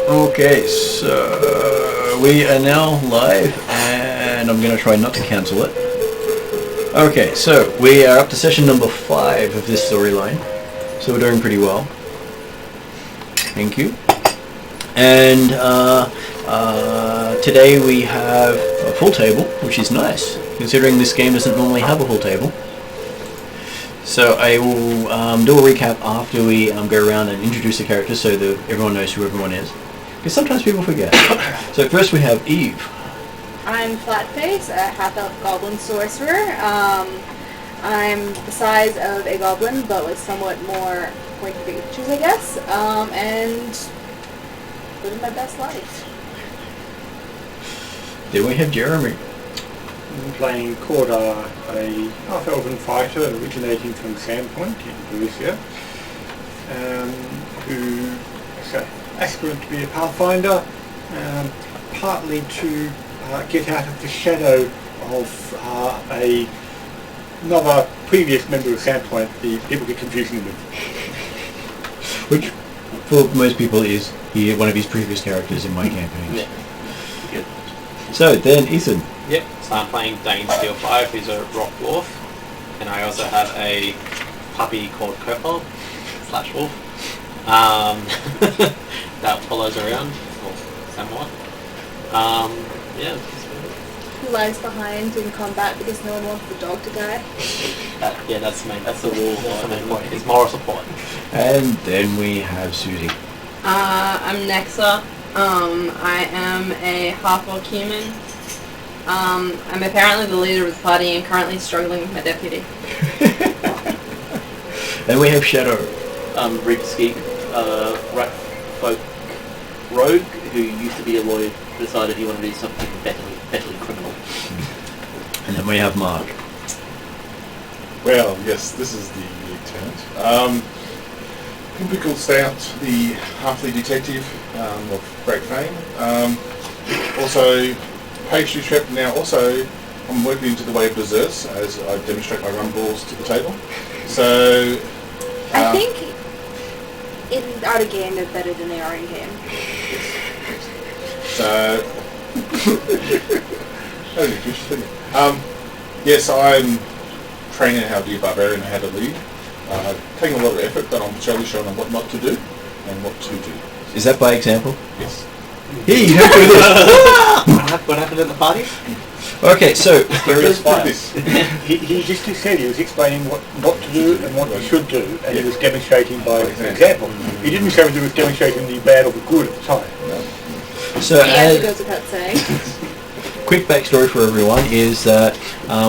Okay, so we are now live, and I'm going to try not to cancel it. Okay, so we are up to session number 5 of this storyline, so we're doing pretty well. Thank you. And today we have a full table, which is nice, considering this game doesn't normally have a full table. So I will do a recap after we go around and introduce the characters so that everyone knows who everyone is. Because sometimes people forget. So first we have Eve. I'm Flatface, a half-elf goblin sorcerer. I'm the size of a goblin, but with somewhat more pointy features, I guess. And living my best life. Then we have Jeremy. I'm playing Cordar, a half-elven fighter originating from Sandpoint in Varisia, who is aspirant to be a Pathfinder, partly to get out of the shadow of another previous member of Sandpoint. The people get confusing with. Which, for most people, is one of his previous characters in my campaign. Yeah. Good. So then Ethan. Yep, so I'm playing Dane Steel 5, who's a rock dwarf, and I also have a puppy called Copal / wolf that follows around, or somewhat. Yeah. Who lags behind in combat because no one wants the dog to die? That's the rule. It's moral support. And then we have Susie. I'm Nexa. I am a half-orc human. I'm apparently the leader of the party and currently struggling with my deputy. Then we have Shadow. Rick Skeek, rat folk rogue who used to be a lawyer, decided he wanted to do something betterly criminal. And then we have Mark. Well, yes, this is the lieutenant. Typical stout, the halfly detective of great fame. Also, pastry chef. Now, also, I'm working into the way of desserts as I demonstrate my run balls to the table. So, I think in out of game they're better than they are in game. So, yes, I'm training how to be a barbarian and how to lead. Taking a lot of effort, but I'm showing them what not to do and what to do. Is that by example? Yes. Hey, you don't do this! What happened at the party? Okay, so He just said he was explaining what to do and what you should do, and he was demonstrating by example. He didn't say he was demonstrating the bad or the good at the time. So Yes, it goes without saying. quick backstory for everyone is that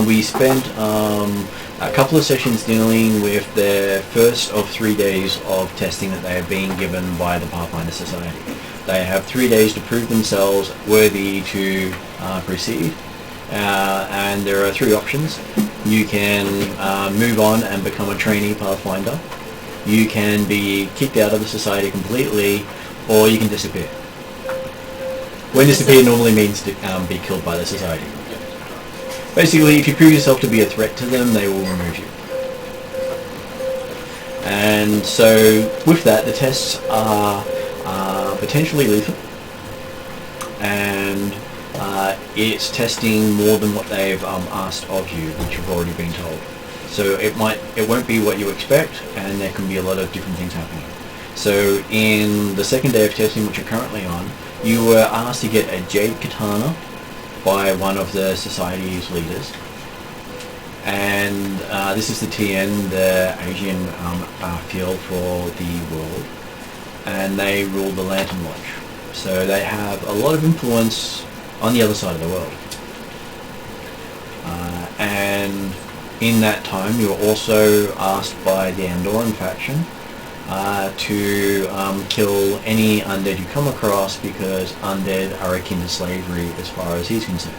we spent a couple of sessions dealing with the first of 3 days of testing that they have been given by the Pathfinder Society. They have 3 days to prove themselves worthy to proceed, and there are 3 options. You can move on and become a trainee Pathfinder, you can be kicked out of the society completely, or you can disappear. When disappear normally means to be killed by the society. Basically, if you prove yourself to be a threat to them, they will remove you. And so, with that, the tests are potentially lethal, and it's testing more than what they've asked of you, which you've already been told. So it won't be what you expect, and there can be a lot of different things happening. So in the second day of testing, which you're currently on, you were asked to get a Jade Katana by one of the Society's leaders, and this is the TN, the Asian field for the world, and they rule the Lantern Lodge. So they have a lot of influence on the other side of the world. And in that time, you were also asked by the Andorran faction to kill any undead you come across, because undead are akin to slavery as far as he's concerned.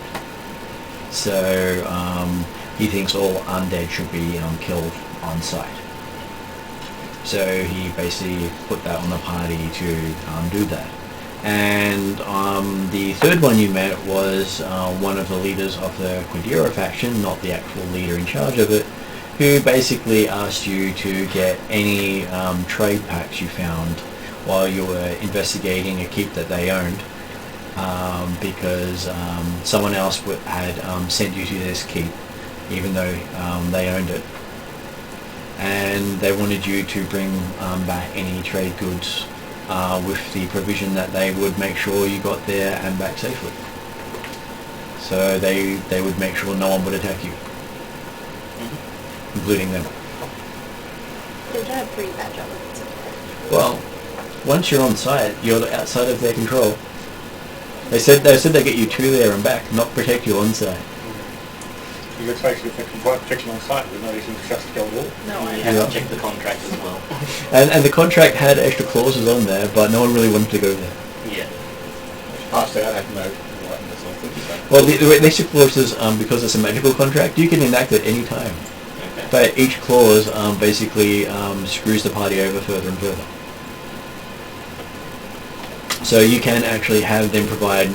So he thinks all undead should be killed on sight. So he basically put that on the party to do that. And the third one you met was one of the leaders of the Quadira faction, not the actual leader in charge of it, who basically asked you to get any trade packs you found while you were investigating a keep that they owned, because someone else had sent you to this keep, even though they owned it, and they wanted you to bring back any trade goods with the provision that they would make sure you got there and back safely. So they would make sure no one would attack you, including them. They've done a pretty bad job of it so far. Well, once you're on site, you're outside of their control. They said they get you to there and back, not protect you on site. It looks like if they can protect you on site, there's no reason to just go at all. No, You I have to check the contract as well. And the contract had extra clauses on there, but no one really wanted to go there. Yeah. Passed out, I had no right in this whole thing, so. Well, the extra clauses, because it's a magical contract, you can enact it any time. Okay. But each clause basically screws the party over further and further. So you can actually have them provide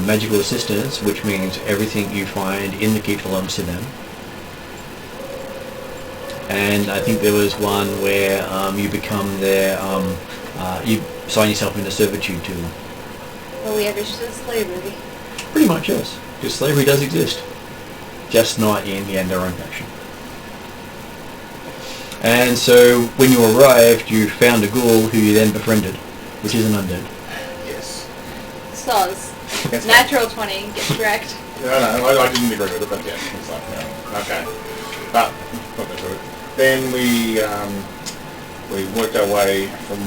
magical assistance, which means everything you find in the keep belongs to them. And I think there was one where you become their, you sign yourself into servitude to them. Well, we ever just slavery. Pretty much, yes. Because slavery does exist, just not in the Enderon faction. And so when you arrived, you found a ghoul who you then befriended, which is an undead. Yes. Soz. Yes. Natural 20, get wrecked. No, I didn't agree with it, but yeah, it's like, no, okay. But, not going to it. Then we worked our way from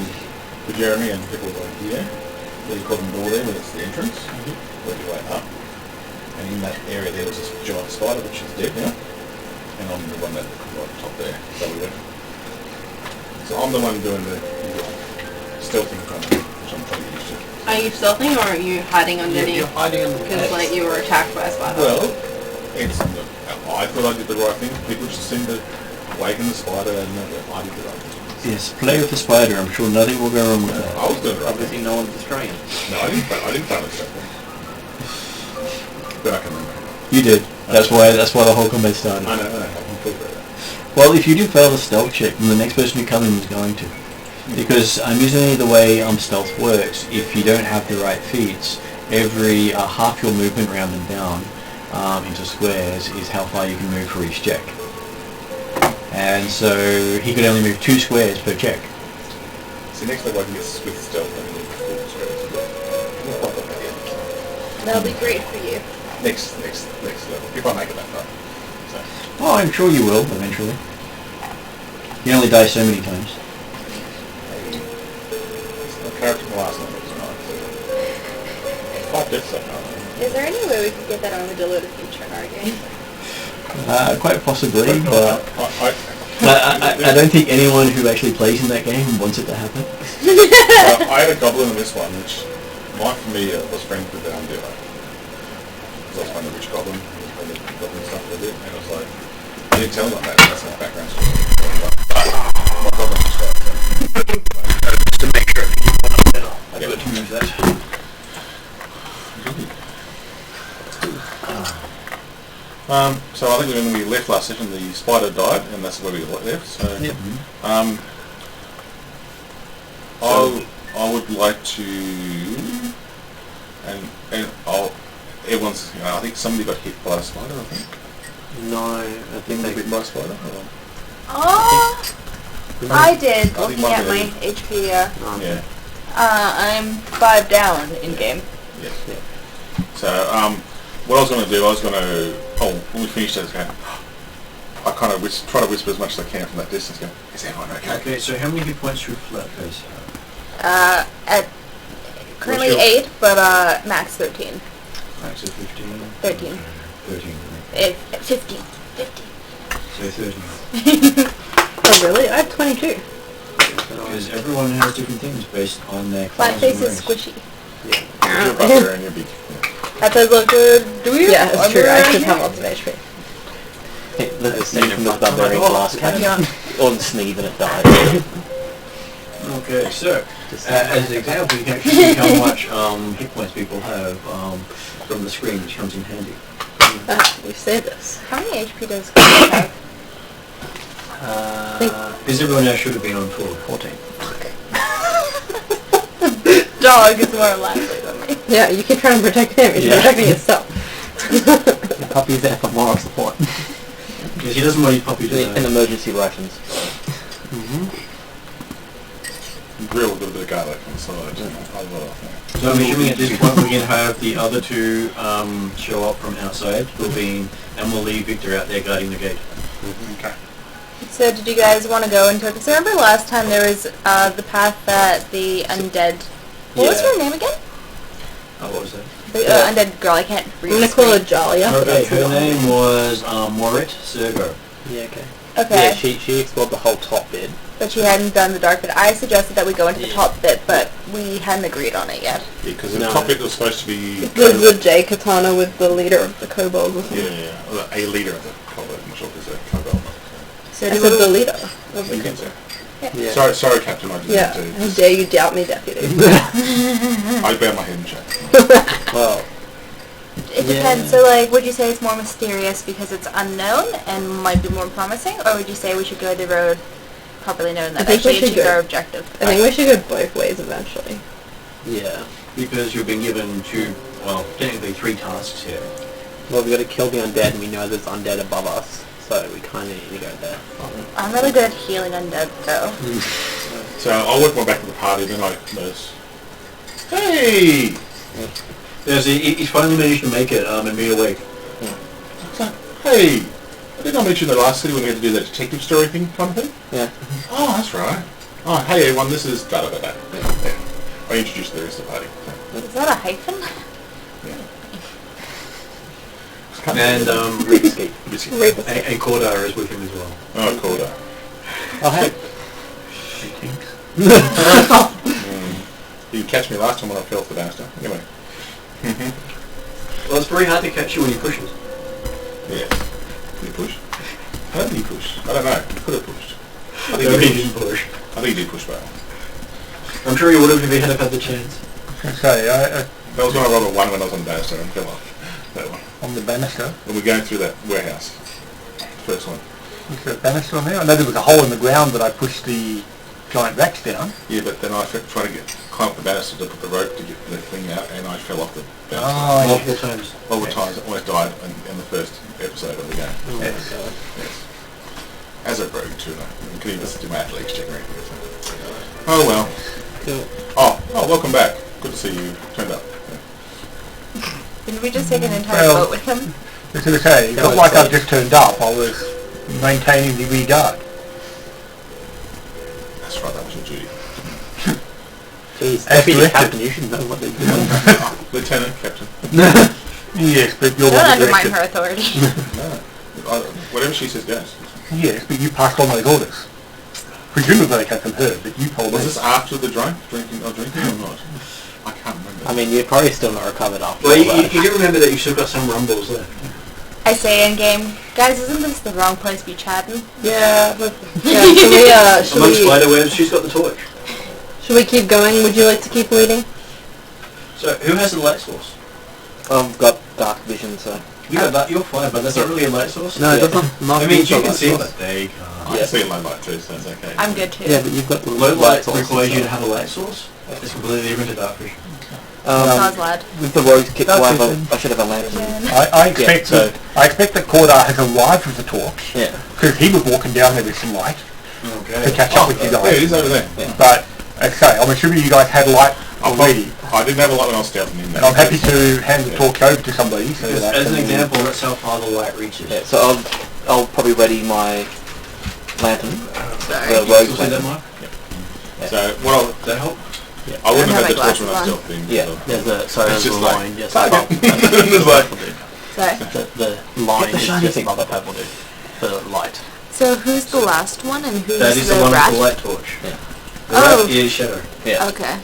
the Jeremy and people like here. What do you call them, door there, where it's the entrance? Worked your way up. And in that area there was this giant spider, which is dead now. And I'm the one that right at the top there. So I'm the one doing the stealthing kind of thing, which I'm trying to get used to. Are you stealthing or are you hiding underneath? You're hiding under the Because like you were attacked by a spider. Well, I thought I did the right thing. People just seem to awaken the spider and I did the right thing. Yes, play with the spider. I'm sure nothing will go wrong with that. I was doing the right thing. Obviously no one's destroying it. No, I didn't fail at that point. But I can remember. You did. That's why the whole combat started. I know, I completely agree with that. Well, if you do fail the stealth check, then the next person who comes in is going to. Because usually the way stealth works, if you don't have the right feats, every half your movement round and down into squares is how far you can move for each check. And so he could only move 2 squares per check. See, next level I can get with stealth and then full squares. That'll be great for you. Next level, if I make it that far. So. Oh, I'm sure you will, eventually. You only die so many times. The character from last night was nice. 5 deaths so far. Is there any way we could get that armadillo to feature in our game? Quite possibly, but I don't think anyone who actually plays in that game wants it to happen. I had a goblin in this one, which might for me was friends with the undead. Because I was playing the witch goblin, and the goblin stuff with it, and I was like, I didn't tell them that, that's my background story. But my goblin was right. Just to make sure that you want to better. I've got to move that. So I think when we left last session, the spider died, and that's where we left. So, Yep. I would like to, and everyone's, I think somebody got hit by a spider. I think. No, I think Got they hit by a spider. Or? Oh, I did, think looking mine at my did. HP, Yeah. I'm 5 down in game. Yes. Yeah. So what I was going to do, when we finished that, I was going, I kind of try to whisper as much as I can from that distance. Go, is everyone okay? Okay, so how many hit points through Flatface have? At currently What's your- 8, but max 13. Max of 15? 13. 13. 15. 15. So 13. Oh really? I have 22. Because everyone has different things based on their class Flat face and is race. squishy. You're a bugbear and you're big. That does look good. Do you? Yeah, it's true. I should have all lots of HP. Look at Steve from the barbarian glass cannon. On Sneeve and it died. Okay, so as an example, you can actually see how much hit points people have from the screen, which comes in handy. We say this. How many HP does Squishy have? Because everyone else should have been on full 14. dog is more lively than me. Yeah, you keep trying to protect him. You're protecting yourself. The puppy's there for moral support. Because he doesn't want his puppy to die. In emergency rations. Grill with a bit of garlic on the side. I love that. So I'm assuming at this point we can have the other two show up from outside, and we'll leave Victor out there guarding the gate. Okay. So did you guys want to go into it? Because I remember last time there was the path that the undead... What was her name again? Oh, what was that? The undead girl, I can't read. I'm gonna call her Jalia. Okay, her name was Morit Sergo. Yeah, okay. Okay. Yeah, she explored the whole top bit. But she hadn't done the dark bit. I suggested that we go into the top bit, but we hadn't agreed on it yet. Yeah, because the top bit was supposed to be... There's the J katana with the leader of the kobolds or something. Yeah. Well, a leader of the kobold. I'm not sure if there's a kobold. So I said the leader of the You can say. Yeah. Sorry, Captain. I didn't Yeah, do. how dare you doubt me, deputy. I bow my head in shame. Well, It depends. So, like, would you say it's more mysterious because it's unknown and might be more promising, or would you say we should go the road properly known that I think we actually should achieves go- our objective? I think we should go both ways eventually. yeah. Because you've been given technically 3 tasks here. Well, we got to kill the undead, and we know there's undead above us, so we kind of need to go there. I'm really good at healing undead, though. So I'll work my back to the party, then I notice. Hey! He's finally managed to make it and be awake. Hey! I did not mention the last city when we had to do that detective story thing kind of thing? Yeah. Oh, that's right. Oh, hey everyone, this is da-da-da-da. Yeah. I introduced the rest of the party. Is that a hyphen? And Cordar is with him as well. Oh, Corda. Oh, hey. You didn't catch me last time when I fell off the banister. Anyway. Well, it's very hard to catch you when he pushes. Yeah. Did he push? How did he push? I don't know. He could have pushed. I think No, he he did. didn't push. I think he did push back. I'm sure he would have if he had had the chance. Okay, That was when I rolled a 1 when I was on the banister and fell off. That one. on the banister. When we're going through that warehouse. First one. Is there a banister on there? I know there was a hole in the ground that I pushed the giant racks down. Yeah, but then I tried to climb up the banister to put the rope to get the thing out, and I fell off the banister. Oh, Multiple times. Multiple times. I almost died in the first episode of the game. yes. Yes. As a rogue too. I couldn't even do my athletics check or anything. So. Oh well. Cool. Oh, welcome back. Good to see you turned up. Didn't we just take an entire Well- boat with him? As I say, it's not like I've just turned up. I was maintaining the rear guard. That's right, that was your duty. Jeez, As Deputy directed. Captain, you should know what they're doing. Lieutenant, Captain. Yes, but you're Don't one undermine directed. her authority. No. Whatever she says goes. Yes, but you passed on those orders. Presumably they came from her, but you told Was me. this after the drinking or not? I can't remember. I mean, you're probably still not recovered after Well, all that. you do remember that you've still got some rumbles left. I say in game, guys, isn't this the wrong place to be chatting? Yeah, but yeah, should Amongst we spiderwebs, she's got the torch. keep going? Would you like to keep leading? So, who has the light source? I've got dark vision, so... You got that, you're fine, but that's not really a light source. No, it doesn't. I mean, you can see, but they can't. I can see a low light too, so it's okay. I'm good too. Yeah, but you've got the Low light source, requires you so- to have a light source. It's completely different to dark vision. Sounds lad. With the rogues kick, Dark I vision. should have a lantern. I expect Yeah, I expect that Cordar has arrived with the torch Yeah. because he was walking down there with some light Okay. to catch up with you There it guys. is over there. But okay, I'm assuming you guys had light already, I didn't have a lot when I was stealthing in there. and I'm happy to hand the torch over to somebody. So that As an example, that's how far the light reaches. Yeah, so I'll probably ready my lantern. Sorry. The Still rogue see that, lantern. Mark? So what I'll, Does that help? I wouldn't I have don't had the have torch my when I was glasses stealthing. Yeah, so. there's a, so It's there's just a like- line, yes. Target. That's It's like- what purple do. Sorry. The line the is shiny just thing. what the purple do. The light. So who's the last one and who's That is the the one rat? with the light torch. Yeah. The Oh. rat is Shadow. Yeah. Okay.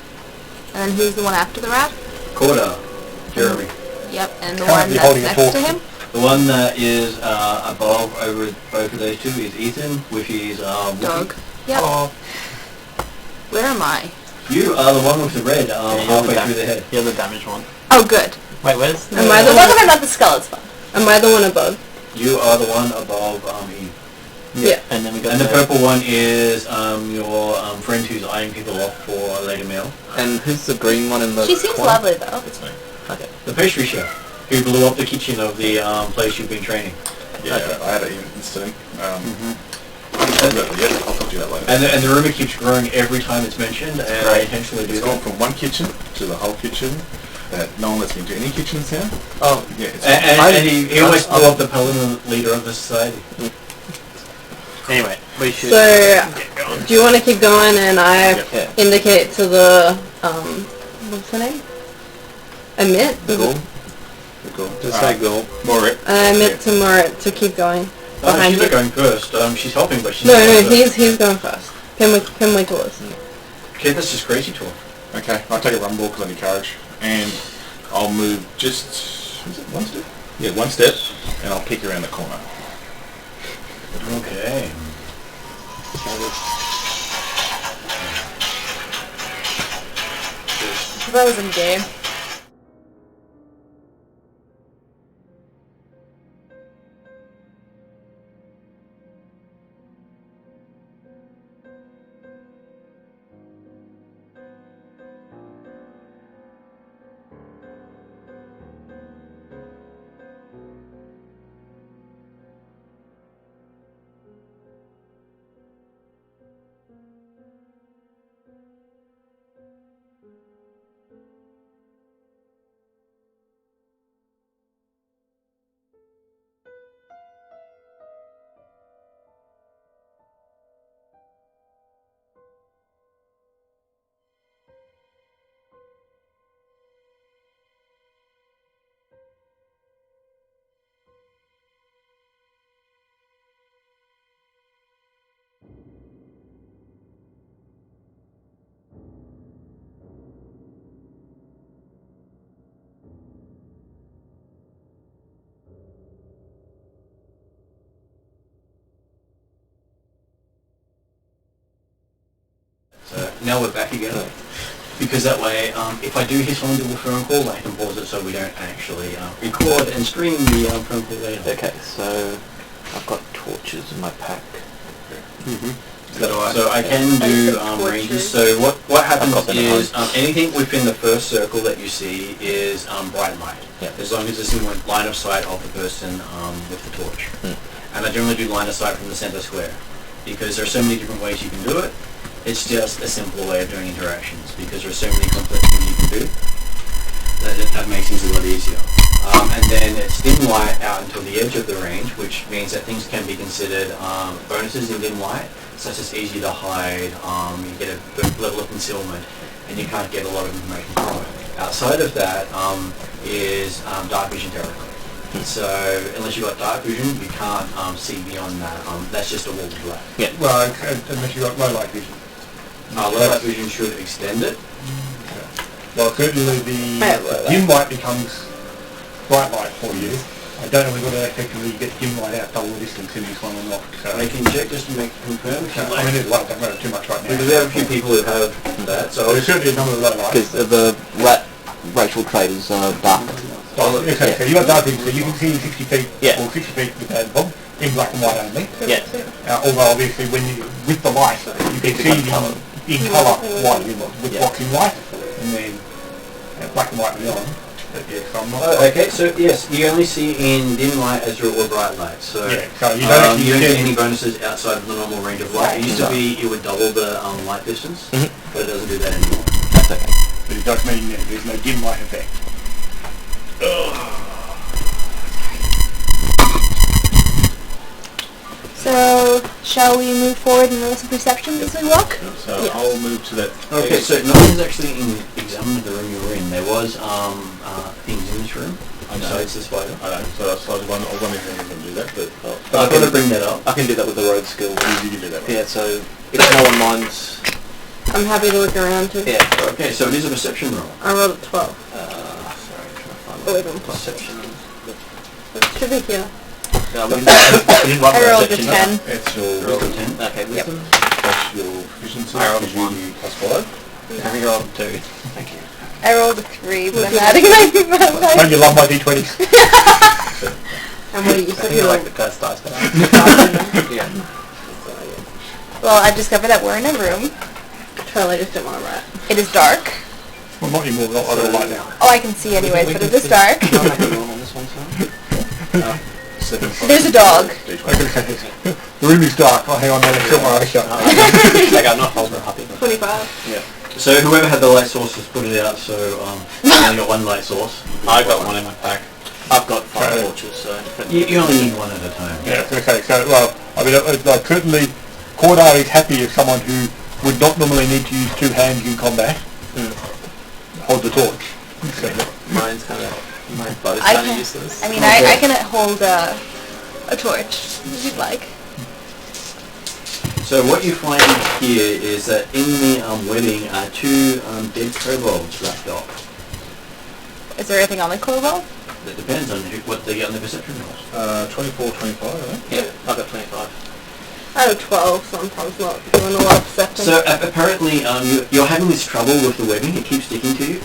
And then who's the one after the rat? Corda. Jeremy. Yep. And the Can't one be that's holding a next torch. to him? The one that is above over both of those two is Ethan with his Wookiee. Dog. Yep. Oh, Where am I? You are the one with the red you're halfway the through the head. You're the damaged one. Oh, good. Wait, where's... Am I The the one one? that not the skeleton. Am I the one above? You are the one above Eve. Yeah. And then we got And the purple one is your friend who's eyeing people off for a later meal. And who's the green one in the She seems corner? lovely though. It's me. Okay. The pastry chef who blew up the kitchen of the place you've been training. Yeah, Okay. I had an incident. I'll talk to you that later. And the rumour keeps growing every time it's mentioned, and I intentionally do It's gone that. from one kitchen to the whole kitchen. That no one lets me into any kitchens here. Oh, Yeah, it's And he always blew up the paladin leader of the society. anyway, we should... So, do you want to keep going and I Yeah. indicate to the, what's her name? Amit? Ghoul? Cool. Just say Ghoul. Morit. Amit to Morit to keep going. No, Behind she's you. not going first. She's helping, but she's No, not going no, first. he's going first. Pin towards. Okay, that's just crazy talk. Okay, I'll take a rumble because I need courage. And I'll move just... Is it one step? Yeah, one step. And I'll peek around the corner. Okay. If I was in game. So now we're back again. Because that way, if I do hear someone do a phone call, I can pause it so we don't actually record and stream the phone call later. Okay, so I've got torches in my pack. So I can do ranges. So what happens got them at is anything within the first circle that you see is bright light. Yeah. As long as it's in line of sight of the person with the torch. And I generally do line of sight from the center square because there are so many different ways you can do it. It's just a simpler way of doing interactions because there are so many complex things you can do that makes things a lot easier. And then it's dim light out until the edge of the range, which means that things can be considered bonuses in dim light, such as easy to hide, you get a good level of concealment, and you can't get a lot of information from it. Outside of that is dark vision territory. So unless you've got dark vision, you can't see beyond that. That's just a wall of black. Yeah. Well, unless you've got low light vision. Low light vision should extend it. Well, certainly the dim light becomes bright light for you. I don't know whether to effectively get dim light out double the distance in this one or not. So I can check just to make confirm. I mean, it doesn't matter too much right now. Because we have a few people who have that, so There's certainly a number of low lights. Because the racial trait is dark. Okay, so you've got dark vision, so you can see 60 feet Yeah. or 60 feet without a bomb, in black and white only. Yeah. Although obviously when you, with the light, you can see in colour what with Yeah. what's in white, and then black and white beyond. But yeah, so I'm not... okay, so yes, you only see in dim light, azure, or bright light. So Yeah, so you don't actually you don't see get any bonuses outside of the normal range of light. It used to be it would double the light distance, but it doesn't do that anymore. That's okay. But it does mean that there's no dim light effect. So, shall we move forward and roll some perceptions as we walk? So Yes. I'll move to that. Okay, so no one's actually examined the room you were in. There was things in this room besides the spider. I know, so I was wondering if anyone can do that, but I thought I'd bring that up. I can do that with the road skill. you can do that. Right? Yeah, so if no one minds... I'm happy to look around too. Yeah. Okay, so it is a perception roll. I rolled a 12. Sorry, trying to find 11 plus. Perception. Should be here. No, we didn't run I the rolled a perception. 10. It's your Roll a wisdom. 10. Okay, wisdom. That's your proficiency. I rolled a gives you 1. plus 5. I rolled a 2. Thank you. I rolled a 3, but I'm adding my Don't you love my d20s? And what do you I think say? I like the cursed dice better. Yeah. Well, I've discovered that we're in a room. Totally just didn't want to rat. It is dark. Well, not anymore, not I don't like now. Oh, I can see anyways, but it is dark. Can I make a roll on this one, sir? There's a dog. The room is dark. Oh, hang on, there's still my eyes shut. Like I'm not holding a puppy. 25. So whoever had the light source has put it out, so I only got one light source. I got one in my pack. I've got 5 torches, so... You only need one at a time. Yeah, okay, so, well, I mean, like, certainly, Cordar is happy as someone who would not normally need to use 2 hands in combat. Hold the torch. So, Mine's kind of... My bow's I kind of can, useless. I mean, I can hold a torch, if you'd like. So what you find here is that in the wedding are 2 dead kobolds wrapped up. Is there anything on the kobold? That depends on what they get on the perception rolls. 24, 25, I think. Yeah, I've got 25. I have 12, so I'm probably not doing a lot of perception. So apparently you're having this trouble with the webbing. It keeps sticking to you.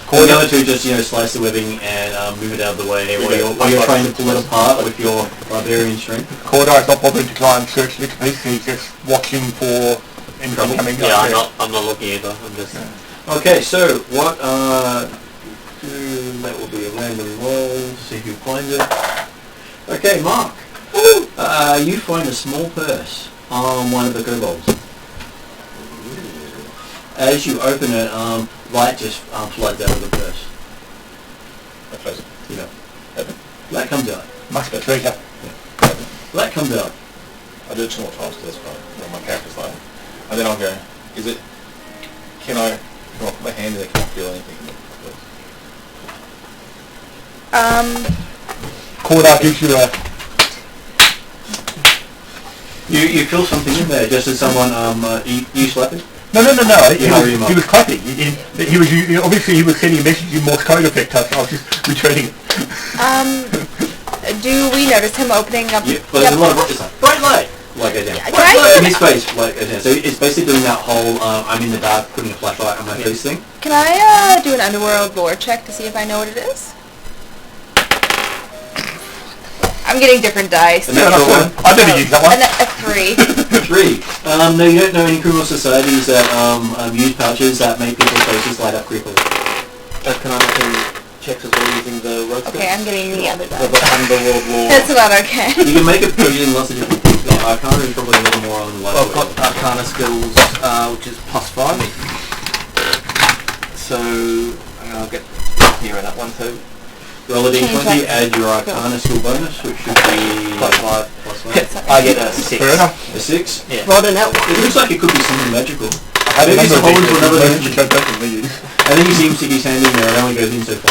Cordar, The other 2 just slice the webbing and move it out of the way while you're trying to pull it apart with your barbarian strength. Cordar is not bothering to try and search the piece. He's just watching for anything coming up. Yeah, I'm not looking either. I'm just... Okay, so what that will be a random roll, see who finds it. Okay, Mark. You find a small purse on one of the kobolds. As you open it, light just floods out of the purse. I close it. Yeah. Light comes out. Must be treasure. Light comes out. I do it 2 more times to this point, when my character's like, and then I'll go, can I put my hand in there, can I feel anything? Cordar gives you a... You feel something in there, just as someone, you slap it? No. Yeah, He was clapping. He was obviously he was sending a message in Morse code effect. I was just returning it. Do we notice him opening up? Yeah, but there's a lot of it's like bright light, like a down. Yeah, Bright light in his face, like a down. So it's basically doing that whole I'm in the dark, putting a flashlight on my face thing. Can I do an underworld lore check to see if I know what it is? I'm getting different dice. And that's one. I didn't use that one. A 3. 3. No, you don't know any criminal societies that use pouches that make people's faces light up creepily. Can I make any checks as well using the road Okay, I'm getting the other The dice. Underworld Law. That's about okay. You can make it using lots of different things. Like Arcana is probably a little more on the light. I've got Arcana skills, which is +5. So I'll get here in that one too. Roll a Change d20, that. add your Arcana skill bonus, which should be +5. +5. I get a 6. Fair enough. A 6. Yeah. Rolled a net It looks like it could be something magical. I had a Maybe it's a number hole of into things, another most of dimension. which I don't really use. I think he seems to be standing there. It only goes in so far.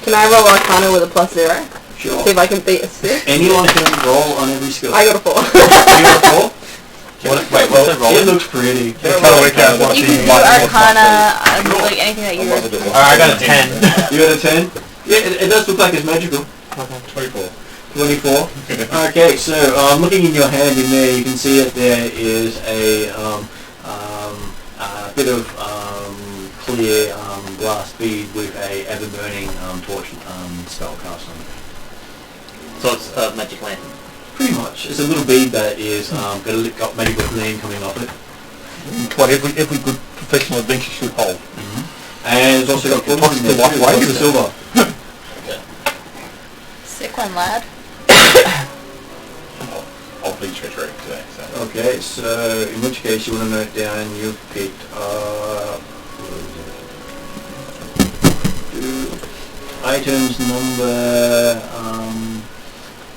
Can I roll Arcana with a +0? Sure. See if I can beat a 6? Anyone can roll on every skill. I got a 4. You got a 4? Wait, what's that roll? It looks pretty. Trying to work out what You the can do light was. Arcana, like anything that you're... I got a 10. You got a 10? Yeah, it does look like it's magical. 24. 24. Okay, so looking in your hand in there, you can see that there is a bit of clear glass bead with a ever-burning torch spell cast on it. So it's a magic lantern. Pretty much. It's a little bead that is got magical gleam coming off it. What every good professional adventure should hold. And it's also got It coins in there walks too. away Lots of with it. silver. Sick one, lad. I'll be treasury today, so. Okay, so in which case you want to note down you've picked up items number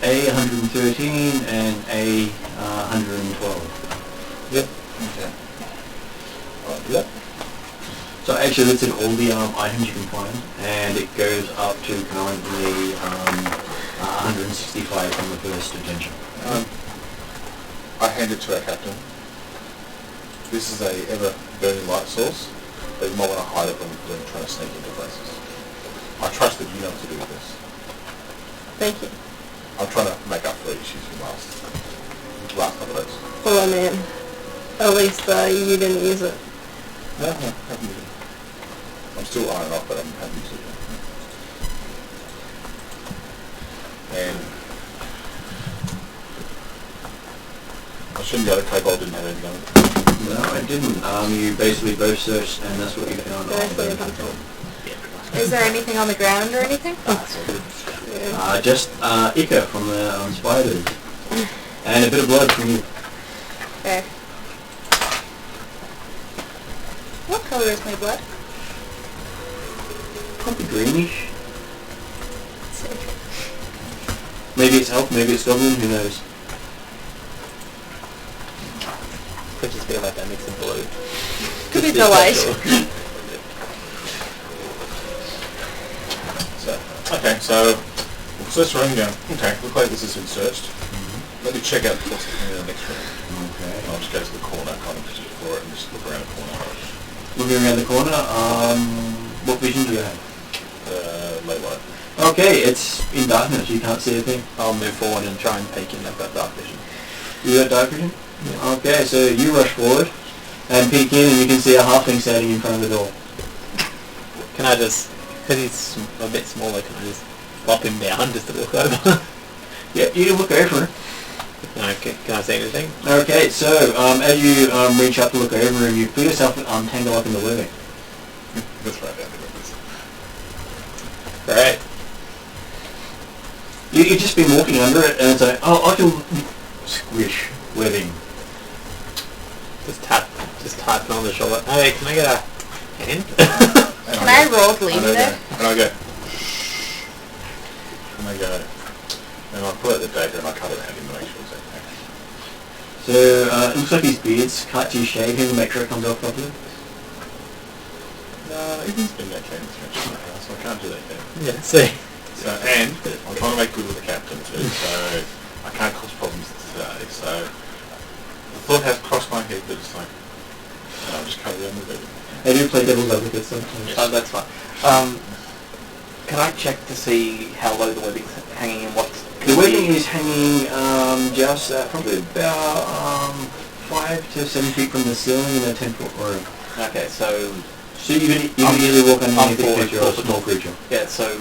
A113 and A112. Yep. Okay. I'll do that. So actually that's in all the items you can find, and it goes up to currently 165 from the first attention. I hand it to our captain. This is a ever-burning light source, but you might want to hide it when we're trying to sneak into places. I trust that you know what to do with this. Thank you. I'm trying to make up for the issues from last couple of days. Oh man. At least you didn't use it. No, haven't used it. I'm still ironing off, but I haven't used it yet. And assume the other kobold didn't have anything on it. No, I didn't. You basically both searched, and that's what you found. Is there anything on the ground or anything? Just ichor from the spiders. And a bit of blood from you. Okay. What color is my blood? Probably greenish. Maybe it's elf, maybe it's goblin, who knows? Could just be like that mix of blue. Could be the light. Okay, so we'll search the room again. Okay, looks like this has been searched. Let me check out what's in the next room. Okay. I'll just go to the corner, kind of just explore it and just look around the corner. Looking around the corner, what vision do you have? Late light. Okay, it's in darkness, you can't see a thing. I'll move forward and try and peek in. I've got dark vision. You got dark vision? Yeah. Okay, so you rush forward and peek in and you can see a halfling standing in front of the door. Can I just, because he's a bit smaller, can I just pop him down just to look over? Yep, you can look over. Okay, can I see anything? Okay, so as you reach up to look over him, you feel yourself tangled up in the webbing. That's right down there. Great. You've just been walking under it and it's like, oh, I can squish webbing. Just tap him on the shoulder. Hey, can I get a hand? Can I roll to leave you there? And I go. And I pull out the dagger and I cut it around him to make sure it's okay. So it looks like his beard's cut, you shave him to make sure it comes off properly. No, he's been okay in this restaurant, so I can't do that yet. Yeah, see. So, and I'm trying to make good with the captain too, so I can't cause problems today, so the thought has crossed my head, but it's like, I'll just cut around with it. I do play devil's advocate sometimes. Yes. Oh, that's fine. Can I check to see how low the webbing's hanging and what's... The webbing is hanging just probably about 5 to 7 feet from the ceiling in a 10-foot room. Okay, so... So you can easily walk underneath I'm it if you're a small creature. Yeah, so...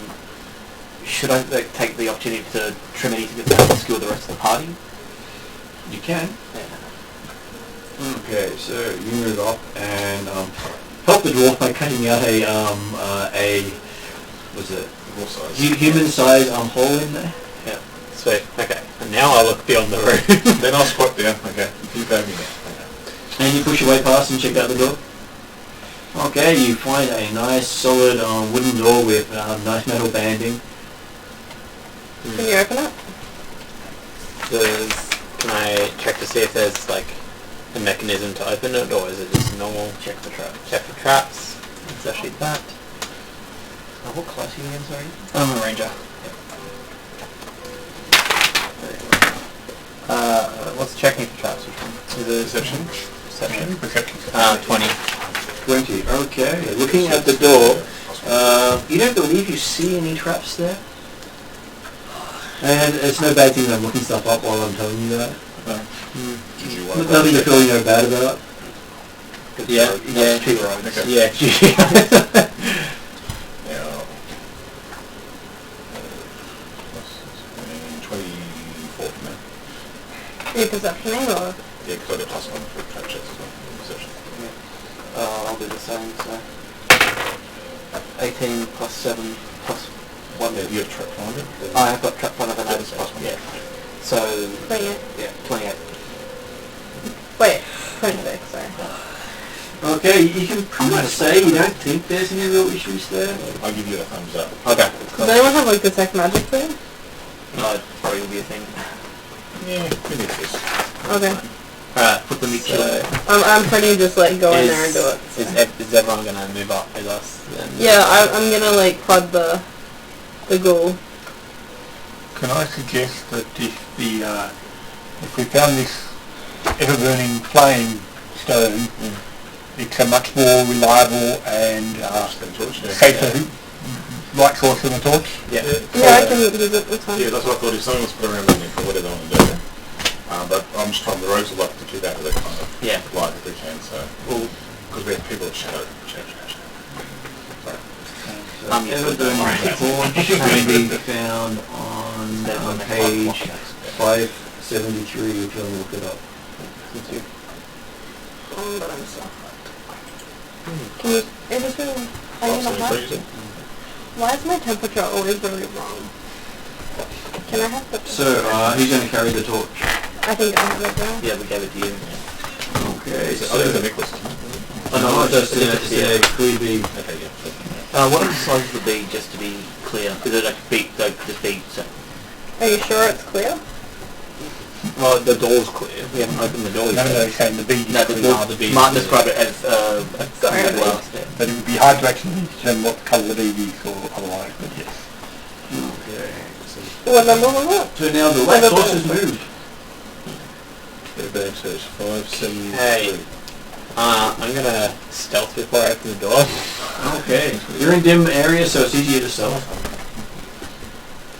Should I take the opportunity to trim anything that will obscure the rest of the party? You can. Yeah. Okay, so you move up and help the dwarf by cutting out a what's it? Human-sized hole in there. Yeah. Sweet. Okay. And now I look beyond the room. Then I'll squat down, okay, you go me now. And you push your way past and check out the door. Okay, you find a nice solid wooden door with nice metal banding. Can you open it? Can I check to see if there's like a mechanism to open it, or is it just normal? Check for traps. Check for traps. It's actually that. What class are you in, sorry? I'm a ranger. What's checking for traps? Which one? Is it Perception? Perception. Perception. 20. 20. Okay. Looking at the door, you don't believe you see any traps there. And it's no bad thing that I'm looking stuff up while I'm telling you that. Did you want Nothing to feel bad about. Yeah. Yeah. Okay. Yeah. Now, 24 for me. Are you perceptioning or? Yeah, because I got plus 1 for trap checks as well. Perception. I'll do the same, so... 18 plus 7 plus 1. Yeah, you have trap finder? I have got trap finder and That's plus plus 1. 1. Yeah. So... 28. Yeah, 28. Wait, 26, sorry. Okay, you can pretty much say you don't think there's any real issues there. I'll give you a thumbs up. Okay. Does anyone have like detect magic thing? No, probably will be a thing. Yeah, maybe it's this. Okay. Alright. Put them in I'm pretty just like go in there and do it. So. Is everyone gonna move up with us then? Yeah, I'm gonna like plug the ghoul. Can I suggest that if we found this ever-burning flame stone, it's a much more reliable and safer light source than a torch? Yeah. Yeah, I can use it this time. Yeah, that's what I thought. If someone wants to put around with me for whatever they want to do. But I'm just trying, the rogues would like to keep out of that kind of light if we can, so. Because we have people at shadow. Sorry. Ever-burning torch can be found on page 573 if you want to look it up. Since you... But I'm so hot. Can you... It was really... Are you not hot? freezing. Why is my temperature always really wrong? Can I have the... So, who's going to carry the torch? I think I have it now. Yeah, we gave it to you. Okay, I think the necklace. Oh, no, just a clear beam. Okay, yeah. What are the sizes of the bead, just to be clear? Is it like a bead, just bead? So Are you sure it's clear? Well, the door's clear. We haven't opened the door No, yet. no, he's saying the bead. no, the bead. Martin described it as Sorry, I glass. But it would be hard to actually determine what colour the bead is or otherwise, but yes. Okay. What number was it? So now the left horse has moved. Get a bad search. 5, 7, Hey. 3. I'm gonna stealth before I open the door. Okay. You're in dim area, so it's easier to stealth.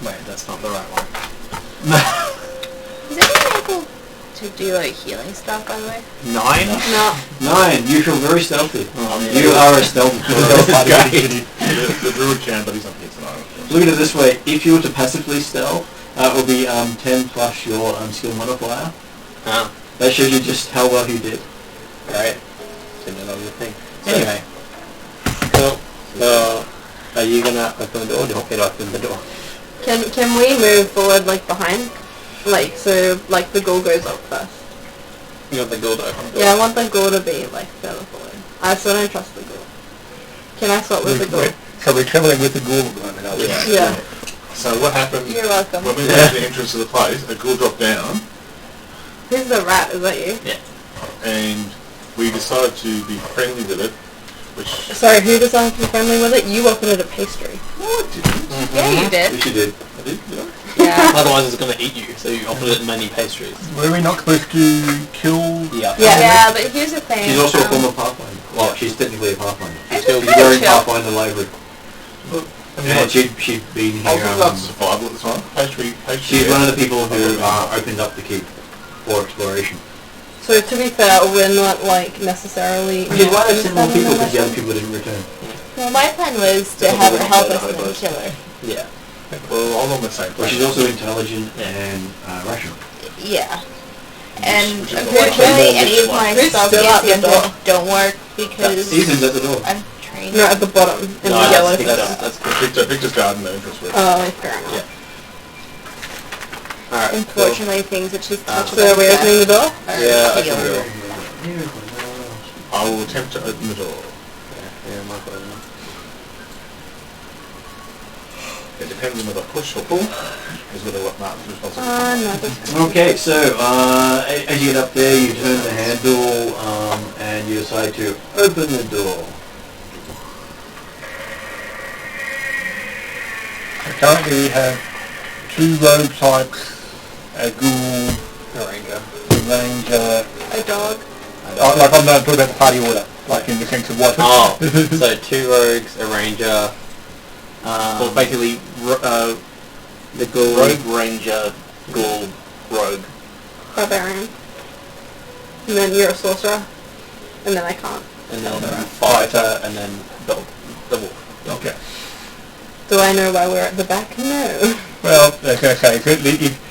Wait, that's not the right one. Is anyone able to do like healing stuff, by the way? 9? No. 9. You feel very stealthy. Oh, You are a stealth. The druid can, but he's not here tonight. Look at it this way. If you were to passively stealth, it will be 10 plus your skill modifier. Ah, That shows you just how well you did. right. Didn't know that was a thing. So anyway. So, are you gonna open the door or do you want me to open the door? Can we move forward, like, behind? Like, so, like, the ghoul goes up first. You want the door to open the door? Yeah, I want the ghoul to be, like, further forward. I still don't trust the ghoul. Can I swap with the ghoul? So we're travelling with the ghoul at the moment, are we? Yeah. So what happened You're welcome. when we went to the entrance of the place, a ghoul dropped down, Who's the rat? Is that you? and we decided to be friendly with it, which... Sorry, who decided to be friendly with it? You offered it a pastry. No, I didn't. Yeah, you did. Yes, you did. I did, did I? Yeah. Otherwise it's gonna eat you, so you offered it many pastries. Were we not supposed to kill... Yeah. Yeah, but here's the thing. She's also a former Pathfinder. Well, she's technically a Pathfinder. I She's just wearing chill. Pathfinder livery. I mean, And she'd been I was here. talking about survival at the time. Pastry. She's one of the people who opened up the keep for exploration. So to be fair, we're not, like, necessarily... Which is why they sent more independent people, of because the other us. people didn't return. Well, my plan was to Yeah, have her but help we're us not and then opposed. kill her. Yeah. Well, I'm on the same But place. she's also intelligent and rational. Yeah. And Which is unfortunately, more any of mixed my Who's spells still against at the the door? don't work because Ethan's at the door. I'm trained. No, at the bottom, in the yellow that's first. good. Victor's garden, no interest with. Oh, fair enough. Yeah. Alright, Unfortunately, things that she's touching. So are we opening the door? Yeah, open healed. the door. I will attempt to open the door. Yeah, Michael, I don't know. It depends on whether I push or pull, is whether what Martin's responsible. No, that's... Okay, so as you get up there, you turn the handle and you decide to open the door. So currently we have 2 rogue types, a ghoul, A ranger. a ranger... A dog. like I'm not talking about the party order, like in the sense of what... Oh, so 2 rogues, a ranger, well basically the ghoul, Rogue, ranger, ghoul, rogue. Barbarian. And then you're a sorcerer. And then I can't. and then fighter, and then the wolf. Okay. Do I know why we're at the back? No. Well, I was going to say, if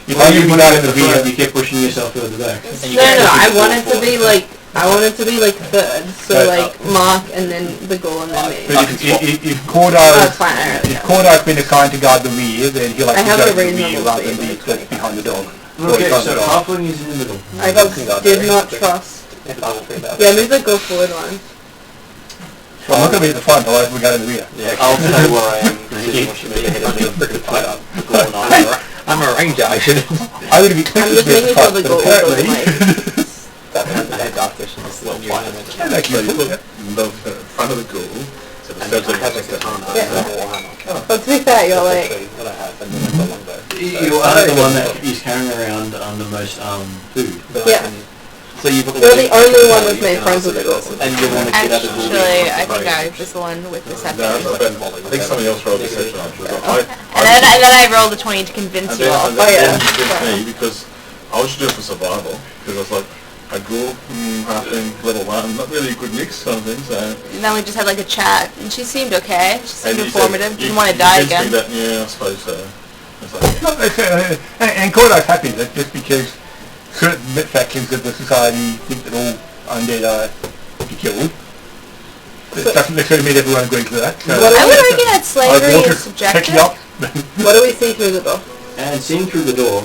Well, I you give put you out out in of the the front, rear, you kept pushing yourself further back. And you No, can't no, push I the want wolf it to be forward. like, I want it to be like third. So Right. like Mark and then the goal and then me. but if Cordo... That's fine, I already If know. Cordo's been assigned to guard the rear, then he'll I actually have go a to the rear reasonable rather than speed, be like just behind the dog. Or Okay, behind so the dog. halfling is in the middle. I did not trust. Yeah, move the go forward one. So I'm not going to be at the front, otherwise we'll go to the rear. Yeah, I'll tell you where I am. You should be ahead of me. The ghoul and I. I'm a ranger, I should I would have I'm expected just to be at making the sure front, the but goal apparently... I had dark vision, this is what you're Yeah, So that's you useful. put the front of the ghoul, so the and then steps I have a are katana, Yeah. and a warhammer. But to be fair, you're That's like, actually what I have, and then I've got longbow. You are the one that is carrying around the most food. But Yeah. So you've you're the only one that's made friends with the goal. And you want to get out of the Actually, I think I was the one with deception. No, I think somebody else rolled deception after. And then I rolled a 20 to convince you all. And Oh, yeah. then you convinced me because I was just for survival, because I was like, a ghoul, halfling, level 1, not really a good mix kind of thing, so... And then we just had like a chat, and she seemed okay. She seemed And you informative. said- Didn't you- want to you die convinced me again. that, yeah, I suppose so. It's like, No, and Cordo's happy that just because certain sections of the society think that all undead are to be killed. It doesn't necessarily mean everyone agrees with that. So I would argue that slavery I'd is subjective. check you up. What do we see through the door? And seeing through the door,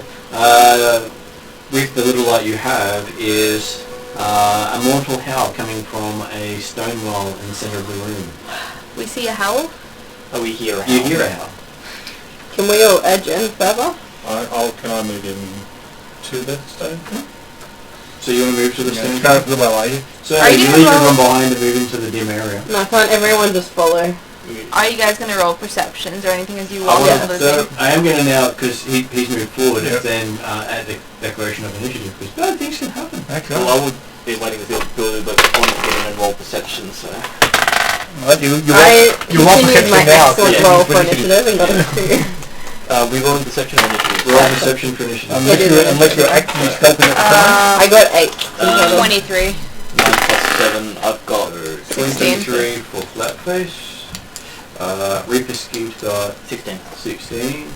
with the little light you have, is a mournful howl coming from a stone wall in the center of the room. We see a howl. Oh, we hear a You howl. hear a howl. Can we all edge in further? Can I move in to the stone? So you want to move to the Yeah, stone? go for the well, are you? So Are you you gonna leave roll- everyone behind and move into the dim area. No, can't everyone just follow? Are you guys gonna roll perceptions or anything as you I walk want into the so room? I am going to now, because he's moved forward, Yeah. then at the declaration of initiative, because bad things can happen. Okay. Well, I would be waiting with your ability, but I want to get in and roll perception, so... Right, you I roll continued my perception now. excellent yeah. roll for initiative and got a 2. we roll in perception or initiative? Roll perception for initiative. Unless you're actually stealthing at the time. I got 8. in total. 23. 9 plus 7, I've got... 23 for Flatface. Reaper Skeet got 16. 16.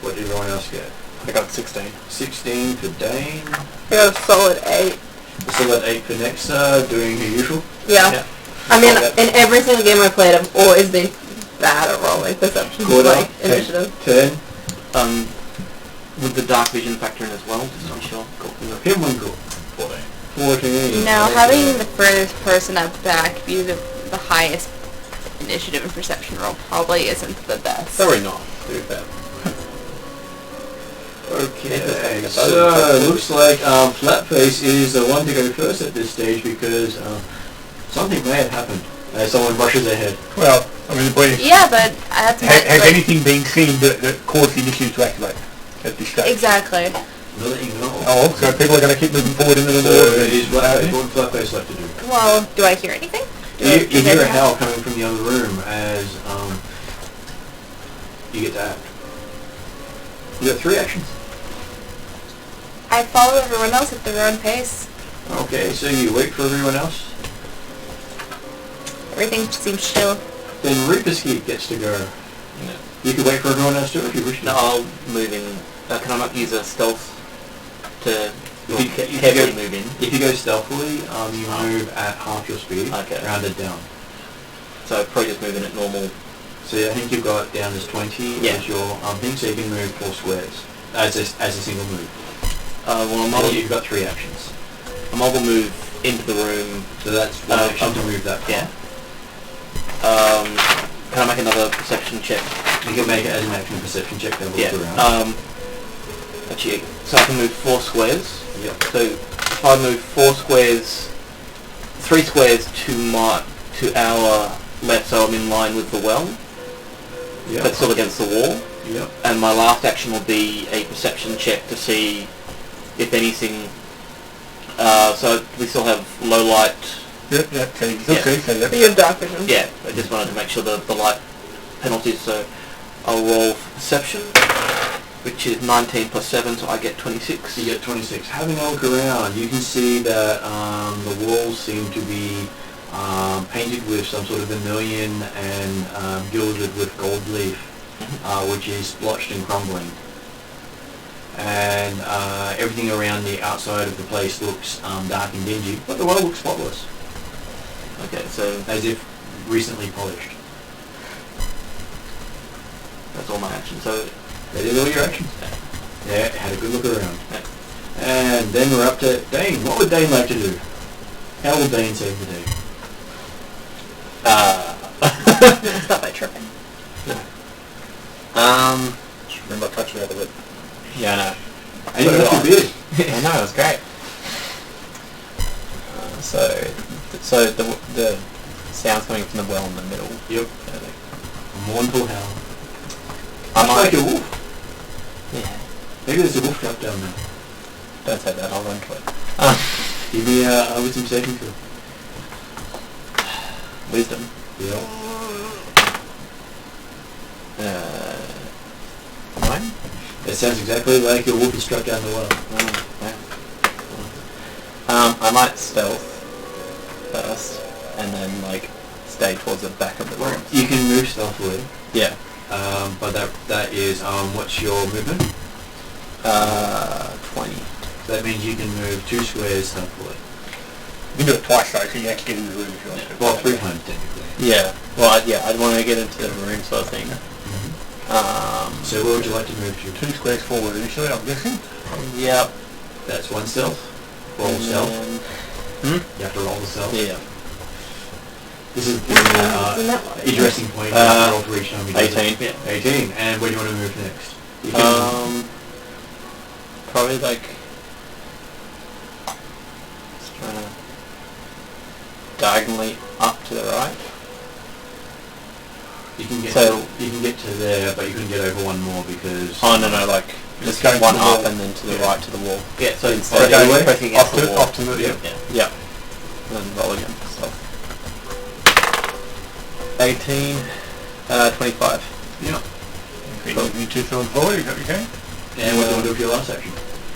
What did everyone else get? I got 16. 16 for Dane. I got a solid 8. A solid 8 for Nexa, doing her usual. Yeah. Yeah. I mean, in every single game I played, I've always been bad at rolling perception, Quarter, like initiative. 10. Would the dark vision factor in as well? Just to be sure. Cool. Him one goal. 14. Now, having the furthest person up back be the highest initiative and perception roll probably isn't the best. Sorry, not. To be fair. Okay, so it looks like Flatface is the one to go first at this stage because something may have happened as someone brushes their head. Well, I mean, Yeah, but that's has anything been seen that caused the initiative to activate at this stage? exactly. We'll let you know. Oh, so people are going to keep moving forward into the So water. it is Flatface. What would Flatface like to do? Well, do I hear anything? You hear a howl coming from the other room as you get to act. You got 3 actions. I follow everyone else at their own pace. Okay, so you wait for everyone else. Everything seems chill. Then Reaper Skeet gets to go. No. You can wait for everyone else too if you wish to. No, I'll move in. Can I not use a stealth to If you heavily go- move in? If you go stealthily, you move at half your speed, Okay. rounded down. So probably just moving at normal. So I think you've got down as 20 Yeah. as your thing, so you can move 4 squares as a single move. Well, And you've got 3 actions. a mobile move into the room. So that's one action to move that far. Yeah. Can I make another perception check? You can make it as an action perception check to have a Yeah. look around. Actually, so I can move 4 squares. Yep. So if I move 4 squares, 3 squares to our left, so I'm in line with the well, Yep. but still against the wall. Yep. And my last action will be a perception check to see if anything. So we still have low light. Yep, okay, Yeah. okay, so So you have dark vision. Yeah, I just wanted to make sure the light penalties. So I'll roll for perception, which is 19 plus 7, so I get 26. You get 26. Having a look around, you can see that the walls seem to be painted with some sort of vermilion and gilded with gold leaf, which is splotched and crumbling. And everything around the outside of the place looks dark and dingy, but the well looks spotless, Okay, so as if recently polished. that's all my actions. So That is all your actions. Yeah, had a good look around. Yeah. And then we're up to Dane. What would Dane like to do? How will Dane save the day? Stop by tripping. Just remember touching out of it. Yeah, I know. And you got your beard. I know, it was great. So the sound's coming from the well in the middle. Yep. A mournful howl. I Much like might... a wolf. Yeah. Maybe there's a wolf trap down there. Don't say that, I'll run to it. Give me with some saving throw. Wisdom. Yep. 9? That sounds exactly like a wolf is trapped down the well. I might stealth first, and then like stay towards the back of the room. You can move stealthily, Yeah. but that is what's your movement? 20. That means you can move 2 squares stealthily. You can do it twice though, so you have to get in the room if you want to. Well, 3 times technically. Yeah. Well, I'd want to get into the room sort of thing. So where would you like to move to? 2 squares forward initially, I'm guessing. Yep. That's 1 stealth. Roll stealth. You have to roll the stealth. Yeah. This is an interesting point. Roll for each time you do 18. it. 18. And where do you want to move next? You can, probably like just trying to diagonally up to the right. you can get So- you can get to there, but you couldn't get over 1 more because. Oh no, like just going to one the up wall. and then to the Yeah. right to the wall. Yeah, so Instead Okay, of anyway, pressing against the wall. Up to the, Yep. Yeah. And then roll again. So 18, 25. Yeah. Okay, you need 2 throws forward, is that okay? And what do you want to do for your last action?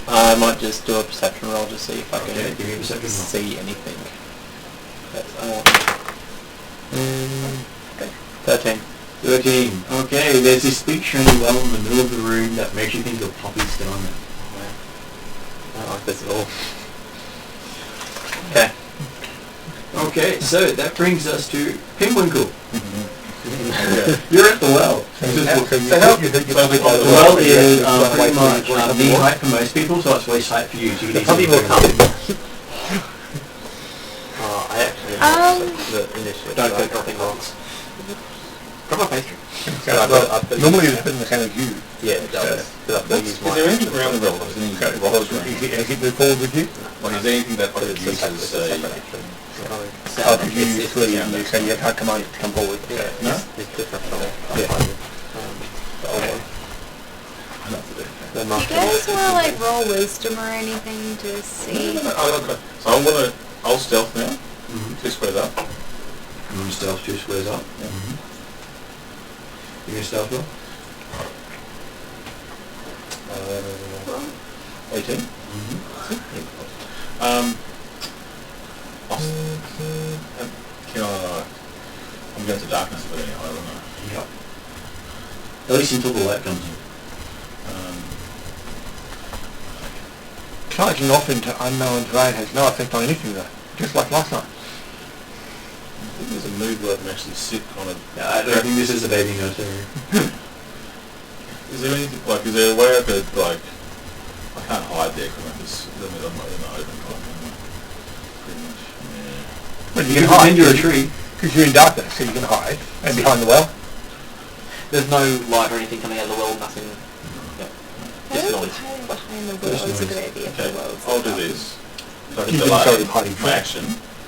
I might just do a perception roll to see if I Okay, can give me a perception roll. see anything. That's, okay. 13. 13. Okay, there's this big shiny well in the middle of the room that makes you think of Poppy's stone. I don't like this at all. Okay. Okay, so that brings us to Pinwinkle. You're at the well. So The well well is pretty much knee height for most people, so it's waist height for you. So you can Some easily people move. come. I actually the initiative. Don't so go I dropping think rocks. Drop my pastry. Normally it's been the same as you. Yeah, it does. Is there anything around the rocks? Has it moved forward with you? Like, is there anything that could use as a... Oh, because you usually you say you have to command it to come forward. Yeah, No? it's different from Yeah. the old one. The Do you market. guys want to like roll wisdom or anything to see? So I'll stealth now. 2 squares up. You want to stealth 2 squares up? Yeah. You can stealth roll? 18. I'm going to darkness, but anyhow, I don't know. Yep. At least until the light comes in. Charging off into unknown terrain has no effect on anything though, just like last night. I think there's a mood where I can actually sit on a... Yeah, I don't think this is a baby nose area. Is there anything, like, is there a way I could, like... I can't hide there because I'm just in the open time. Pretty much, yeah. But You can pretend you're a tree. because you're in darkness, so you can hide and behind the well. There's no light or anything coming out of the well, nothing. Yep. I Just think noise. hiding behind the well is a good idea for Okay, the wells. I'll do this. So I You can can delay show them hiding my first. action.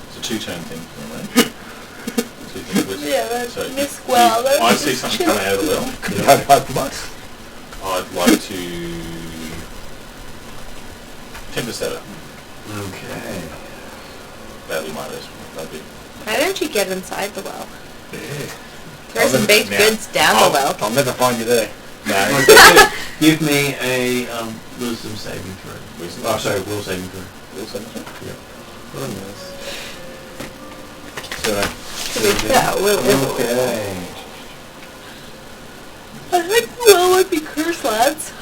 It's a 2-turn thing, right? 2 things which... Yeah, that's so Miss if Well. That I was see just something coming out of the well, You can't hide from us. I'd like to... 10 to 7. Okay. That'd be my best. That'd be... Why don't you get inside the well? Yeah. There's some baked now, goods down the well. I'll never find you there. No. Give me a wisdom saving throw. Wisdom. Oh, sorry, will saving throw. Will send it? To be fair, Okay. I think the well would be cursed, lads.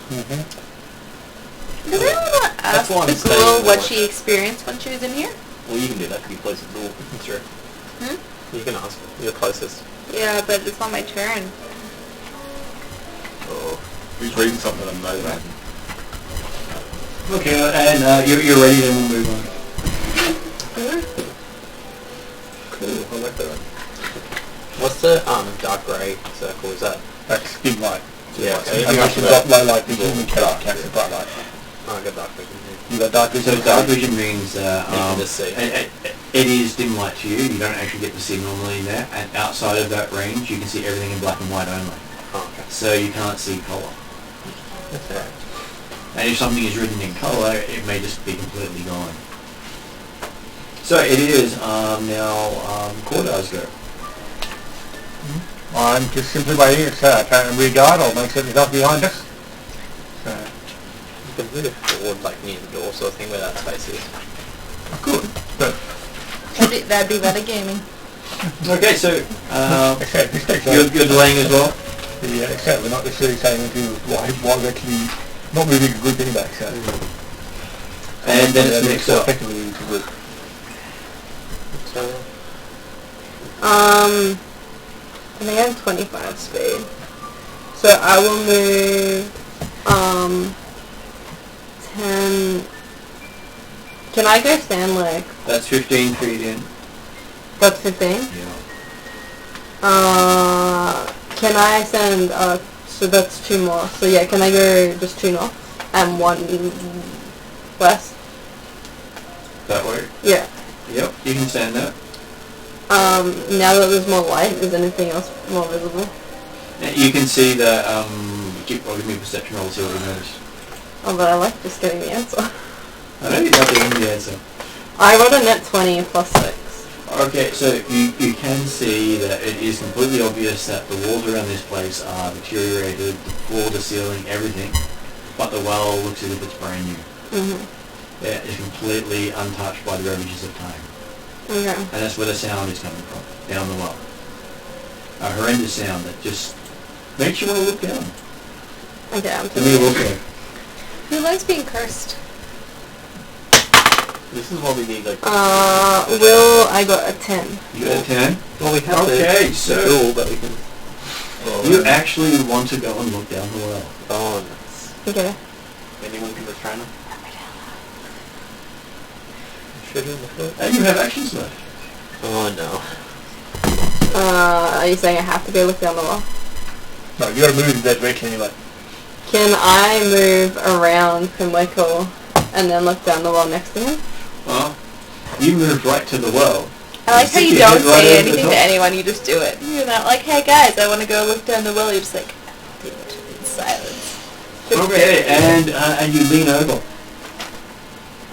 Does anyone want to ask why I'm the saying girl that, what like- she experienced when she was in here? Well, you can do that because you close the door. That's true. Hmm? You can ask. You're closest. Yeah, but it's not my turn. Who's reading something and knows that? Okay, and you're ready, then we'll move on. Cool. I like that one. What's the dark grey circle? Is that? That's dim light. Yeah. So you have got low light vision and catch the bright light. Oh, I got dark vision here. You got dark vision. So dark vision means that You can just see. it is dim light to you. You don't actually get to see normally in there. And outside of that range, you can see everything in black and white only. Oh, okay. So you can't see colour. That's alright. And if something is written in colour, it may just be completely gone. So it is now Cordar's go. I'm just simply waiting. So I can't rear guard. I'll make certain there's nothing behind us. So You can move forward like near the door sort of thing where that space is. I could, but That'd be better gaming. Okay, so except this takes you're delaying as well. Yeah, except we're not necessarily saying anything why we're actually not moving a group anyway. So And then it's next up. Effectively into the... So, I think I have 25 speed. So I will move, 10... Can I go stand like... That's 15 feet in. That's 15? Yeah. Can I send, so that's 2 more. So yeah, can I go just 2 north? And 1 west? That way. Yeah. Yep, you can stand that. Now that there's more light, is anything else more visible? You can see that, give me a perception roll to see what you notice. Oh, but I like just getting the answer. I know you're not getting the answer. I got a net 20 plus 6. Okay, so you can see that it is completely obvious that the walls around this place are deteriorated, the floor, the ceiling, everything, but the well looks as if it's brand new. Mm-hmm. Yeah, it's completely untouched by the ravages of time. Okay. And that's where the sound is coming from, down the well. A horrendous sound that just makes you want to look down. Okay, I'm Give me a look there. Who likes being cursed? This is what we need, like... Will, I got a 10. You got a 10? well, we have Okay, the so tool that we can... you actually want to go and look down the well. Oh, nice. Okay. Anyone can restrain them? Should have And you have actions left. Oh, no. Are you saying I have to go look down the wall? No, you gotta move in that direction anyway. Can I move around Pimlico and then look down the wall next to him? Well, you moved right to the well. I like how Stick you your don't head right say over the anything top. to anyone, you just do it. You're not like, hey guys, I want to go look down the well. You're just like, do it in silence. Okay, and you lean over.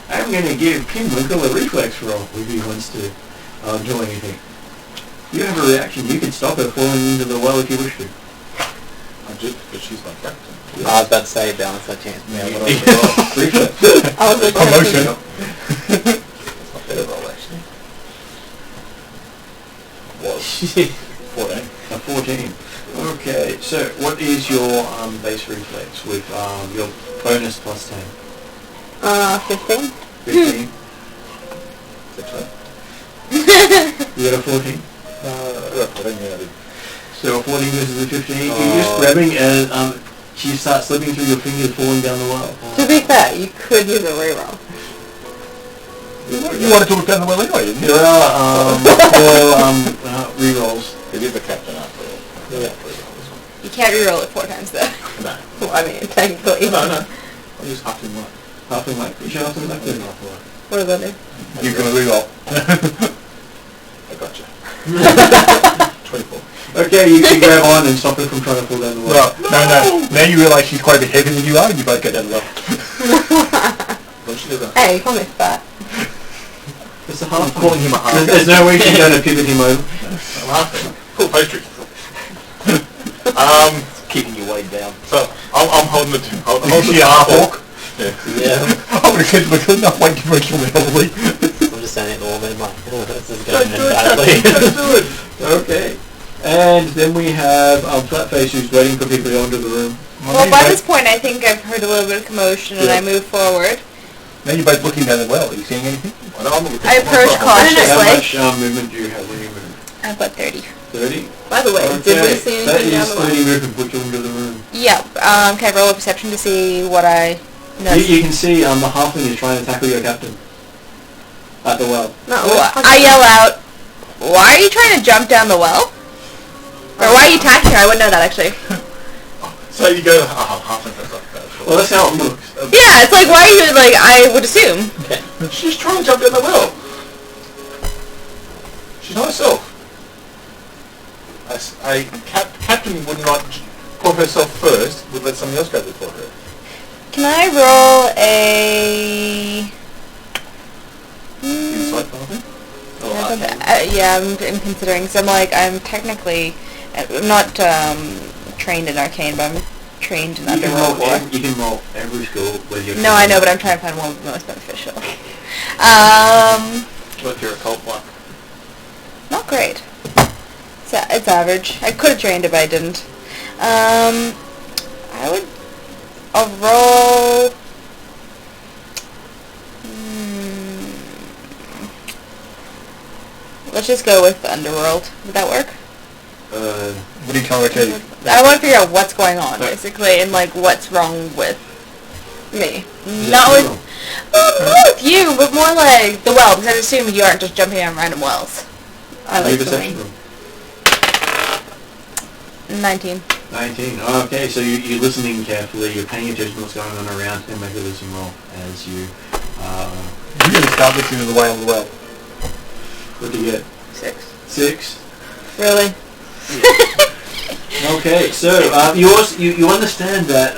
I'm going to give Pinwinkle a reflex roll if he wants to do anything. You have a reaction. You can stop her falling into the well if you wish to. I did, but she's my captain. I was about to say balance that chance. Yeah, what else? Reflex. I was like, Promotion. It's not better roll, actually. Was 14. A 14. Okay, so what is your base reflex with your bonus plus 10? 15? 15? 16. You got a 14? I did. So a 14 versus a 15. You're just grabbing and she starts slipping through your fingers, falling down the well. To be fair, you could use a reroll. You wanted to look down the well anyway, didn't you? There are 4 rerolls. It is a captain after all. Yeah. You can't reroll it 4 times though. No. Well, I mean, technically. No. I use half in one. Halfling like. You should halfling like that. What does that do? You're gonna reroll. I gotcha. 24. Okay, you can grab on and stop her from trying to fall down the well. Well, no. Now you realise she's quite a bit heavier than you are, and you both go down the well. What she do that? Hey, you call me fat. It's a I'm half. calling him a half. There's no way she's going to pivot him over. I'm laughing. Cool pastry. Keeping you weighed down. So, I'm holding the... Is she a half orc? Yeah. Yeah. I would have said we're good enough weight to break your heavily. I'm just saying it all in mind. This is Don't going do it, badly. don't do it. Okay. And then we have Flatface who's waiting for people to go into the room. Well, by this point I think I've heard a little bit of commotion and I move forward. Now you're both looking down the well. Are you seeing anything? I know I'm looking I approach How cautiously. much movement do you have when you move? I've got 30. 30? By the way, did we see That anything down is the well? 30 movement, put you into the room. Yeah, can I roll a perception to see what I notice? You can see the halfling is trying to tackle your captain. At the well. No, I yell out, why are you trying to jump down the well? Or why are you attacking her? I wouldn't know that actually. So you go, half an hour. Well, that's how it looks. Yeah, it's like, why are you, like, I would assume. She's trying to jump down the well. She's not herself. A captain would not put herself first, would let somebody else go before her. Can I roll a... Insight kind of thing? yeah, I'm considering, because I'm technically, I'm not trained in arcane, but I'm trained in underworld war. You can roll every skill with your... No, I know, but I'm trying to find one most beneficial. What's your occult block? Not great. It's average. I could have trained it, but I didn't. I'll roll... just go with Underworld. Would that work? What are you trying to achieve? I want to figure out what's going on, basically, and like what's wrong with me. Not with you, but more like the well, because I assume you aren't just jumping on random wells. I like swimming. 19. 19. Okay, so you're listening carefully, you're paying attention to what's going on around, and make a listen roll as you... You really start listening to the whale of the well. What do you get? 6. 6? Really? Okay, so you understand that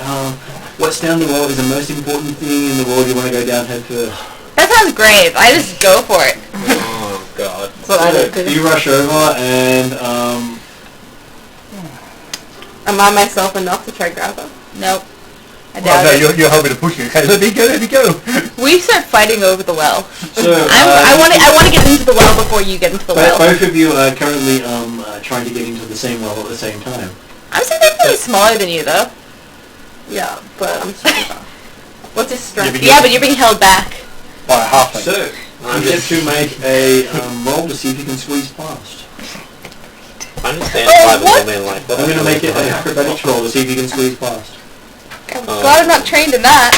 what's down the well is the most important thing in the world. You want to go down head first. That sounds great. I just go for it. Oh god. That's what I do. You rush over and Am I myself enough to try grab her? Nope. I Well, doubt no, it. you're hoping to push you. Okay, let me go. We start fighting over the well. so I want to get into the well before you get into the well. both of you are currently trying to get into the same well at the same time. I'm significantly smaller than you, though. Yeah, but I'm super fast. What's his strength? Yeah, but you're being held back. By a halfling. So you get to make a roll to see if you can squeeze past. I understand Oh, why what? the man like that. I'm going to make it an acrobatics roll to see if you can squeeze past. I'm glad I'm not trained in that.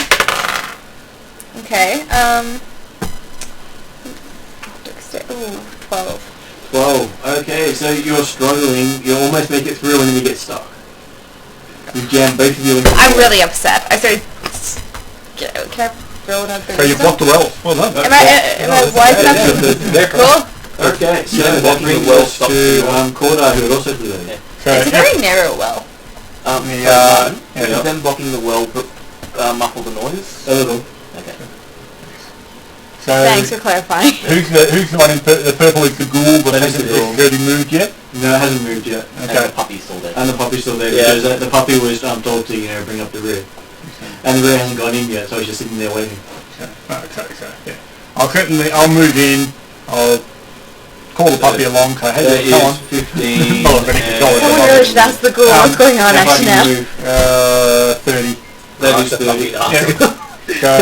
Okay, ooh, 12. 12. Okay, so you're struggling. You almost make it through and then you get stuck. You jam both of you in the I'm well. really upset. I started... Can I throw another thing? So you blocked the well. Well done. Am I wise enough? Cool. Okay, so Yeah, that walking brings the well us stops to you. Korda, who would also do that. So, It's a very narrow well. Is them blocking the well muffle the noise? A little. Okay. so Thanks for clarifying. who's the one in the purple is the ghoul, but That is hasn't the ghoul. already moved yet? No, it hasn't moved yet. And Okay. the puppy's still there. And the puppy's still there Yeah. because the puppy was told to, bring up the rear. And the rear hasn't gone in yet, so it's just sitting there waiting. Okay, yeah. I'll move in. I'll call the puppy along. So, That hey, come on. is 15. Oh, ready to go. Someone really should ask the ghoul what's going on if I actually can now. move, 30. that is the 30. Yeah. So,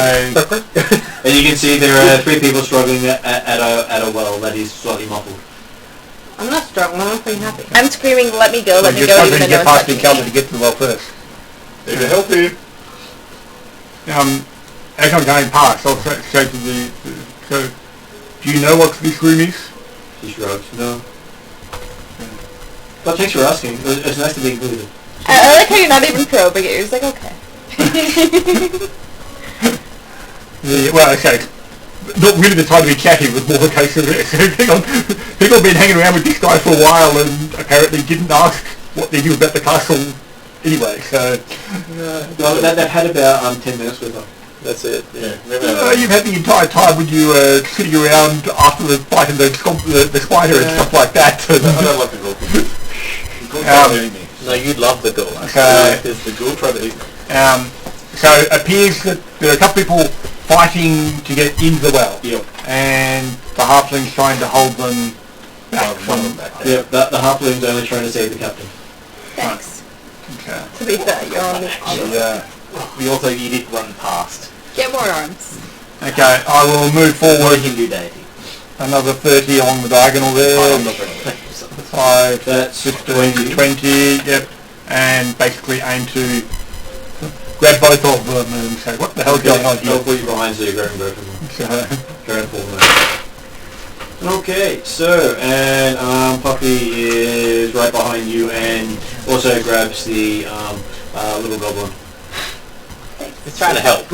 And you can see there are 3 people struggling at a well that is slightly muffled. I'm not struggling, I'm pretty happy. I'm screaming, let me go, let me you're go, struggling even to though get no past one's each other touching to me. get to the well first. There to help you. As I'm going past, I'll say to the... So, do you know what this room is? He shrugs. No. But thanks for asking. It's nice to be included. I like how you're not even probing it. You're just like, okay. Well, okay. Not really the time to be chatty, was more the case of people have been hanging around with this guy for a while and apparently didn't ask what they knew about the castle anyway, so... Well, they've had about 10 minutes with them. That's it. Yeah. You've had the entire time when you were sitting around after the fight and the spider and stuff like that. I don't like the ghoul. The ghoul tried to eat me. No, you love the ghoul. Because the ghoul tried to eat me. So it appears that there are a couple people fighting to get into the well. Yep. And the halfling's trying to hold them back from... Yep, the halfling's only trying to save the captain. Thanks. Okay. To be fair, you're on this We also you did run past. Get more arms. Okay, I will move Or a forward Hindu deity. another 30 along the diagonal there. I'm not very much. 5, That's 20, 20, yep. And basically aim to grab both of them and say, what the hell's going on here? I'll put you behind so you're grabbing both of them. So, Going full move. Okay, so, and Puppy is right behind you and also grabs the little goblin. It's trying to help.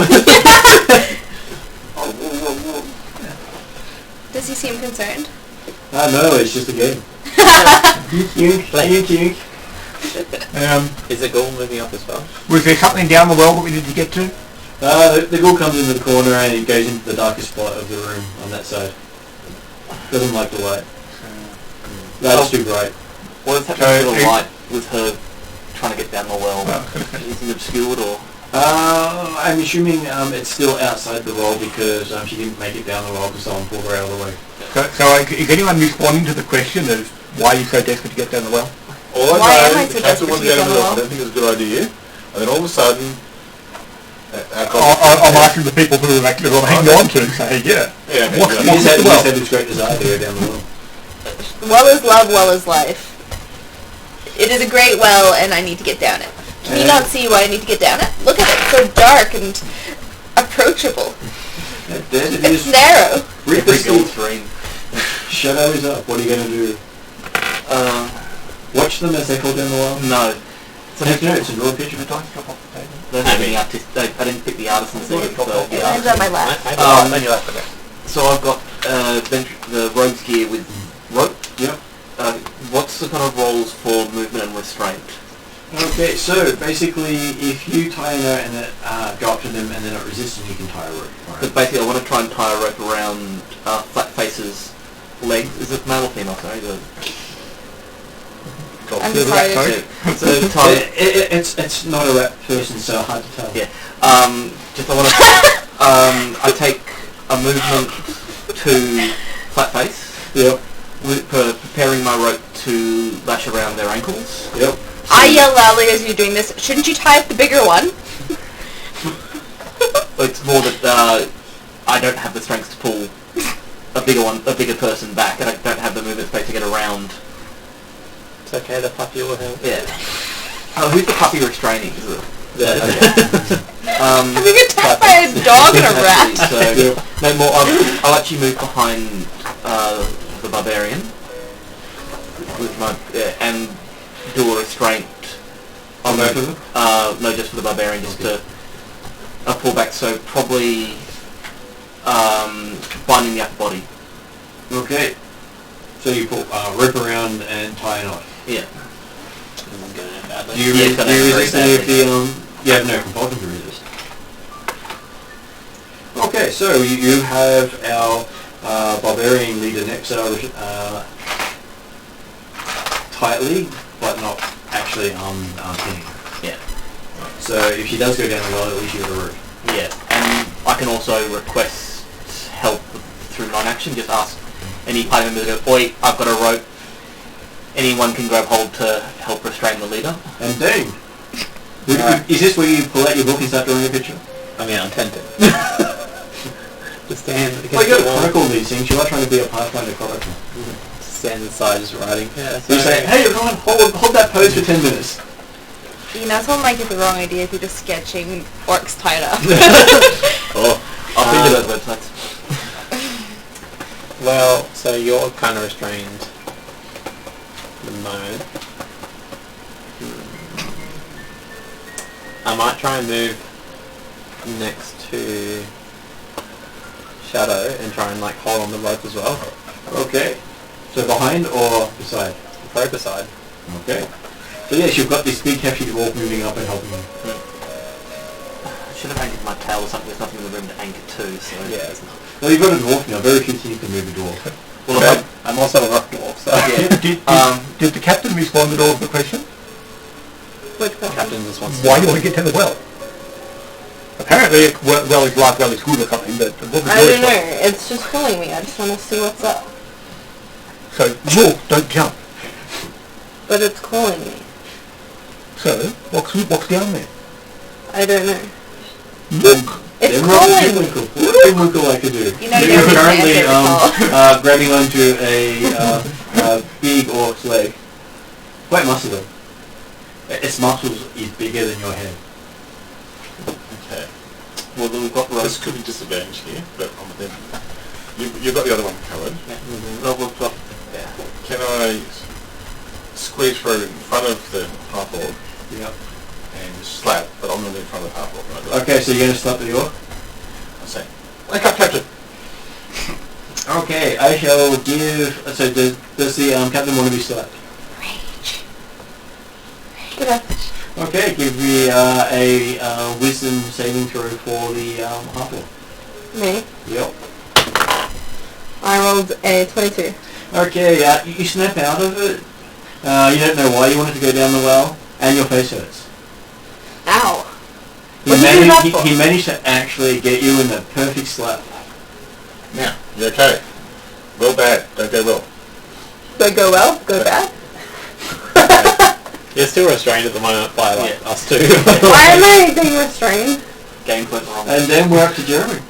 Does he seem concerned? No, it's just a game. Yink. Is the ghoul moving up as well? was there something down the well that we needed to get to? The ghoul comes into the corner and he goes into the darkest spot of the room on that side. Doesn't like the light. That's too bright. What is happening to the light with her trying to get down the well? Is it obscured or...? I'm assuming it's still outside the well because she didn't make it down the well because someone pulled her out of the way. So is anyone responding to the question of why you're so desperate to get down the well? All I Why am know I is so the captain desperate wanted to to get go to on the the well. I wall? don't think it was a good idea. And then all of a sudden... I'm asking the people who are actually hanging on to it, say, yeah. Yeah, What's You the just well? had this great desire to go down the well. Well is love, well is life. It is a great well, and I need to get down it. Can you not see why I need to get down it? Look at it, it's so dark and approachable. It's narrow. Shadows up. What are you going to do? Watch them as they fall down the well? No. Take notes and draw a picture of a dice drop off the table. I didn't pick the artisan thing. Mine's on my lap. On your left, okay. So I've got the rogue's gear with rope. Yep. What's the kind of roles for movement and restraint? Okay, so basically, if you tie a note and it, go up to them and they're not resisting, you can tie a rope. But basically, I want to try and tie a rope around Flatface's legs. Is it male or female? Sorry. I'm decided. So tie. It's not a rat person, so hard to tell. Yeah. Just I want to. I take a movement to Flatface. Yep. Preparing my rope to lash around their ankles. Yep. I yell loudly as you're doing this. Shouldn't you tie up the bigger one? It's more that I don't have the strength to pull a bigger person back, and I don't have the movement space to get around. It's okay, the puppy will help. Yeah. Who's the puppy restraining? Is it? Yeah. I'm being attacked by a dog and a rat. So no more. I'll actually move behind the barbarian with my and do a restraint on both of them. No, just for the barbarian, just to pull back. So probably binding the upper body. Okay. So you put rope around and tie a knot. Yeah. Do you resist any of the you have no compulsion to resist. Okay, so you have our barbarian leader Nexa tightly, but not actually pinning her. Yeah. So if she does go down the well, at least you have a rope. Yeah, and I can also request help through non-action. Just ask any party member to go, "Oi, I've got a rope. Anyone can grab hold to help restrain the leader." And Dane, is this where you pull out your book and start drawing a picture? I mean, I'm tempted. Just stand against Well, you got the to wall. chronicle these things. You are trying to be a Pathfinder chronicle. Stand inside just writing. Yeah, You say, "Hey, everyone, hold that pose for 10 minutes." You know, someone might get the wrong idea if you're just sketching orcs tied up. Oh, I'll think of those websites. Well, so you're kind of restrained at the moment. I might try and move next to Shadow and try and like hold on the rope as well. Okay. So behind or beside? Right beside. Okay. So yes, you've got this big hefty dwarf moving up and helping you. I should have anchored my tail or something. There's nothing in the room to anchor to, so Yeah. it's not. Well, you've got a dwarf now. Very few things can move a dwarf. Well, But I'm also a rock dwarf, so Did the captain respond at all to the question? the captain just wants Why do you want to get to the well? Apparently, well is like well is good or something, but what was I your don't know. response? It's just pulling me. I just want to see what's up. So, walk, don't jump. But it's calling me. So, what's down there? I don't know. Look! It's Then roll the calling me. Pinwinkle. What does Pinwinkle like to do? You know, You're you're currently answer grabbing onto a big orc's leg. Quite muscular. Its muscles is bigger than your head. Okay. Well, then we've got This could be disadvantage here, but you've got the other one covered. Well, we've got. Yeah. Can I squeeze through in front of the half-orc Yeah. and slap, but I'm not in front of the half-orc, right? Okay, so you're going to slap the orc? I say, wake up, Captain! Okay, I shall give... So does the captain want to be slapped? Rage. Good up. Okay, give me a wisdom saving throw for the half-orc. Me. Yep. I rolled a 22. Okay, you snap out of it. You don't know why you wanted to go down the well, and your face hurts. Ow. He What did you do that managed, for? he managed to actually get you in the perfect slap. Now, you okay? Well, bad. Don't go well. Do I go well? Go bad? You're still restrained at the moment by like us two. Why am I being restrained? Game went wrong. And then we're up to Jeremy.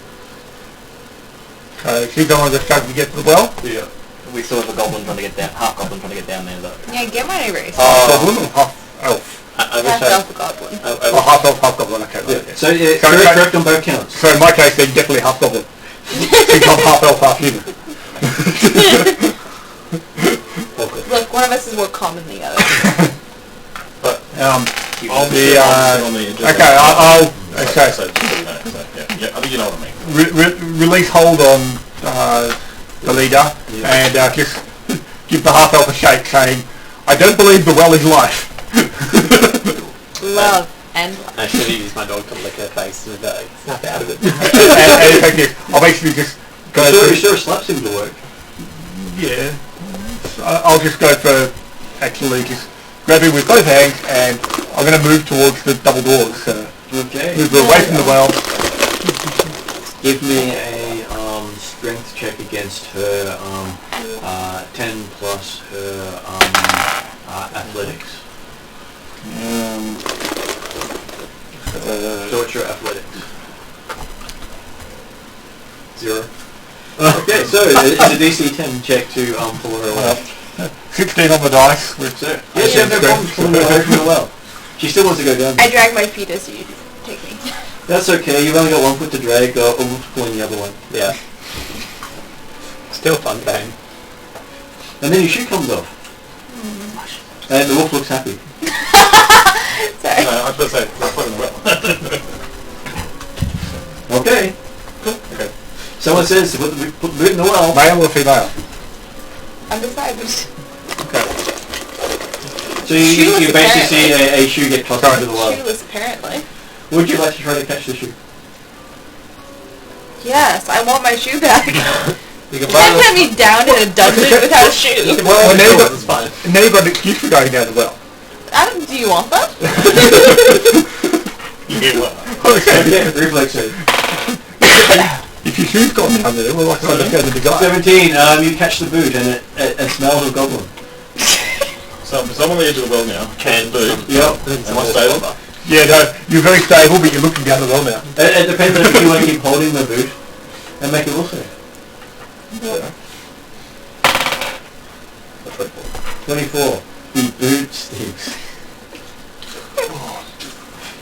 She's the one that's struggling to get to the well. Yeah. We still have a goblin trying to get down, half goblin trying to get down there though. Yeah, get my erase. Goblin or half elf? I wish Half I... elf goblin. Oh, half elf, half goblin, okay. Right, yeah. So it's So- correct on both counts. So in my case, they're definitely half goblin. Since I'm half elf, half human. Look, one of us is more common than the other. But I'll I'll be, sit on the edge. okay, I'll okay. So, yeah, I think you know what I mean. Release hold on the leader and just give the half elf a shake, saying, "I don't believe the well is life." Love and I should have used my dog to lick her face and snap out of it. and in fact, yes, I'll basically just go. You sure slaps him to work. Yeah, I'll just go for actually just grab him with both hands, and I'm going to move towards the double doors. So Okay. move away from the well. Give me a strength check against her 10 plus her athletics. So what's your athletics? 0. Okay, so it's a DC 10 check to pull her away. 16 on the dice. With So, yes, you have no problem pulling her away from the well. She still wants to go down. I drag my feet as you take me. That's okay, you've only got one foot to drag, or wolf's pulling the other one. Yeah. Still fun game. And then your shoe comes off. And the wolf looks happy. Sorry. No, I was going to say, let's put it in the well. Okay. Okay. Someone says to put the boot in the well. male or female? Undecided. So you Shoeless, basically see apparently. a shoe get tossed Sorry. into the well. Shoeless, apparently. Would you like to try to catch the shoe? Yes, I want my shoe back. You can You can't put me down in a dungeon without a shoe. Well, now you've it's fine. now you've got an excuse for going down the well. Adam, do you want that? Yeah. Okay, reflex save. If your shoe's gone down there, well, I can't just go to the guy. 17, you catch the boot and it smells of goblin. So I'm on the edge of the well now. Can do. Yep. Am I stable? Yeah, no, you're very stable, but you're looking down the well now. It depends on if you want to keep holding the boot and make it will save. Yeah. 24. The boot stinks.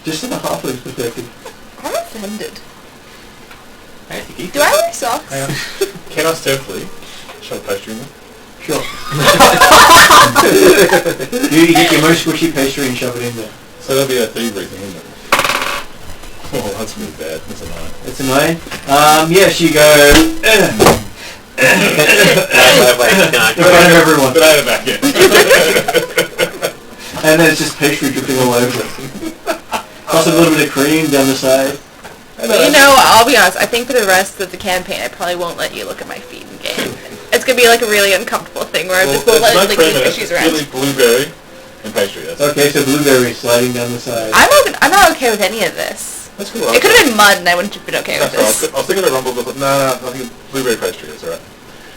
Just in a halfway's perspective. I'm offended. I think you Do I wear socks? Can I stealthily shove pastry in there? Sure. You get your most squishy pastry and shove it in there. So that'll be a thievery thing, isn't it? Oh, that's really bad. That's annoying. It's annoying. Yes, you go in front of everyone. But I had it back in. And then it's just pastry dripping all over it. Plus a little bit of cream down the side. You know, I'll be honest, I think for the rest of the campaign, I probably won't let you look at my feet in game. It's going to be like a really uncomfortable thing where I just won't let like these issues around. It's really blueberry and pastry. That's Okay, so blueberry sliding down the side. I'm not okay with any of this. That's cool. It could have been mud and I wouldn't have been okay with That's this. right. I was thinking of rumble, but no, I think blueberry pastry is alright.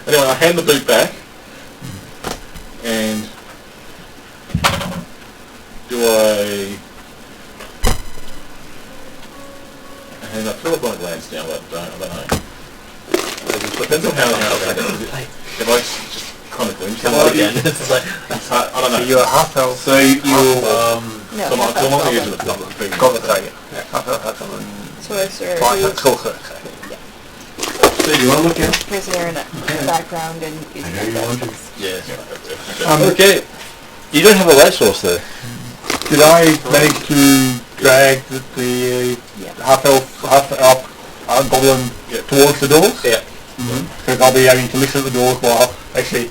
Anyway, I hand the boot back, and do I? And I feel like glance down, but I don't know. Depends on how bad it is. If I just kind of glimpse Come it, on again. It's like, it's hard, I don't know. You're a half elf. So you So I'm on the edge of the thing. Goblin target. Half elf, half goblin. Sorcerer, Fine, that's cool, sir. So you want to look out? prisoner in a background and I know you want to. Yes. Okay. You don't have a light source though. Did I manage to drag the half elf goblin towards the doors? yeah. Because I'll be having to listen at the doors while actually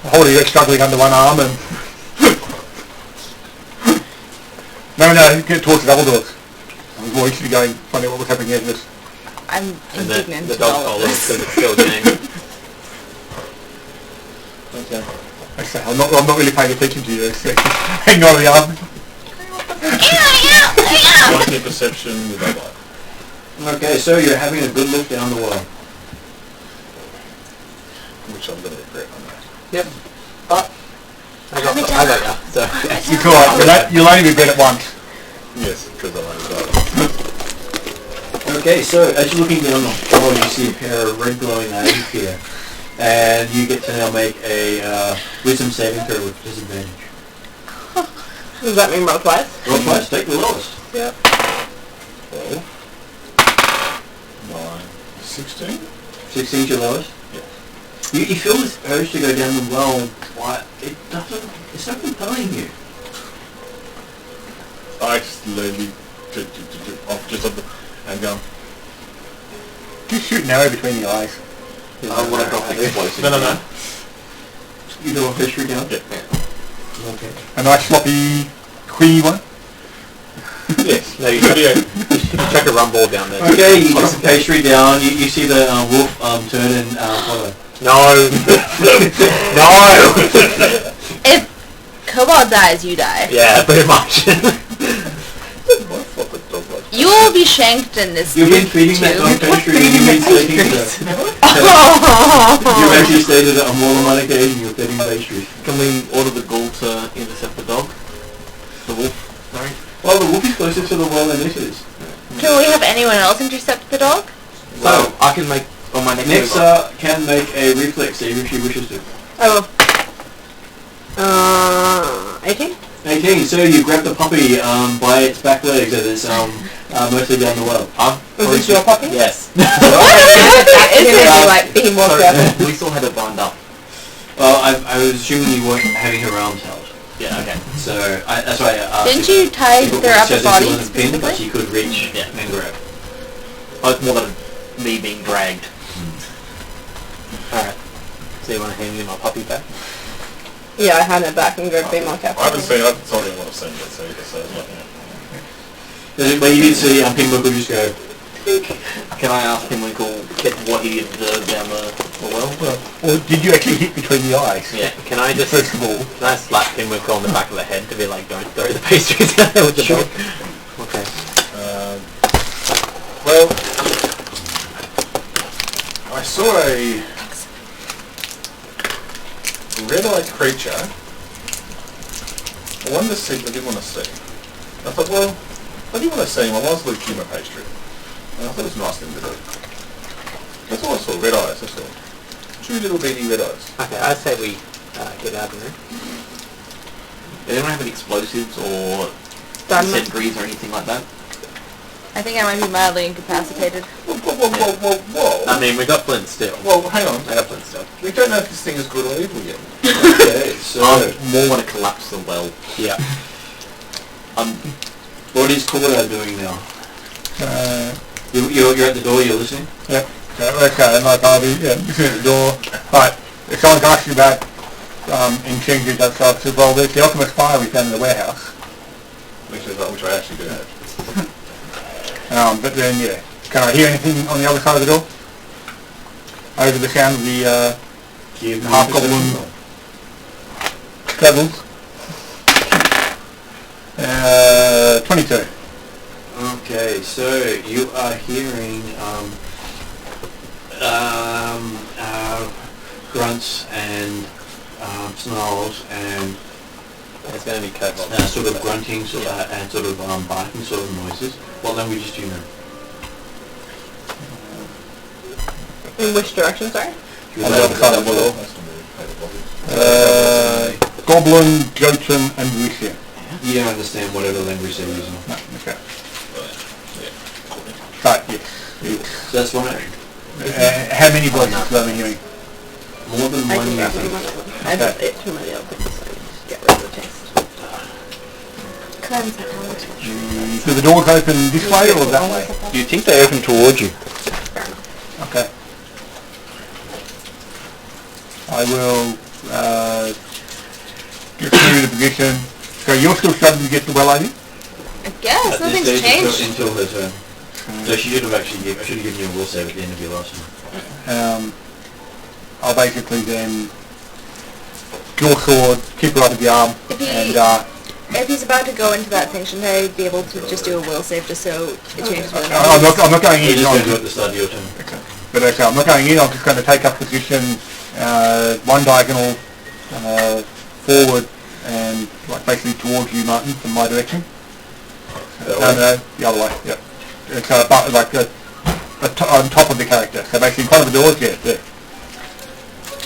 holding it, struggling under one arm and... No, get towards the double doors. I was more interested in going, finding out what was happening here. Just... I'm And indignant the with dog all of follows this. because it's still a game. Okay. Actually, I'm not really paying attention to you. It's hanging on the arm. 19 perception with that light. Okay, so you're having a good look down the well. Which I'm going to regret on that. Yep. But I got that. So It's alright, you'll only regret it once. Yes, because I like that. Okay, so as you're looking down the hall, you see a pair of red glowing eyes here. And you get to now make a wisdom saving throw with disadvantage. Does that mean roll twice? Roll twice, take the lowest. Yep. 12, 9, 16. 16 is your lowest? Yeah. You feel this urge to go down the well, but it's not compelling you. I slowly off just up and go. Just shoot an arrow between the eyes. I want to drop explosive. No. You do a history down? Yeah. Okay. A nice sloppy, queenie one. Yes. No, you chuck a rum ball down there. Okay, you get some pastry down, you see the wolf turn and follow. No! No! If Cobalt dies, you die. Yeah, pretty much. You will be shanked in this. You've been feeding that dog pastry and you've been stating that. You've actually stated that on more than one occasion you're feeding pastry. Can we order the ghoul to intercept the dog? The wolf? Sorry. Well, the wolf is closest to the wall than this is. Can we have anyone else intercept the dog? Well, I can make on my next. Nexa can make a reflex save if she wishes to. I will. 18? 18. So you grab the puppy by its back legs as it's mostly down the well. Was this your puppy? Yes. Like being more careful. We still had it bound up. Well, I was assuming you weren't having her arms held. Yeah. Okay. So that's why I asked. Didn't you tie their upper body But specifically? she could reach Yeah. and grab. Oh, it's more than me being dragged. Alright. So you want to hand me my puppy back? Yeah, I hand it back and go be more careful. I haven't seen what I've seen yet, so it's not, But you did see Pinwheel could just go. Can I ask him what he observed down the well? Or did you actually hit between the eyes? Yeah. Can I just First of all. can I slap Pinwick on the back of the head to be like, don't throw the pastries down there with the dog? Okay. well, I saw a red-eyed creature. I wanted to see, I didn't want to see. I thought, well, I didn't want to see him. I was with human pastry. And I thought it was a nice thing to do. That's all I saw, red eyes, that's all. 2 little beady red eyes. Okay, I say we get out of there. Does anyone have any explosives or Dynamite. sentries or anything like that? I think I might be mildly incapacitated. Whoa. I mean, we got Flint still. Well, hang on. I got Flint still. We don't know if this thing is good or evil yet. Okay, so I more want to collapse the well. Yeah. what is Corda doing now? You're at the door. You're listening. Yep. Okay, and like I'll be looking at the door. Right. If someone's asked you about incentives outside, I said, well, there's the Alchemist fire we found in the warehouse. Which I actually do have. But then, yeah. Can I hear anything on the other side of the door? Over the sound of the half-goblin travels. 22. Okay, so you are hearing grunts and snarls and It's going to be cut. sort of grunting and sort of barking sort of noises. What languages do you know? In which direction, sorry? On the other side of the door. Goblin, Jotun, and Varisia. You don't understand whatever language they're using. No, okay. Right, yes. So that's one action. How many voices am I hearing? More than I one can grab you them. think. I just ate too many other things, so I just get rid of the taste. Cleanse the palate. Do the doors open this way or that way? You think they open towards you? Okay. I will get through the position. So you're still struggling to get the well, are you? I guess At this nothing's stage, changed. until her turn. So she should have actually I should have given you a will save at the end of your last one. I'll basically then draw sword, keep her up with the arm, If he- and If he's about to go into that thing, shouldn't I be able to just do a will save just so it changes whether or I'm not not going You're in. just going to do it at the start of your turn. Okay. But okay, I'm not going in. I'm just going to take up position, one diagonal forward, and like basically towards you, Martin, from my direction. No, the other way. Yep. It's like on top of the character. So basically in front of the doors, yeah, there.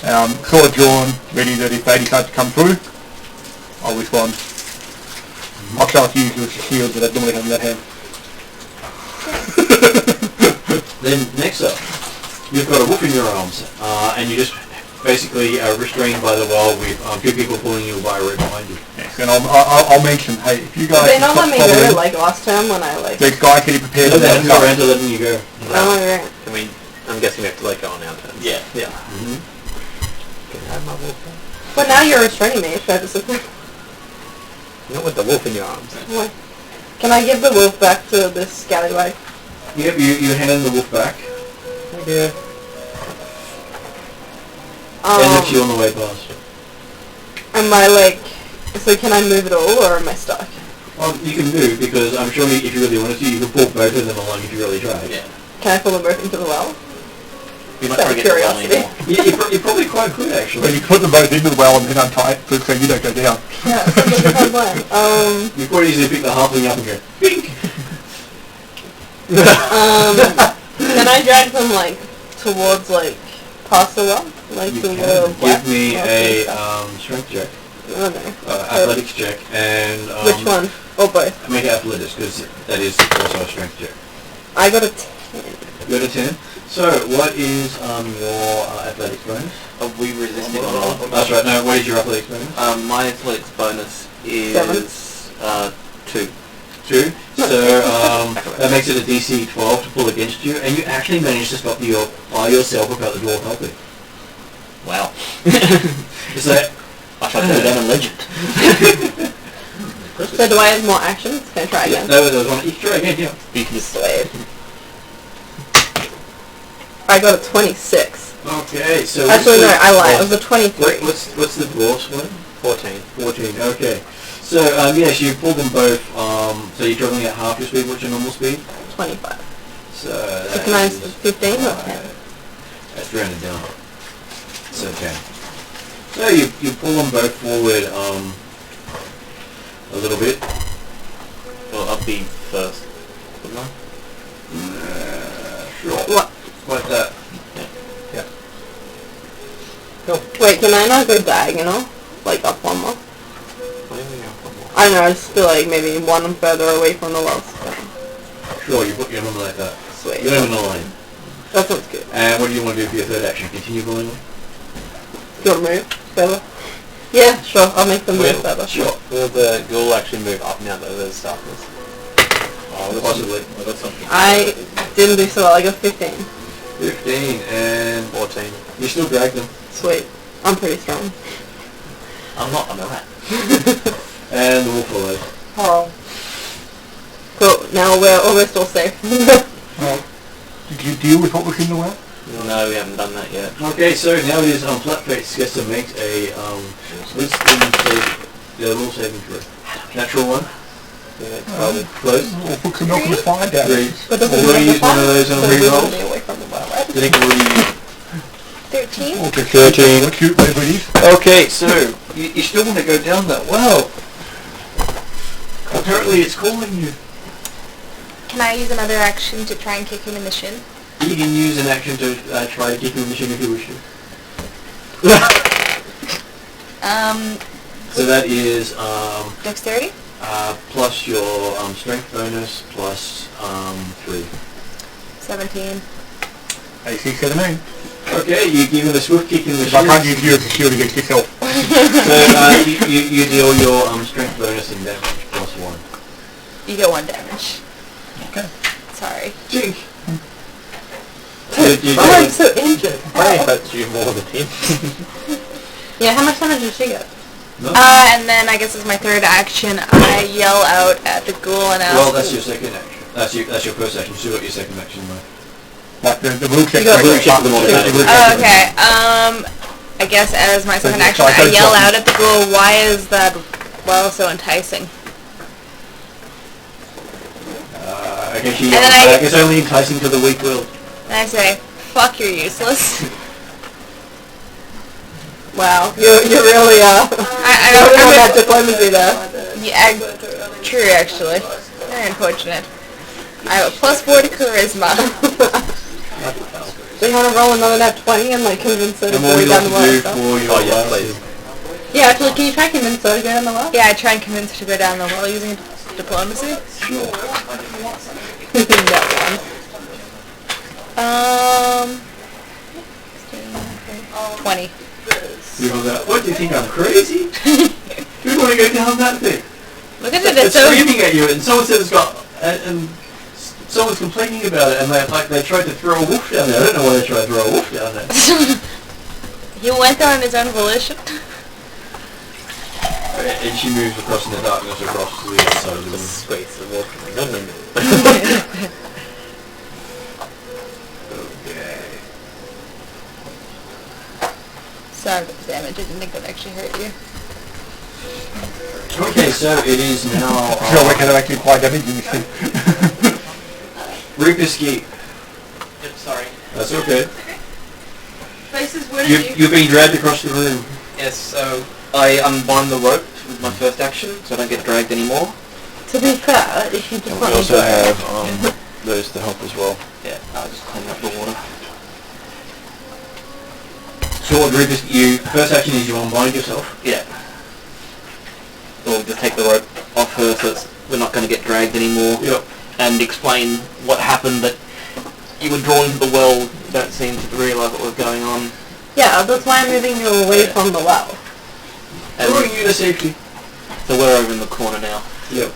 Sword drawn, ready that if they decide to come through, I'll respond. I'll try to use the shield that I normally have in that hand. Then next up, you've got a wolf in your arms, and you just basically restrained by the wall with two people pulling you by a rope behind you. Yes, and I'll mention, hey, if you guys... They don't let me go like last time when I like... These guys can be prepared No, to they haven't got around to letting you go. Oh, right. Can we? I'm guessing we have to let go on our turn. Yeah. Yeah. Can I have my wolf back? But now you're restraining me. Should I just... Not with the wolf in your arms. What? Can I give the wolf back to this scallywag? Yep, you hand the wolf back, Yeah. and left you on the way past. Am I like... So can I move at all, or am I stuck? Well, you can move, because I'm sure if you really wanted to, you could pull both of them along if you really tried. Yeah. Can I pull them both into the well? You might Out of forget the curiosity. anymore. You probably quite could, Well, actually. you put them both into the well and then untie it so you don't go down. Yeah, that's a fun plan. You quite easily pick the halfling up and go, bink! Can I drag them, like, towards, like, past the well? Like, You to can the give me okay. a strength check, Oh, no. athletics check, and Which one? Or both? make it athletics, because that is also a strength check. I got a 10. You got a 10. So, what is your athletics bonus? Are we resisting or not? That's right. No, what is your athletics bonus? My athletics bonus is 2. 2. So that makes it a DC 12 to pull against you, and you actually managed to stop yourself without the dwarf helping. Wow. It's like, I shall put it down in legend. So do I have more actions? Can I try again? no, there was one. You can try again, yeah. You can just Sweet. I got a 26. Okay, so... Actually, no, I lied. It was a 23. What's the dwarf's one? 14. 14, okay. So, yes, you pulled them both, so you're traveling at half your speed. What's your normal speed? 25. So, So that can I is 15 or 10? That's rounded down. So 10. So you pull them both forward a little bit. Well, I'll be first, wouldn't I? Sure. What? Like that. Yeah. Wait, can I not go diagonal? Like up one more? What do you mean up one more? I don't know, I just feel like maybe one further away from the wells. Sure, you put your number like that. Sweet. You're in a line. That sounds good. And what do you want to do for your third action? Continue going on? Do you want to move further? Yeah, sure, I'll make them move further. Sure. You'll actually move up now that there's darkness. Oh, Possibly. I got something. I didn't do so well, I got 15. 15 and 14. you still drag them. Sweet. I'm pretty strong. I'm not, I'm alright. And the wolf followed. Oh. Cool, now we're almost all safe. Did you deal with what was in the well? No, we haven't done that yet. Okay, so now it is Flatface gets to make a little saving throw. Natural one. Yeah, Close. Or put some milk in the fire down. But doesn't Already it used one of those on so we reroll. wouldn't be away from the well, right? I think already 13? Okay, 13. What cute liberties. Okay, so you still want to go down that well. Apparently it's calling you. Can I use another action to try and kick him in the shin? You can use an action to try to keep him in the shin if you wish to. So that is Dexterity? plus your strength bonus plus 3. 17. AC 17. Okay, you give him a swift kick in the If I shin. can't use you as a shield against yourself. So you deal your strength bonus and damage plus 1. You get 1 damage. Okay. Sorry. Chink! Oh, I'm so injured. I hurt you more than him. Yeah, how much damage did she get? And then I guess as my third action, I yell out at the ghoul and ask... Well, that's your second action. That's your first action. So you got your second action, though. Like the rule check. You got rule check them all. Oh, okay. I guess as my second action, I yell out at the ghoul, why is that well so enticing? Okay, she And yells then I- back. It's only enticing to the weak-willed. And I say, fuck, you're useless. Wow, you're really I on that diplomacy there. Yeah, true, actually. Very unfortunate. I have a +4 to charisma. So you want to roll another nat 20 and like convince her to And go what would you down like the to do well? for your last? Yeah, actually, can you try and convince her to go down the well? Yeah, I try and convince her to go down the well using diplomacy. Sure. That one. 20. What do you think? I'm crazy? You want to go down that thing? Look at it, It's it's so... screaming at you, and someone said it's got, and someone's complaining about it, and they tried to throw a wolf down there. I don't know why they tried to throw a wolf down there. He went there on his own volition. And she moves across in the darkness across to the other side of the room. Squeeze the wolf. Okay. Sorry for the damage, I didn't think that actually hurt you. Okay, so it is now. So we can actually quite damaging this thing. Rupesky. Yep, sorry. That's okay. Faces, where did You're being dragged across the room. Yes, so I unwind the rope with my first action, so I don't get dragged anymore. To be fair, if you just And let we me also go. have those to help as well. Yeah, I'll just clean up the water. So what Rupesky, first action is you unbind yourself. Yeah. We'll just take the rope off her so we're not going to get dragged anymore. Yep. And explain what happened, that you were drawn into the well, you don't seem to realise what was going on. Yeah, that's why I'm moving you away Yeah. from the well. And Throwing you to safety. so we're over in the corner now. Yep.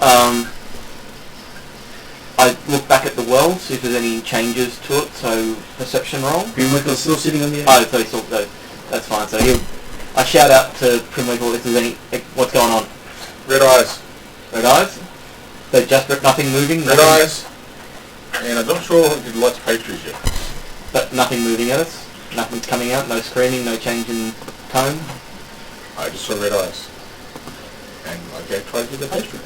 I look back at the well, see if there's any changes to it, so perception roll. Grimwinkle's still sitting on the edge. Oh, so he's still, no, that's fine. So I shout out to Primwinkle if there's any, what's going on? Red eyes. Red eyes? So just nothing moving? Red nothing, eyes. And I'm not sure if he likes pastries yet. But nothing moving at us? Nothing's coming out? No screaming? No change in tone? I just saw red eyes. And I tried to get the pastry.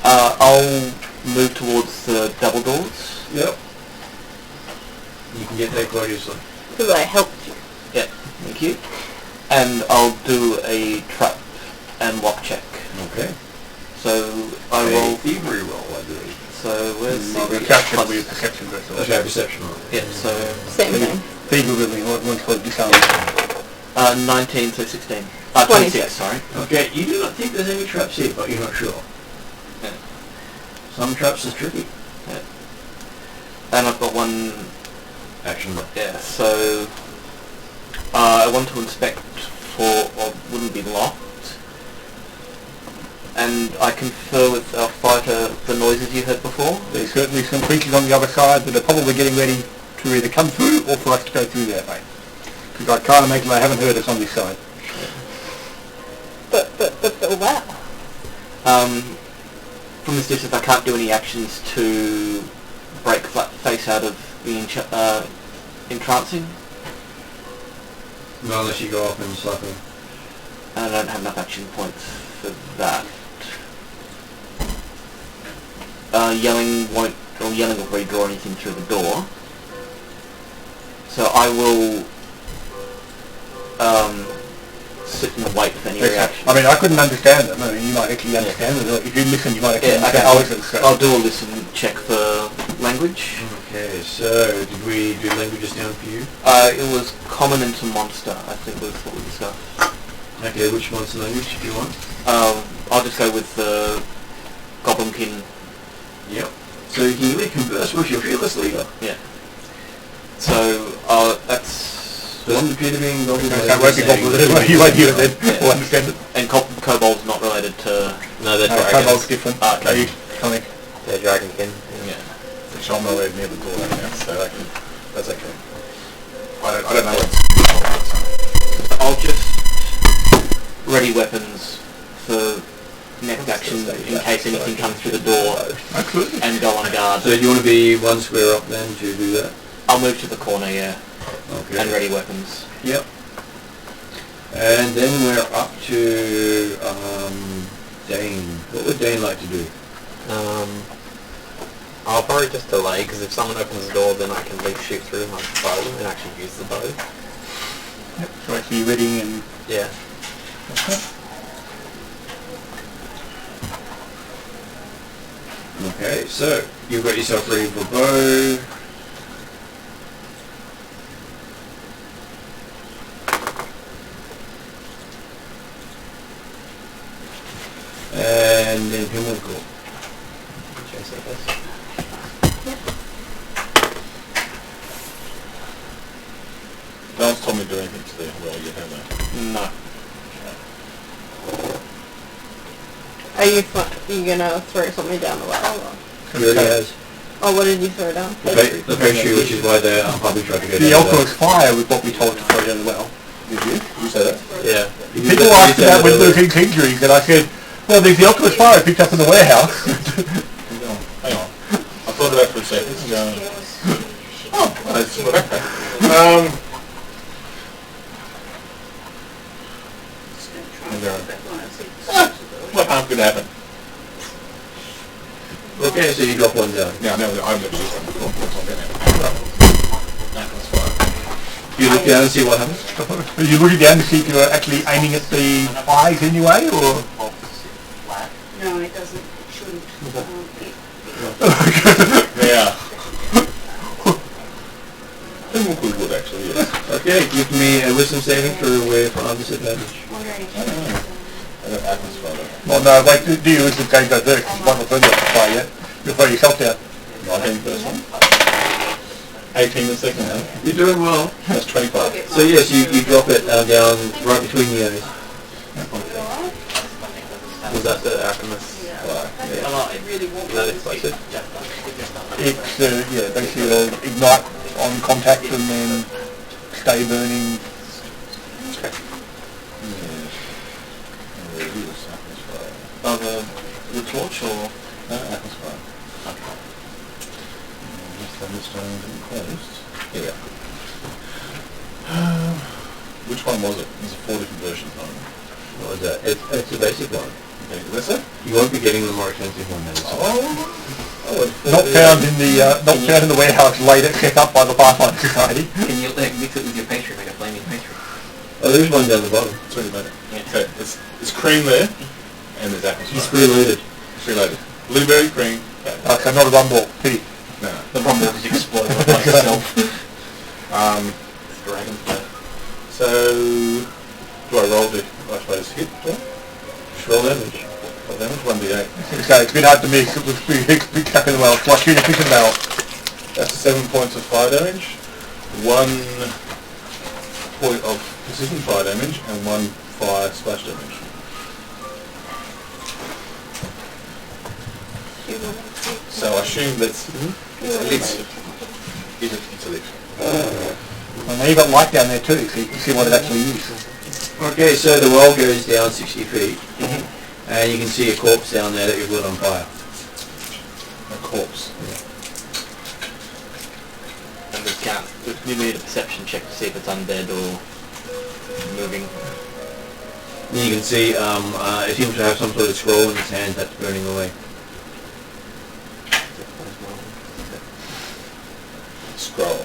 I'll move towards the double doors. Yep. You can get there gloriously. Because I helped you. Yeah, thank you. And I'll do a trap and lock check. Okay. So I roll. thievery roll, I believe. So where's the Perception plus- will be a perception versus. Okay, perception roll. Yeah, so Same thing. People really want to disarm. 19, so 16. 26. 26, sorry. Okay, you do not think there's any traps here, but you're not sure. Yeah. Some traps are tricky. And I've got one. Action. Yeah, so I want to inspect for what wouldn't be locked. And I confer with our fighter the noises you heard before. There's certainly some creatures on the other side that are probably getting ready to either come through or for us to go through that way. Because I can't imagine they haven't heard us on this side. But wow. From this distance, I can't do any actions to break flat face out of the entrancing, Not unless you go up and slap him. and I don't have enough action points for that. Yelling won't, or yelling will probably draw anything through the door. So I will sit and wait for any reaction. I mean, I couldn't understand them. I mean, you might actually understand them. If you listen, you might actually Yeah, okay, understand voices. I'll do a listen check for language. Okay, so did we do languages down for you? It was common into monster, I think was what we discussed. Okay, which monster language do you want? I'll just go with the Goblinkin. Yep. So you can really converse with your fearless leader. Yeah. So that's So doesn't appear to be in Goblin That won't be possible anyway. You won't hear it then. Yeah. Or understand it. and Kobold's not related to. No, they're Kobold's dragons. different. Ah, okay. Something. They're dragonkin. Yeah. Which I'm nowhere near the door right now, so that's okay. I don't know what's... I'll just ready weapons for next action in case anything comes through the door Absolutely. and go on guard. So you want to be one square up then to do that? I'll move to the corner, yeah, Okay. and ready weapons. Yep. And then we're up to Dane. What would Dane like to do? I'll probably just delay, because if someone opens the door, then I can at least shoot through my bow and actually use the bow. Yep. So actually ready and... Yeah. Okay, so you've got yourself ready for bow. and then Pimlico. No one's told me to do anything to the well yet, have they? No. Are you gonna throw something down the well? Or? He already has. Oh, what did you throw down? The pastry, which is why the public tried to go The down alchemist fire was what we told to throw down the well. Did you? You say that? Yeah. People asked about when Luke's injuries, and I said, well, there's the alchemist fire I picked up in the warehouse. Hang on. I thought about it for a second. Oh, that's okay. What harm could happen? Okay, so you drop one down. No, I'm literally just before. You look down and see what happens? Are you looking down to see if you're actually aiming at the eyes anyway, or? No, it doesn't. It shouldn't. Yeah. I think we would actually, yes. Okay, give me a wisdom saving throw with disadvantage. I got atmosphere. Well, no, wait, do you wisdom save go first? You might not throw the fire yet. You'll throw yourself down. 19 first one. 18 the second one. You're doing well. That's 25. So yes, you drop it down right between the eyes. Was that the alchemist? Is that explosive? It's, yeah, basically it'll ignite on contact and then stay burning. The torch or? No, atmosphere. Okay. Thunderstorm getting closed. Yeah. Which one was it? There's 4 different versions of it. What was that? It's the basic one. Okay, that's it? You won't be getting the more expensive one then. Not found in the warehouse later set up by the Pathfinder Society. Can you mix it with your pastry, make a flaming pastry? Oh, there's one down the bottom. It's really better. Okay, it's cream there, and there's apple It's cider. preloaded. It's preloaded. Blueberry cream. Okay, not a rumble. Pity. No. The problem is explode by itself. Dragon blood. So, do I roll the, I suppose, hit? Roll damage. Roll damage, 1d8. So it's been hard to miss. It was pretty stuck in the well. It's like shooting a fish in the barrel. That's 7 points of fire damage, 1 point of precision fire damage, and 1 fire splash damage. So I assume that's it's a lit. And now you've got light down there too, so you can see what it actually is. Okay, so the well goes down 60 feet, and you can see a corpse down there that you've lit on fire. A corpse. And we can't. We need a perception check to see if it's undead or moving. And you can see it seems to have some sort of scroll in its hand that's burning away. Scroll.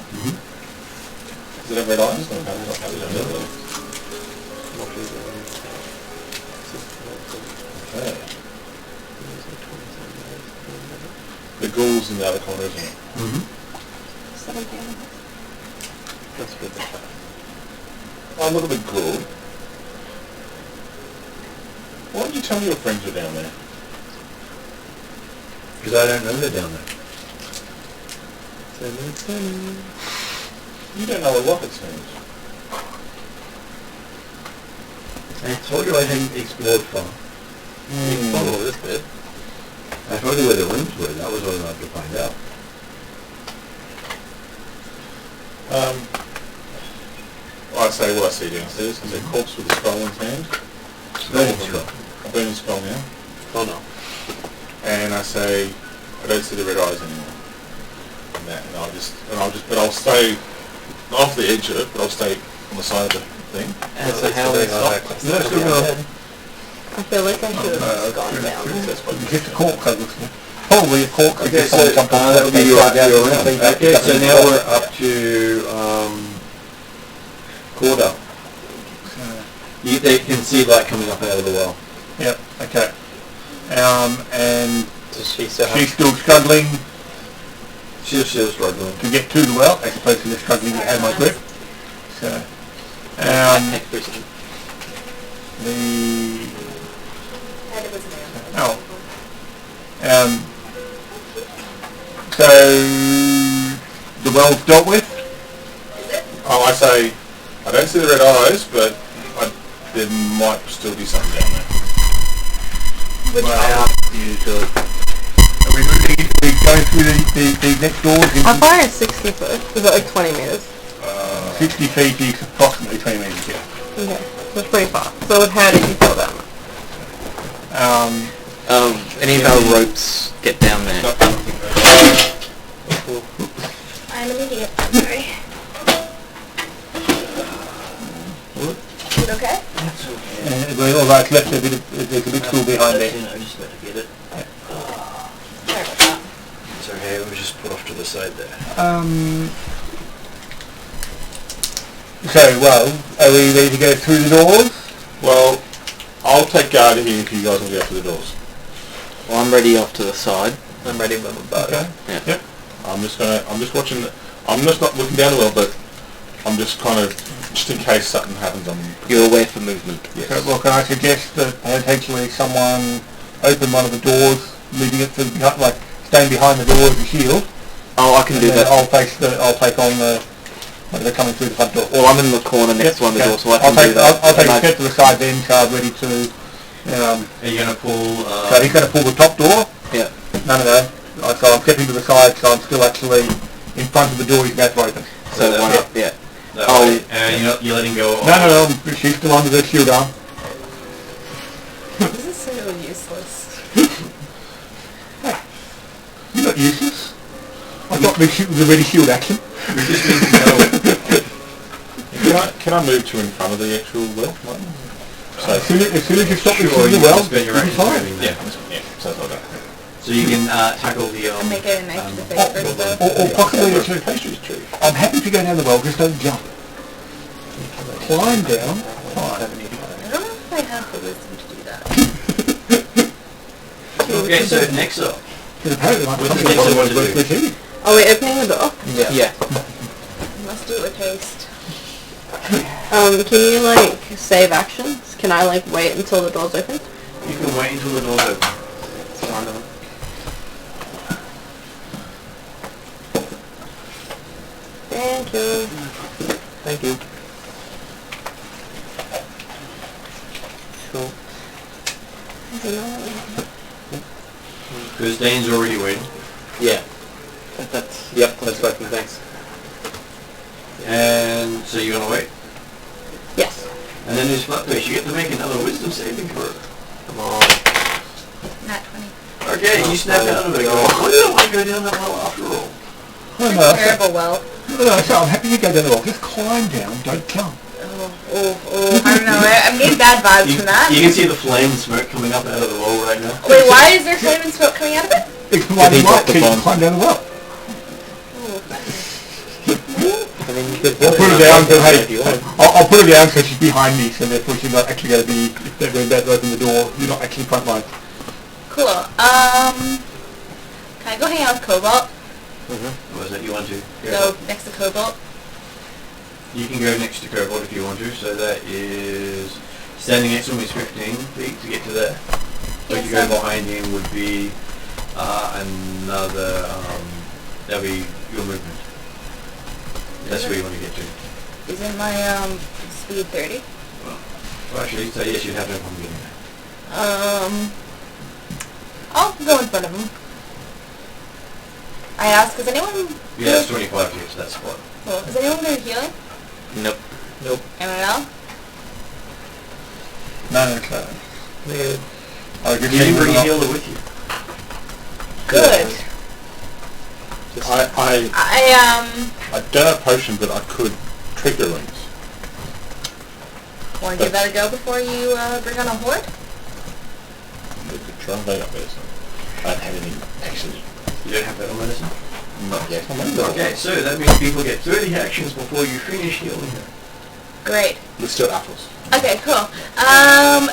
Does it have red eyes? No, okay. The ghoul's in the other corner, isn't it? That's good. Oh, look at the ghoul. Why don't you tell me your friends are down there? Because I don't know they're down there. You don't know a lot, it seems. I told you I hadn't explored far. You can follow this bit. I told you where the rooms were, that was all I had to find out. I say what I see downstairs. There's a corpse with a scroll in his hand. Burning scroll. A burning scroll now. Oh no. And I say, I don't see the red eyes anymore. And I'll stay off the edge of it, but I'll stay on the side of the thing. And so how they stop? No, still go. I feel like I should have gone down. You get the cork, probably a cork. Okay, so that would be your round. Okay, so now we're up to Corda. They can see light coming up out of the well. Yep, okay. And Does she still she's still struggling She's still struggling. to get to the well, as opposed to just struggling to have my grip. So, the... Oh, So the well's dealt with. Oh, I say, I don't see the red eyes, but there might still be something down there. Well, you do. Are we going through the next doors? How far is 60 foot? Is it like 20 meters? 60 feet is approximately 20 meters, yeah. Okay, so it's pretty far. So with how did you feel that much? Any of our ropes get down there? I'm an idiot. Sorry. Is it okay? Although it's left there's a big tool behind there. I'm just about to get it. Sorry about that. It's okay, it was just put off to the side there. So, well, are we ready to go through the doors? Well, I'll take guard here if you guys will go through the doors. Well, I'm ready off to the side. I'm ready with my bow. Okay. Yeah. Yep. I'm just watching. I'm just not looking down the well, but I'm just kind of, just in case something happens. You're aware for movement. Yes. Okay, well, can I suggest that potentially someone open one of the doors, leaving it to behind, like staying behind the door as a shield? Oh, I can do that. I'll take on the. They're coming through the front door. Well, I'm in the corner next to one of the doors, so I can do that. I'll take a step to the side then, so I'm ready to. Are you going to pull... So he's going to pull the top door? Yeah. No. So I'm stepping to the side, so I'm still actually in front of the door he's about to open. So that one way. up, yeah. That way. You're letting go... No, she's still under the shield arm. This is so useless. You're not useless. I thought the shield was a ready shield action. We just need to know... Can I move to in front of the actual well? So As soon as you stop Sure, the you well, can spend your you'll be action fine. moving yeah, there. so it's like that. So you can tackle the... I'm making a knife to the face first though. Or possibly, Two pastries tree. I'm happy to go down the well, just don't jump. Climb down. I don't know if I have the wisdom to do that. Okay, so next up. Because apparently my What's the company next one was to do? worth hitting. Are we opening the door? Yeah. Must do it with haste. Can you like save actions? Can I like wait until the door's open? You can wait until the door's open. It's fine. Thank you. Thank you. Cool. Because Dane's already waiting. Yeah. That's working, thanks. And so you're going to wait. Yes. And then there's Flatfish. You get to make another wisdom saving throw. Come on. Not 20. Okay, you snap out of it. Go, I don't want to go down that well after all. Terrible well. No, so I'm happy to go down the well. Just climb down, don't jump. Oh, I don't know. I'm getting bad vibes from that. You can see the flame and smoke coming up out of the wall right now. Wait, why is there flame and smoke coming out of it? It's bloody he dropped right, the so you bomb. climb down the well. I mean, you could I'll put her down, so hey, I'll put her down so she's behind me, so therefore she's not actually going to be, if they're going to open the door, you're not actually front line. Cool. Can I go hang out with Cobalt? Was that you want to? Go next to Cobalt? You can go next to Cobalt if you want to, so that is standing next to him is 15 feet to get to there. So if you go behind him would be another, that'll be your movement. That's where you want to get to. Isn't my speed 30? Well, actually, so yes, you'd have no problem getting there. I'll go in front of him. I asked, is anyone... Yeah, it's 25 feet, so that's what. Cool. Is anyone good at healing? Nope. Anyone else? No, so. I'll give You can bring a you healer with you. Good. I don't have potion, but I could trigger rings. Want to give that a go before you bring on a horde? We could try and up medicine. I don't have any actually. You don't have battle medicine? Not yet. Okay, so that means people get 30 actions before you finish healing her. Great. Let's do apples. Okay, cool.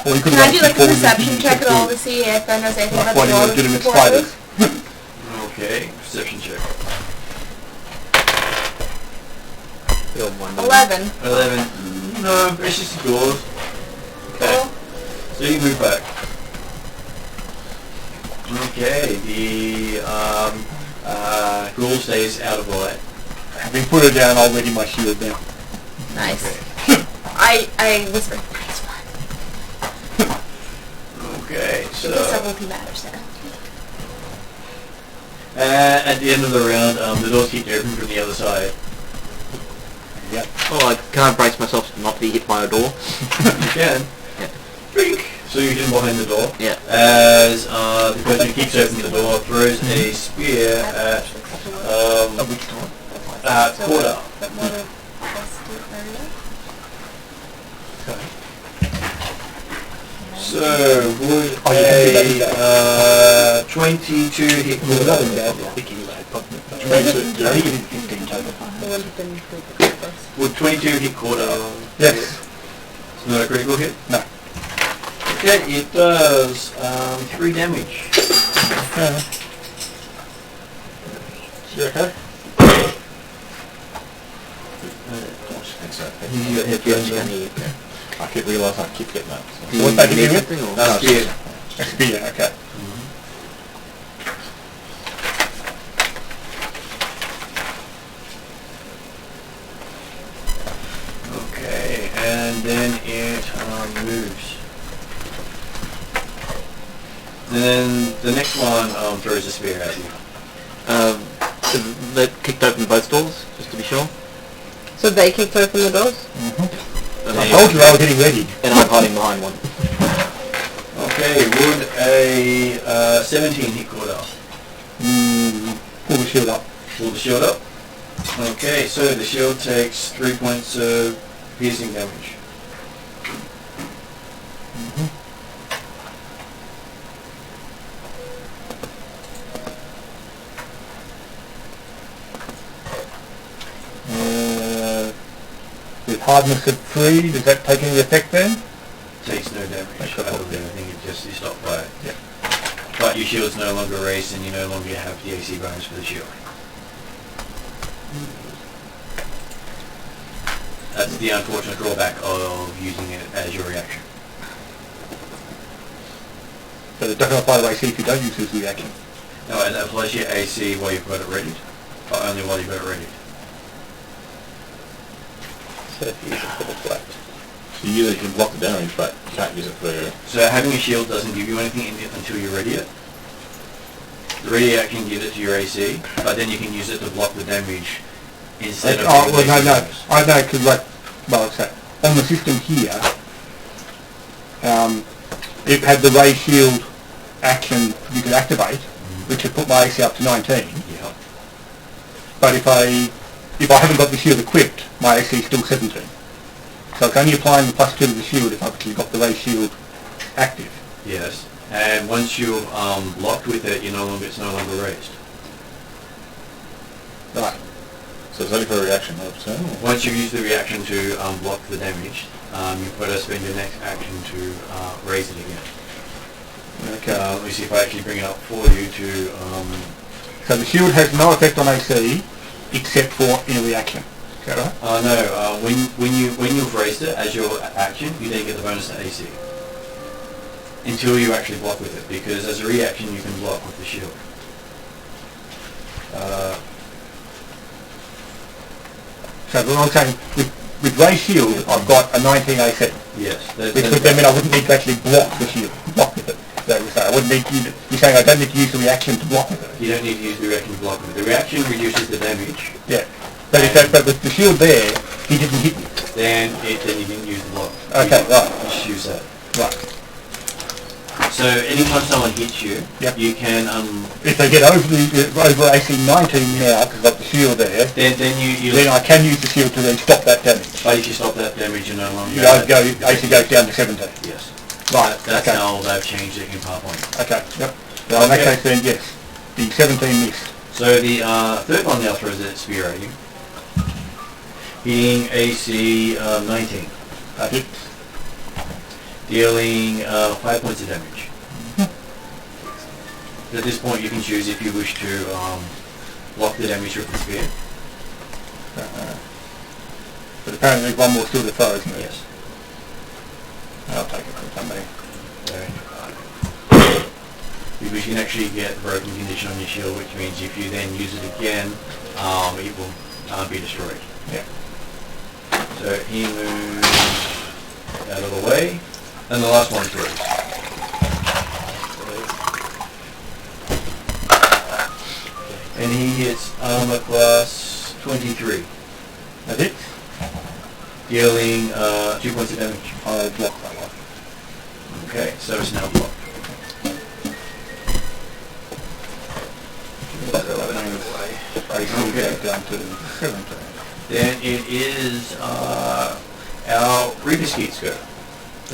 you could Can I run do like a before you perception do check at all two. to see if I knows anything Like about the fighting dwarves legitimate before I spiders. move? Okay, perception check. 11. 11. No, it's just yours. Okay. Cool. So you move back. Okay, the ghoul stays out of the light. Having put her down, I'll ready my shield now. Nice. Okay. I whisper, nice one. Okay, Because so subtlety matters now. at the end of the round, the doors keep open from the other side. Yep. Oh, can I brace myself not to be hit by a door? You can. Yeah. Drink. So you can behind the door. Yeah. As the person who keeps opening the door throws a spear at Quarter. So would a 22 hit Quarter? Would 22 hit Quarter? Yes. It's not a critical hit? No. Okay, it does 3 damage. You okay? You got hit by I keep realising I keep getting that. So. So what's that hit you with? spear. A spear, okay. Okay, and then it moves. Then the next one throws a spear at you. They kicked open both doors, just to be sure. So they kicked open the doors? And I told you I was getting ready. And I'm hiding behind one. Okay, would a 17 hit Quarter? Pull the shield up. Pull the shield up. Okay, so the shield takes 3 points of piercing damage. With hardness of 3, does that take any effect then? Takes no damage. I don't think it just you stop by it. Yeah. But your shield's no longer raised and you no longer have the AC bonus for the shield. That's the unfortunate drawback of using it as your reaction. But it doesn't apply to AC if you don't use this reaction. No, it applies your AC while you've got it ready. But only while you've got it ready. So if you use it for the flat. So you use it, you can block the damage, but you can't use it for... So having a shield doesn't give you anything until you're ready it. The ready action gives it to your AC, but then you can use it to block the damage instead of... Oh, well, no. I know, because like, well, it's that. On the system here, it had the ray shield action you could activate, which would put my AC up to 19. Yeah. But if I haven't got the shield equipped, my AC is still 17. So it's only applying the +2 to the shield if I've actually got the ray shield active. Yes. And once you've locked with it, it's no longer raised. Right. So it's only for a reaction, not a turn? Or? Once you use the reaction to block the damage, you've got to spend your next action to raise it again. Okay. Let me see if I actually bring it up for you to... So the shield has no effect on AC except for in a reaction. Is that right? no, when you've raised it as your action, you then get the bonus to AC. Until you actually block with it, because as a reaction you can block with the shield. So what I'm saying, with ray shield, I've got a 19 AC. Yes. Which would mean I wouldn't need to actually block the shield, block with it. So I wouldn't need to use it. You're saying I don't need to use the reaction to block with it? You don't need to use the reaction to block with it. The reaction reduces the damage. Yeah. But with the shield there, he didn't hit me. Then you didn't use the block. Okay, right. You just use that. Right. So anytime someone hits you, Yep. you can If they get over AC 19 now, because I've got the shield there, then I can use the shield to then stop that damage. but if you stop that damage, you're no longer. AC goes down to 17. Yes. Right. That's okay. how they've changed it in Pathfinder. Okay. Yep. Well, in that case then, yes, the 17 missed. So the third one now throws a spear at you, hitting AC 19, Hit. dealing 5 points of damage. At this point, you can choose if you wish to block the damage with the spear. But apparently there's one more still to throw, isn't there? Yes. I'll take it from somebody. You wish which can actually get broken condition on your shield, which means if you then use it again, it will be destroyed. Yeah. So he moves out of the way, and the last one through. And he hits armor class 23. That's it? Dealing 2 points of damage. I'll block that one. Okay, so it's now blocked. Okay. Down to 17. Then it is our Reaper Skeet's go.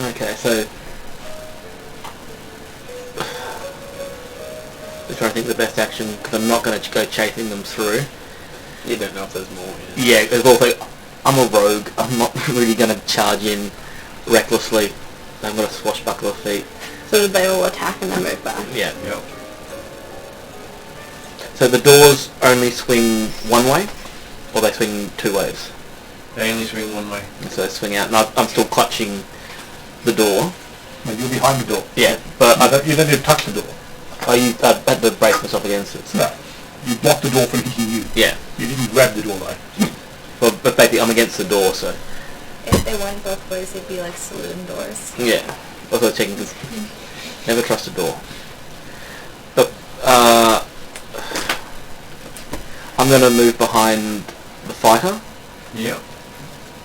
Okay, so I'm trying to think of the best action because I'm not going to go chasing them through. You don't know if there's more. Yeah, there's also I'm a rogue. I'm not really going to charge in recklessly. I'm going to swashbuckler feet. So they all attack and then move back. Yeah. Yep. So the doors only swing one way, or they swing two ways. They only swing one way. So they swing out, and I'm still clutching the door. No, you're behind the door. Yeah, but You don't need to touch the door. I had to brace myself against it. So. No. You blocked the door from hitting you. Yeah. You didn't grab the door though. But basically I'm against the door, so... If they went both ways, they'd be like saloon doors. Yeah. Also checking, because never trust a door. But, I'm going to move behind the fighter, Yep.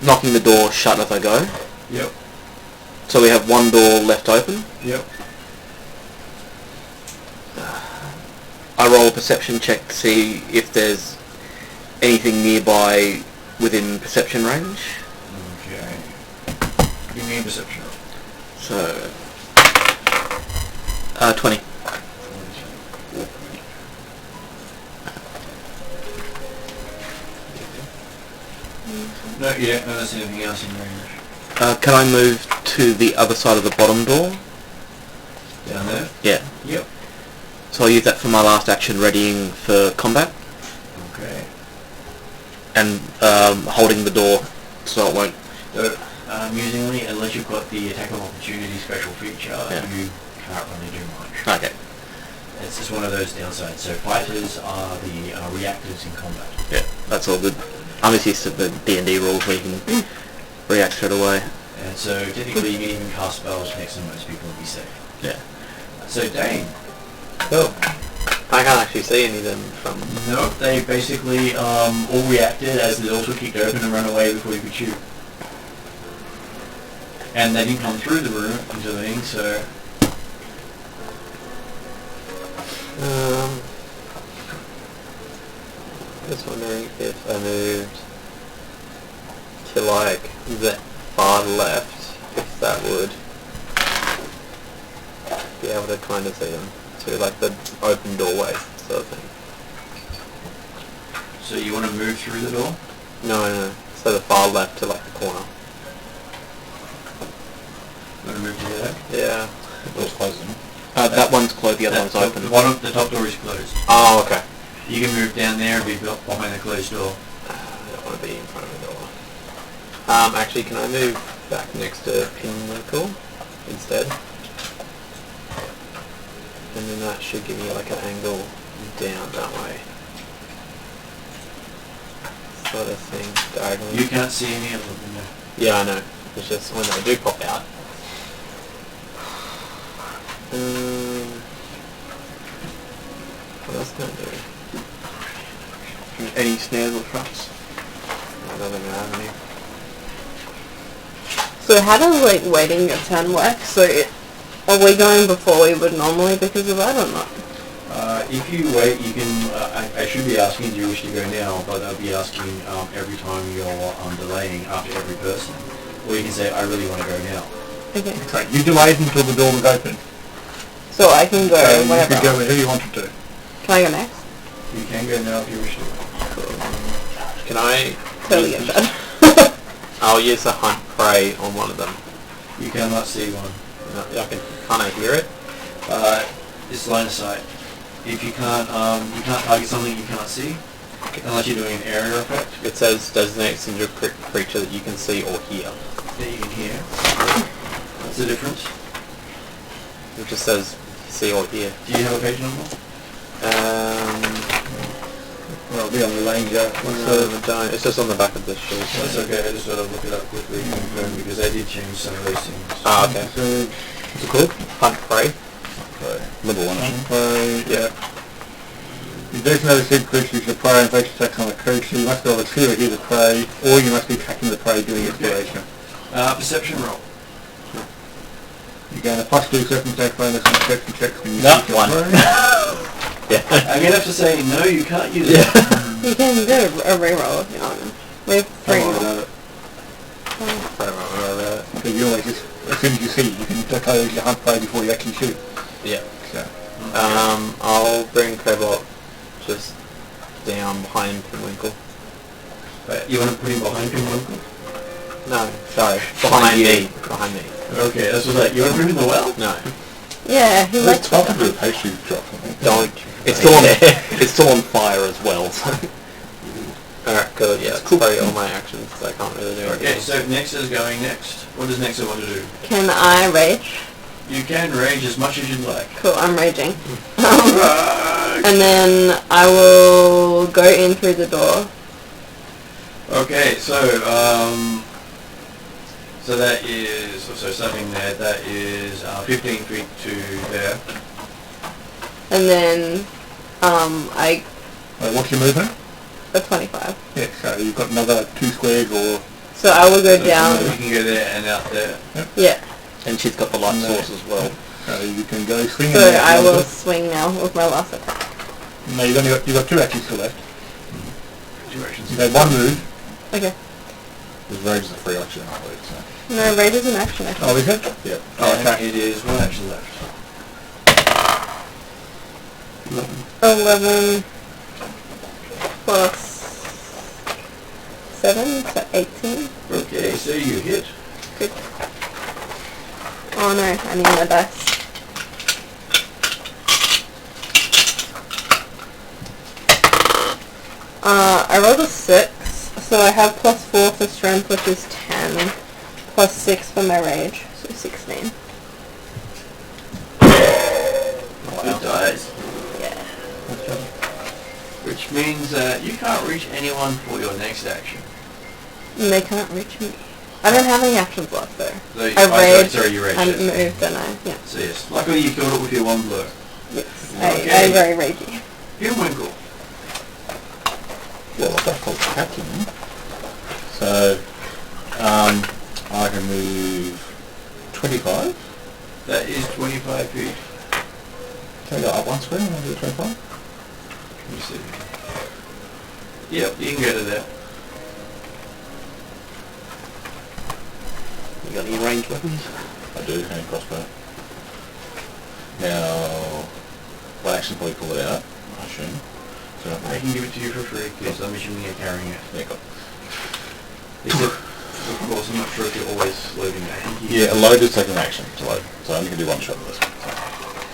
knocking the door shut as I go. Yep. So we have one door left open. Yep. I roll a perception check to see if there's anything nearby within perception range. Okay. Give me a perception roll. So, 20. No, you don't notice anything else in range. Can I move to the other side of the bottom door? Down there? Yeah. Yep. So I'll use that for my last action, readying for combat, Okay. and holding the door so it won't... So, amusingly, unless you've got the attack of opportunity special feature, Yeah. you can't really do much. Okay. It's just one of those downsides. So fighters are the reactors in combat. Yeah, that's all good. I'm just used to the D&D rules where you can react straight away. And so technically you can even cast spells next to most people and be safe. Yeah. So Dane. Cool. I can't actually see any of them from... No, they basically all reacted as the doors were kicked open and run away before you could shoot. And they didn't come through the room into the thing, so... Just wondering if I moved to like the far left, if that would be able to kind of see them, to like the open doorway sort of thing. So you want to move through the door? No. So the far left to like the corner. You want to move to there? Yeah. The door's closing. That one's closed, the other one's open. The top door is closed. Oh, okay. You can move down there and be behind the closed door. I don't want to be in front of the door. Actually, can I move back next to Pinnacle instead? And then that should give me like an angle down that way. Sort of thing, diagonally. You can't see any of them. No. Yeah, I know. It's just when they do pop out. What else can I do? Any snares or traps? I don't think I have any. So how does like waiting a turn work? So are we going before we would normally because of that or not? If you wait, you can. I should be asking, do you wish to go now? But I'll be asking every time you're delaying after every person. Or you can say, I really want to go now. Okay. Okay, you delayed until the door was open. So I can go So you whenever. could go wherever you wanted to. Can I go next? You can go now if you wish to. Can I... Totally get that. I'll use the hunt prey on one of them. You cannot see one. No, can't I hear it? It's line of sight. If you can't target something you can't see, unless you're doing an area effect It says designate single creature that you can see or hear. that you can hear. What's the difference? It just says see or hear. Do you have a page number? Well, be on the ranger. I don't. It's just on the back of the sheet. That's okay, I just sort of look it up quickly and confirm because they did change some of those things. Ah, okay. What's it called? Hunt prey. Level 1. Prey, yeah. You definitely see creatures your prey and face attacks on the creature. You must be able to see or hear the prey, or you must be tracking the prey during its duration. Perception roll. You gain a +2 circumstance bonus on perception checks when you No, shoot your 1. prey. Yeah. I'm going to have to say, no, you can't use it. You can do a reroll if you want. We have 3 Don't worry more. about it. Because you always just, as soon as you see, you can declare your hunt prey before you actually shoot. Yeah. So, I'll bring Cobalt just down behind Pinwinkle. Wait, you want to put him behind Pinwinkle? No, sorry. Behind me. Behind me. Okay, that's what's that. You want to put him in the well? No. Yeah, he likes It's to do a pastry drop. Don't. It's still on. It's still on fire as well. So. Alright, good. Yeah, it's probably all my actions. So I can't really do anything. Okay, so Nexa is going next. What does Nexa want to do? Can I rage? You can rage as much as you'd like. Cool, I'm raging. And then I will go in through the door. Okay, so so that is, so starting there, that is 15 feet to there. And then I what's your movement? a 25. Yeah, so you've got another 2 squares or... So I will go So down. you can go there and out there. Yeah. And she's got the light No. source as well. So you can go swinging. So I will swing now with my last attack. No, you've got 2 actions still left. 2 actions. You've had 1 move. Okay. Because rage is a free action, I believe, so. No, rage is an action. I think. Oh, is it? Yeah. Oh, And okay. it is 1 action left. 11 plus 7, so 18. Okay, so you hit. Good. Oh no, I need my dice. I rolled a 6, so I have +4 for strength, which is 10, +6 for my rage, so 16. Good dice. Yeah. Which means that you can't reach anyone for your next action. And they can't reach me. I don't have any actions left though. So you, I raged sorry, you raged. and Yes. moved and yeah. So yes, luckily you killed it with your 1 blow. Yes. Okay. I'm very ragey. Pinwinkle. Well, that's called captain. So, I can move 25. That is 25 feet. Can I go up 1 square and I'll do 25? Let me see. Yep, you can go to there. You got any ranged weapons? I do, hand crossbow. Now, well, actually probably pull it out, I assume. So, I can give it to you for free because I'm assuming you're carrying it. yeah, got Except, of course, I'm not sure if you're always loading that. Yeah, a load is taking an action to load, so I only can do 1 shot of this one.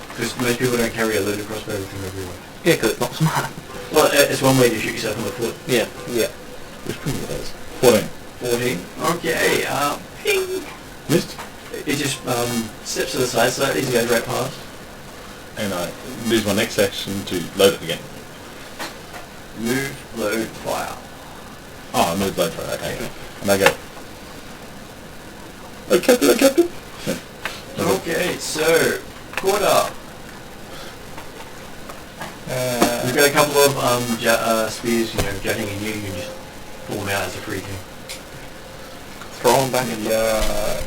Because most people don't carry a loaded crossbow with them everywhere. Yeah, because it's not smart. Well, it's one way to shoot yourself in the foot. Yeah. Yeah. Which pretty good is. 14. 14. Okay, ping! Missed. It just steps to the side slightly to go right past. And I use my next action to load it again. Move, load, fire. Oh, I moved load for it, okay. And I go, oh, Captain, oh, Captain. Okay, so, quarter. We've got a couple of spears, jutting in you. You can just pull them out as a free thing. Throw them back in. Yeah.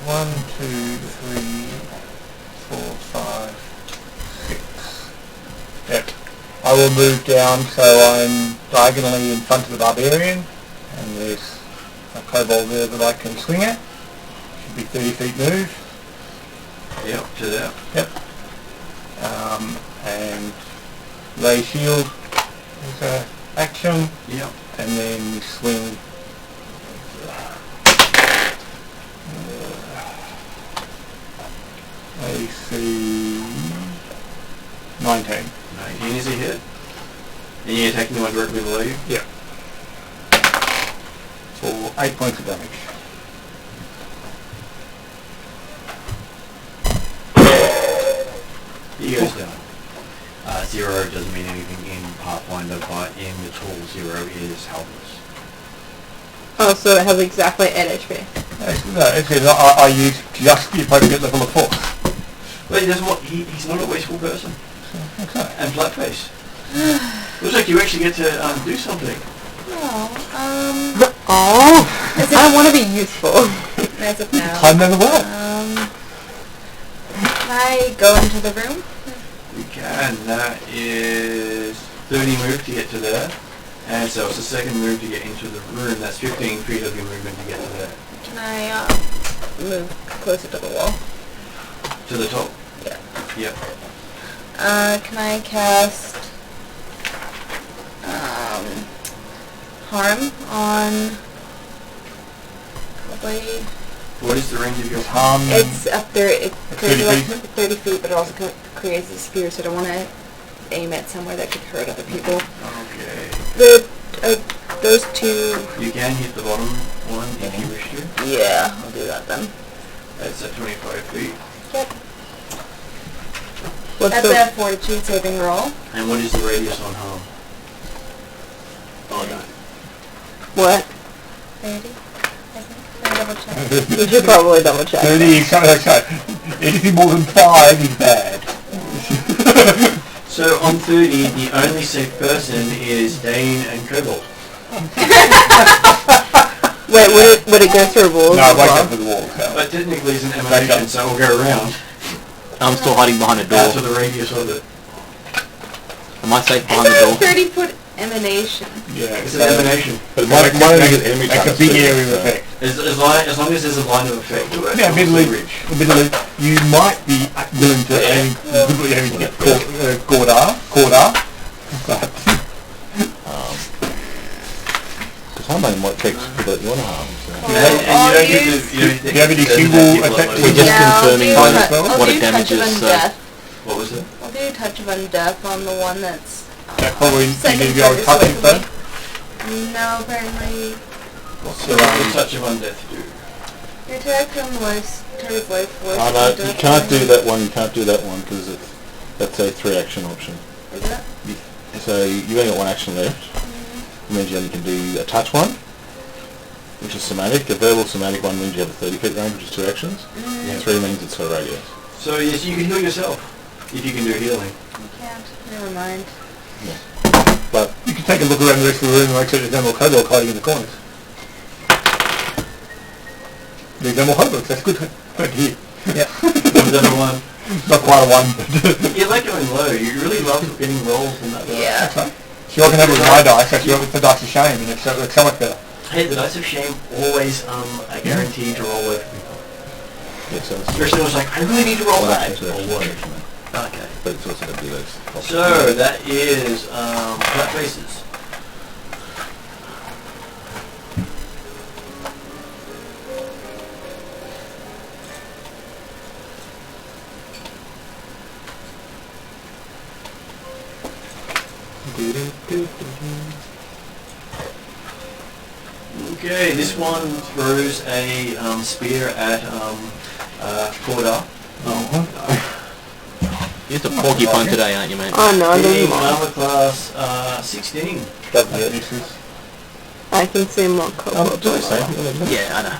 1, 2, 3, 4, 5, 6. Yep. I will move down so I'm diagonally in front of the barbarian, and there's a kobold there that I can swing at. Should be 30 feet move. Yep, to that. Yep. And lay shield is a action, Yep. and then swing. AC 19. 19 is a hit. And you take attacking the one directly below you? Yeah. For 8 points of damage. He goes down. 0 doesn't mean anything in Pathfinder, but in the tool 0 is helpless. Oh, so it has exactly 8 HP. No, it says I use just the appropriate level of force. But he doesn't want, he's not a wasteful person. Okay. And flatface. Looks like you actually get to do something. I want to be useful. As of now. Time never will. Can I go into the room? You can. That is 30 move to get to there. And so it's the second move to get into the room. That's 15 feet of your movement to get to there. Can I move closer to the wall? To the top? Yeah. Yep. Can I cast harm on probably... What is the range of your Harm. It's up there. It 30 like feet? 30 feet, but it also creates a spear, so I don't want to aim at somewhere that could hurt other people. Okay. Those two... You can hit the bottom one if you wish to. Yeah, I'll do that then. That's at 25 feet. Yep. What's That's the... a fortitude saving roll. And what is the radius on harm? Oh no. What? 30, I think. Let me double check. You should probably double check. 30 is okay. Anything more than 5 is bad. So on 30, the only safe person is Dane and Cobalt. Wait, would it go through walls? No, as I wake well? up with the walls. But technically it's an emanation, so it will go around. I'm still hiding behind a That's door. the radius of it. Am I safe I behind the thought door? 30-foot emanation. Yeah, It's an emanation. But mine only get enemy like a targets big too, area of so- effect. As long as there's a line of effect to it. Yeah, it's admittedly, also reach. you might be willing to aim to get Gordar, but Because harming might take people that you want to harm. So. And you don't get to, do you have any single attack? We're just confirming I'll what do it damages. Touch of Undeath. What was it? I'll do Touch of Undeath on the one that's... That probably second you need to go furthest touch away it from though. me. No, apparently... What's the touch of undeath do? Your attack on life, target life force... Oh no, you can't do that one, because that's a 3-action option. Is it? So you've only got 1 action left. It means you only can do a touch one, which is somatic. A verbal somatic one means you have a 30 feet range, which is 2 actions. And 3 means it's a radius. So yes, you can heal yourself. If you can do healing. You can't. Never mind. But You can take a look around the rest of the room and make sure there's no more kobolds hiding in the corners. There's no more kobolds, that's good. Good to hear. Yeah. Number one. Not quite a one, but... You like going low. You really love getting rolls in that way. Yeah. That's right. So I can have it with my dice, actually have it with the dice of shame, and it's so much better. Hey, the dice of shame always a guarantee to roll low for people. yeah, so it's Especially when it's like, I really need to roll one high. action, 2 actions, 1 action. Okay. But it's also going to do those. So that is flat faces. Okay, this one throws a spear at Corda. You're the porcupine today, aren't you, mate? Oh no, Hitting no, armor class 16. I can see more kobolds. Do they say? Yeah, I know.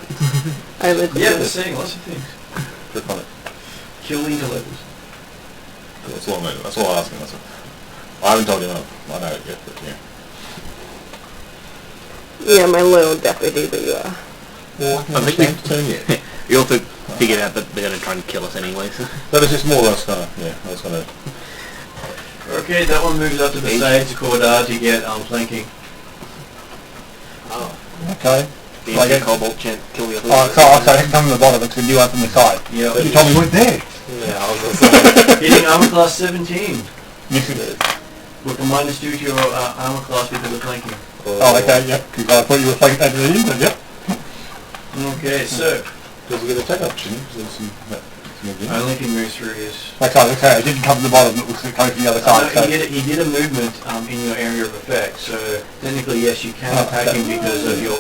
I literally... Yeah, they're saying lots of things. Click on it. Kill interlopers. That's all I know. That's all I'm asking. That's all. I haven't told you enough. I know it yet, but yeah. Yeah, my little deputy, but yeah. I think we've turned yet. We also figured out that they're going to try and kill us anyway, so... That is just more or less gonna, yeah, I was gonna... Okay, that one moves up to the side to Corda to get flanking. Oh. Okay. The Like empty it. cobalt can't kill the other Oh, so I can come from the bottom, it's a new one from the side. Yeah. You told me we weren't there. Yeah, I was gonna say... Hitting armor class 17. Misses. With a -2 to your armor class because of flanking. Oh, okay, yep. Because I thought you were playing that in, but yep. Okay, so Does it get attack option? There's some Only if he moves through his... Okay, it didn't come to the bottom, it was coming from the other side. No, he did a movement in your area of effect, so technically yes, you can attack him because of your...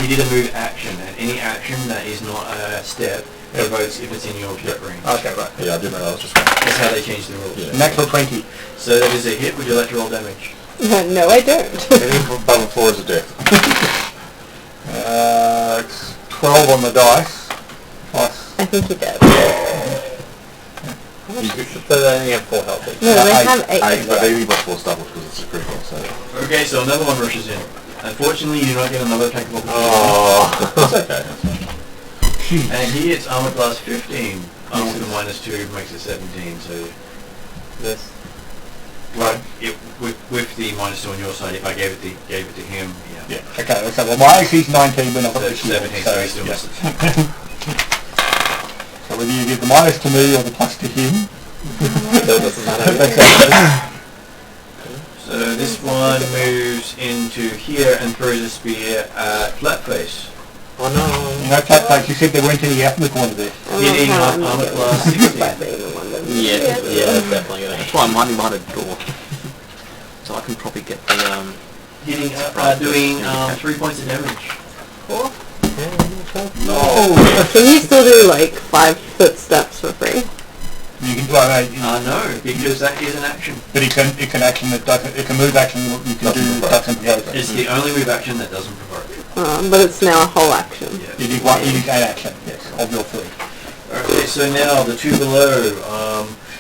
He did a move action, and any action that is not a step votes if it's in your step range. Okay, right. Yeah, I didn't know. I was just. That's how they changed the rules. Yeah. Natural 20. So that is a hit. Would you like to roll damage? No, I don't. Anything above 4 is a death. It's 12 on the dice. Plus. I think he does. So they only have 4 health. No, they have 8. But they leave us 4 stubble because it's a critical. So. Okay, so another one rushes in. Unfortunately, you do not get another attack of opportunity. Oh, that's okay. And he hits armor class 15. With a -2 makes it 17. So This. well, with the -2 on your side, if I gave it to him, yeah. Okay, so well, my AC's 19 when I've got So the shield. 17, so he still misses. So whether you give the minus to me or the plus to him. Still doesn't matter. So this one moves into here and throws a spear at Flatface. Oh no. You know, Flatface, you said there weren't any out in the corner there. Hitting armor class 16. Yeah, that's definitely gonna. That's why I'm hiding behind a door. So I can probably get the Hitting, doing 3 points of damage. No! Can you still do like 5 footsteps for free? You can, well, No, because that is an action. but it's an action that doesn't, it's a move action you can do that doesn't provoke. It's the only move action that doesn't provoke. But it's now a whole action. Yeah. You need one, you need an action, yes, of your 3. Okay, so now the two below,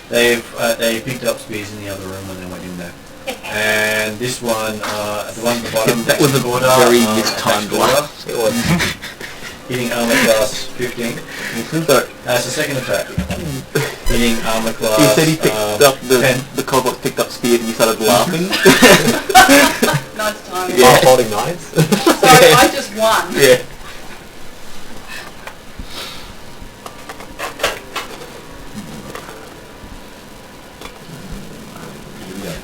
they picked up spears in the other room when they went in there. And this one, the one at the bottom, that was a very mistimed blast. It was. Hitting armor class 15. So That's the second attack. Hitting armor class he said he picked up 10. the kobold picked up spear and you started laughing. Nice time. Yeah, holding knives. Sorry, I just won. Yeah.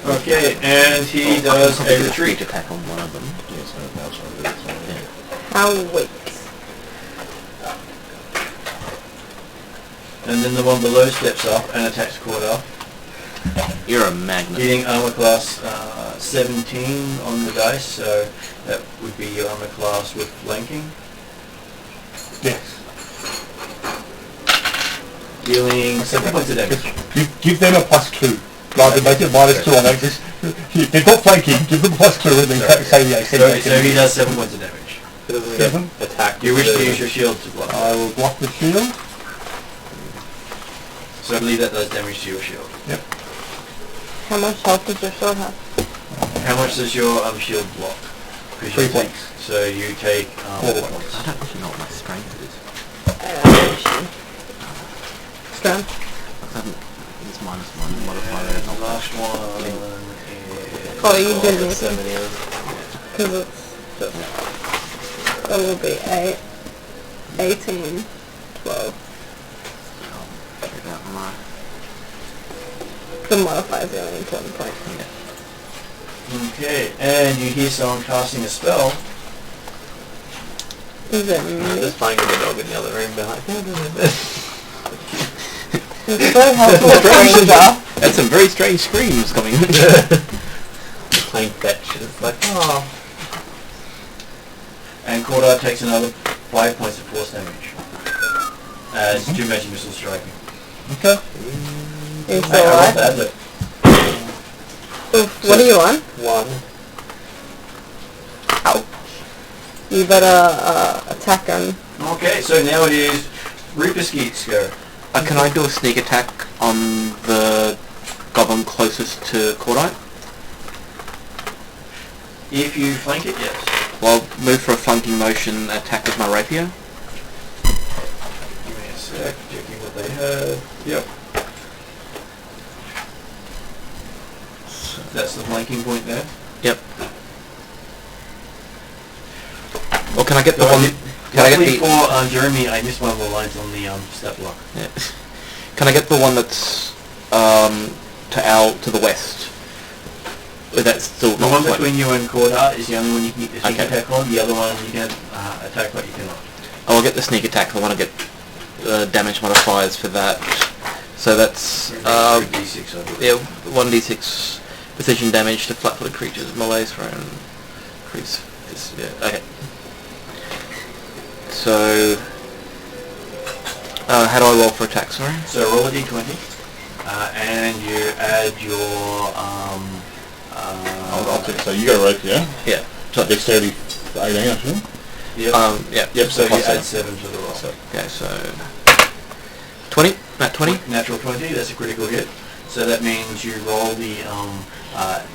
Okay, and he does a retreat. Attack on one of them. Yeah, so that's what it is. How wait. And then the one below steps up and attacks quarter. You're a magnet. Hitting armor class 17 on the dice, so that would be your armor class with flanking. Yes. Dealing 7 points of damage. Give them a +2. Rather than make it -2 on that. Just, if they've got flanking, give them a +2 and then say yeah. So he does 7 points of damage. It doesn't 7. get attacked. You wish to use your shield to block. I will block the shield. So I believe that does damage to your shield. Yep. How much health does your sword have? How much does your shield block? 3 points. So you take 4 points. I don't actually know what my strength is. Strength? It's -1 modifier. And the last one is... Oh, you did make so it. many of them. Because it's just... That will be 8, 18, 12. Check out my... The modifier is the only important point. Okay, and you hear someone casting a spell. Is it I'm me? just playing with the dog in the other room behind. It's so helpful, stranger. That's some very strange screams coming. Playing fetch. It's like, oh. And Cordar takes another 5 points of force damage. As 2 magic missiles striking. Okay. You I still rolled alive? badly. Oof, what are you on? 1. Ow. You better attack him. Okay, so now it is Rupaskeet's go. Can I do a sneak attack on the goblin closest to Cordite? If you flank it, yes. Well, I'll move for a flanking motion, attack with my rapier. Give me a sec, checking what they had. Yep. So that's the flanking point there. Yep. Well, can I get the So one? Can I get luckily the? for Jeremy, I missed one of the lines on the stat block. Yeah. Can I get the one that's to the west? That's still The not one quite- between you and Cordar is the only one you can get the sneak Okay. attack on. The other one you can attack, but you cannot. I'll get the sneak attack. I want to get damage modifiers for that. So that's D6, I believe. yeah, 1d6 precision damage to flat-footed creatures, melees for an increase. Yeah, okay. So how do I roll for attack? Sorry. So roll a d20, and you add your I'll take, so you got a rapier. Yeah. So dexterity 18, actually. Yep. Yep. So you plus add 7. 7 to the roll. Okay, so 20. Nat 20. Natural 20. That's a critical hit. So that means you roll the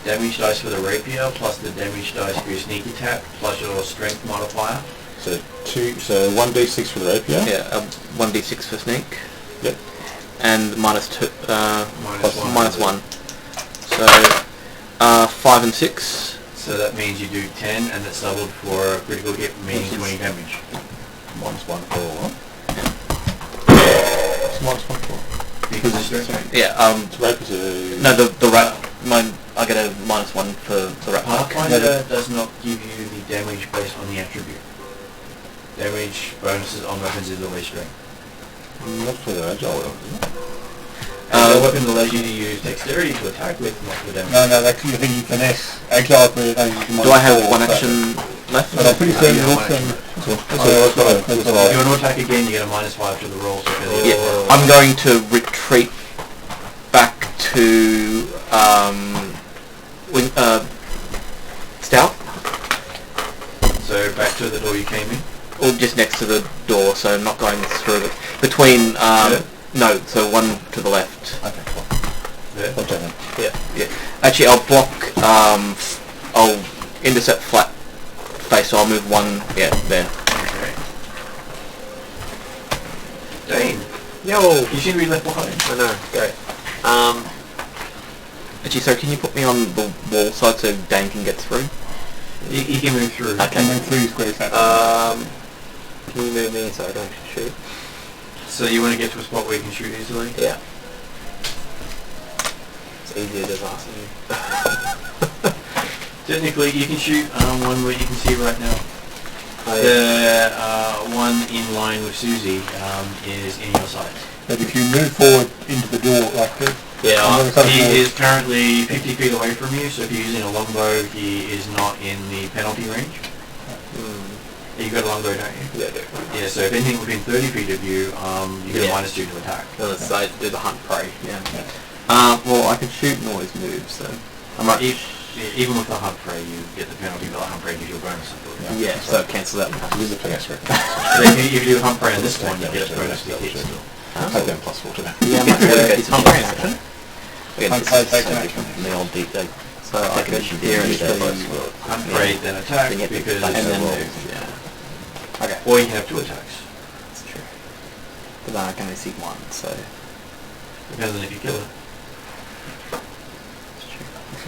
damage dice for the rapier plus the damage dice for your sneak attack plus your strength modifier. So 1d6 for the rapier. Yeah, 1d6 for sneak. Yep. And minus 2. Minus 1. So 5 and 6. So that means you do 10, and that's doubled for a critical hit, meaning 20 damage. Minus 1 for what? Minus 1 for? Because it's strength. Yeah. It's rapier. No, the rat. I get a minus 1 for the rat mark. Pathfinder does not give you the damage based on the attribute. Damage bonuses on weapons is always strength. Not for the agile weapon. The weapon allows you to use dexterity to attack with, not for damage. No, that's you're thinking finesse. Agile, but you don't use Do I have one action left? But I'm pretty certain Yeah, also... If you want to attack again, you get a minus 5 to the roll. So Yeah, I'm going to retreat back to Stout, So back to the door you came in. or just next to the door, so I'm not going through it. Between, no, so one to the left. Okay, cool. There. I'll take that. Yeah. Actually, I'll block, I'll intercept flat face, so I'll move one, there. Okay. Dane, Yo! you seem to be left behind. I know, great. Actually, sorry, can you put me on the wall side so Dane can get through? You can move through. Okay. And then 3 squares that. Can you move me so I don't shoot? So you want to get to a spot where you can shoot easily? Yeah. It's easier just asking you. Technically, you can shoot one where you can see right now. Oh, yeah. The one in line with Susie is in your sight. But if you move forward into the door like this, He is currently 50 feet away from you, so if you're using a longbow, he is not in the penalty range. You got a longbow, don't you? Yeah, I do. Yeah, so if anything within 30 feet of you, you get a minus 2 to attack. Unless I do the hunt prey, yeah. Well, I can shoot and always move, so... Even with the hunt prey, you get the penalty, but the hunt prey gives you a bonus. Yeah, so cancel that. Use the finesse record. So if you do hunt prey on this one, you get a bonus to hit still. I've done plus 4 today. Yeah, is hunt prey in action? Hunt prey takes an action. From the old deep dig. So I can steer and Hunt prey, then attack, because and it's then a roll. move, yeah. Okay. Or you can have 2 attacks. That's true. But then I can only see one, so... Depends on if you kill it.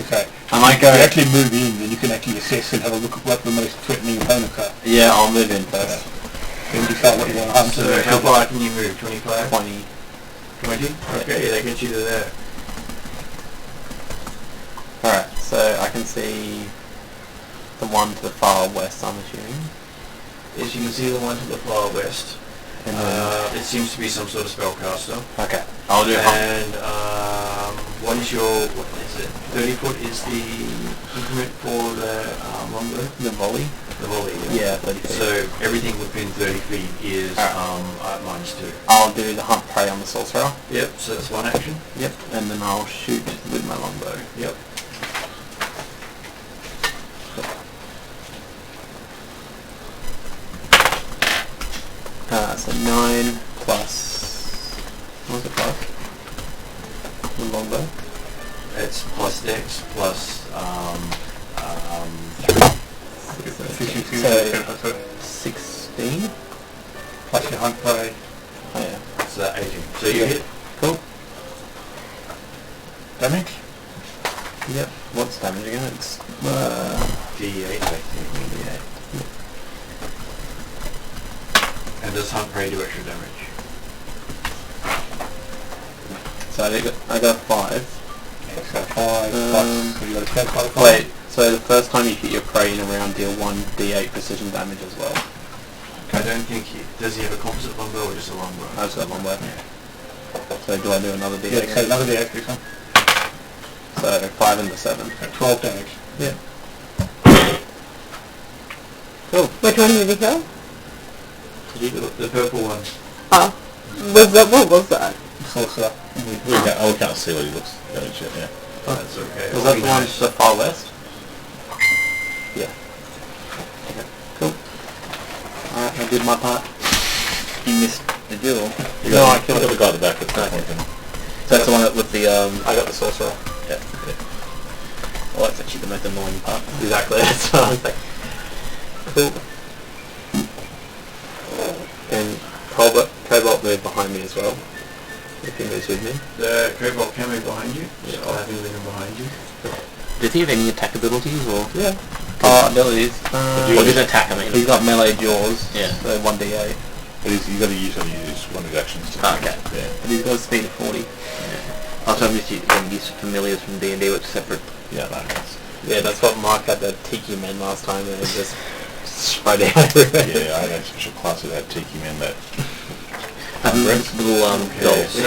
okay. I might If go... you actually move in, then you can actually assess and have a look at what the most threatening opponents are. Yeah, I'll move in first. Then decide what you want to hunt. So how far can you move? 25? 20. 20? Okay, that gets you to there. Alright, so I can see the one to the far west, I'm assuming. Yes, you can see the one to the far west. And then, It seems to be some sort of spellcaster. okay, I'll do hunt. And what is your, what is it? 30 foot is the increment for the longbow? The volley? The volley, Yeah, 30 feet. So everything within 30 feet is minus 2. I'll do the hunt prey on the sorcerer. Yep, so that's one action. Yep. And then I'll shoot with my longbow. Yep. So 9 plus... What was it plus? The longbow? It's plus dex plus 3. So 16? Plus your hunt prey. Oh yeah. So that 18. So you hit. Cool. Damage? Yep. What's damage again? It's... D8, I think. yeah. And does hunt prey do extra damage? So I got 5. Yeah, so 5 plus... So you got a 10 plus 5? Wait, so the first time you hit your prey in a round, deal 1d8 precision damage as well. Okay. I don't think does he have a composite longbow or just a longbow? I've just got longbow. So do I do another Yeah, D8? so another D8 please, son. So 5 and the 7. At 12 damage. Yeah. Which one did he kill? The purple one. Oh. What was that? Sorcerer. I'll can't see what he looks damage yet, yeah. That's okay. Was that the one so far west? Yeah. Okay, cool. Alright, I did my part. You missed the duel. No, I killed the guy at the back that's Okay. pointing. So that's the one with the, I got the sorcerer. yeah. Well, that's actually the most annoying part. Exactly, that's what I was thinking. Cool. And Cobalt moved behind me as well. If he moves with me. The Cobalt can move behind you, so I'll have him moving behind you. Does he have any attack abilities or? Yeah. Abilities. What did attack? I mean, he's got melee jaws. Yeah. So 1d8. But you've got to use one of his actions to... Okay. Yeah. And he's got a speed of 40. Yeah. Also, I'm just used to familiars from D&D, which is separate. Yeah, no, that's... Yeah, that's what Mark had the Tiki Men last time, and it just spread out everywhere. Yeah, I had a special class of that Tiki Man that... Little Okay, dolls. so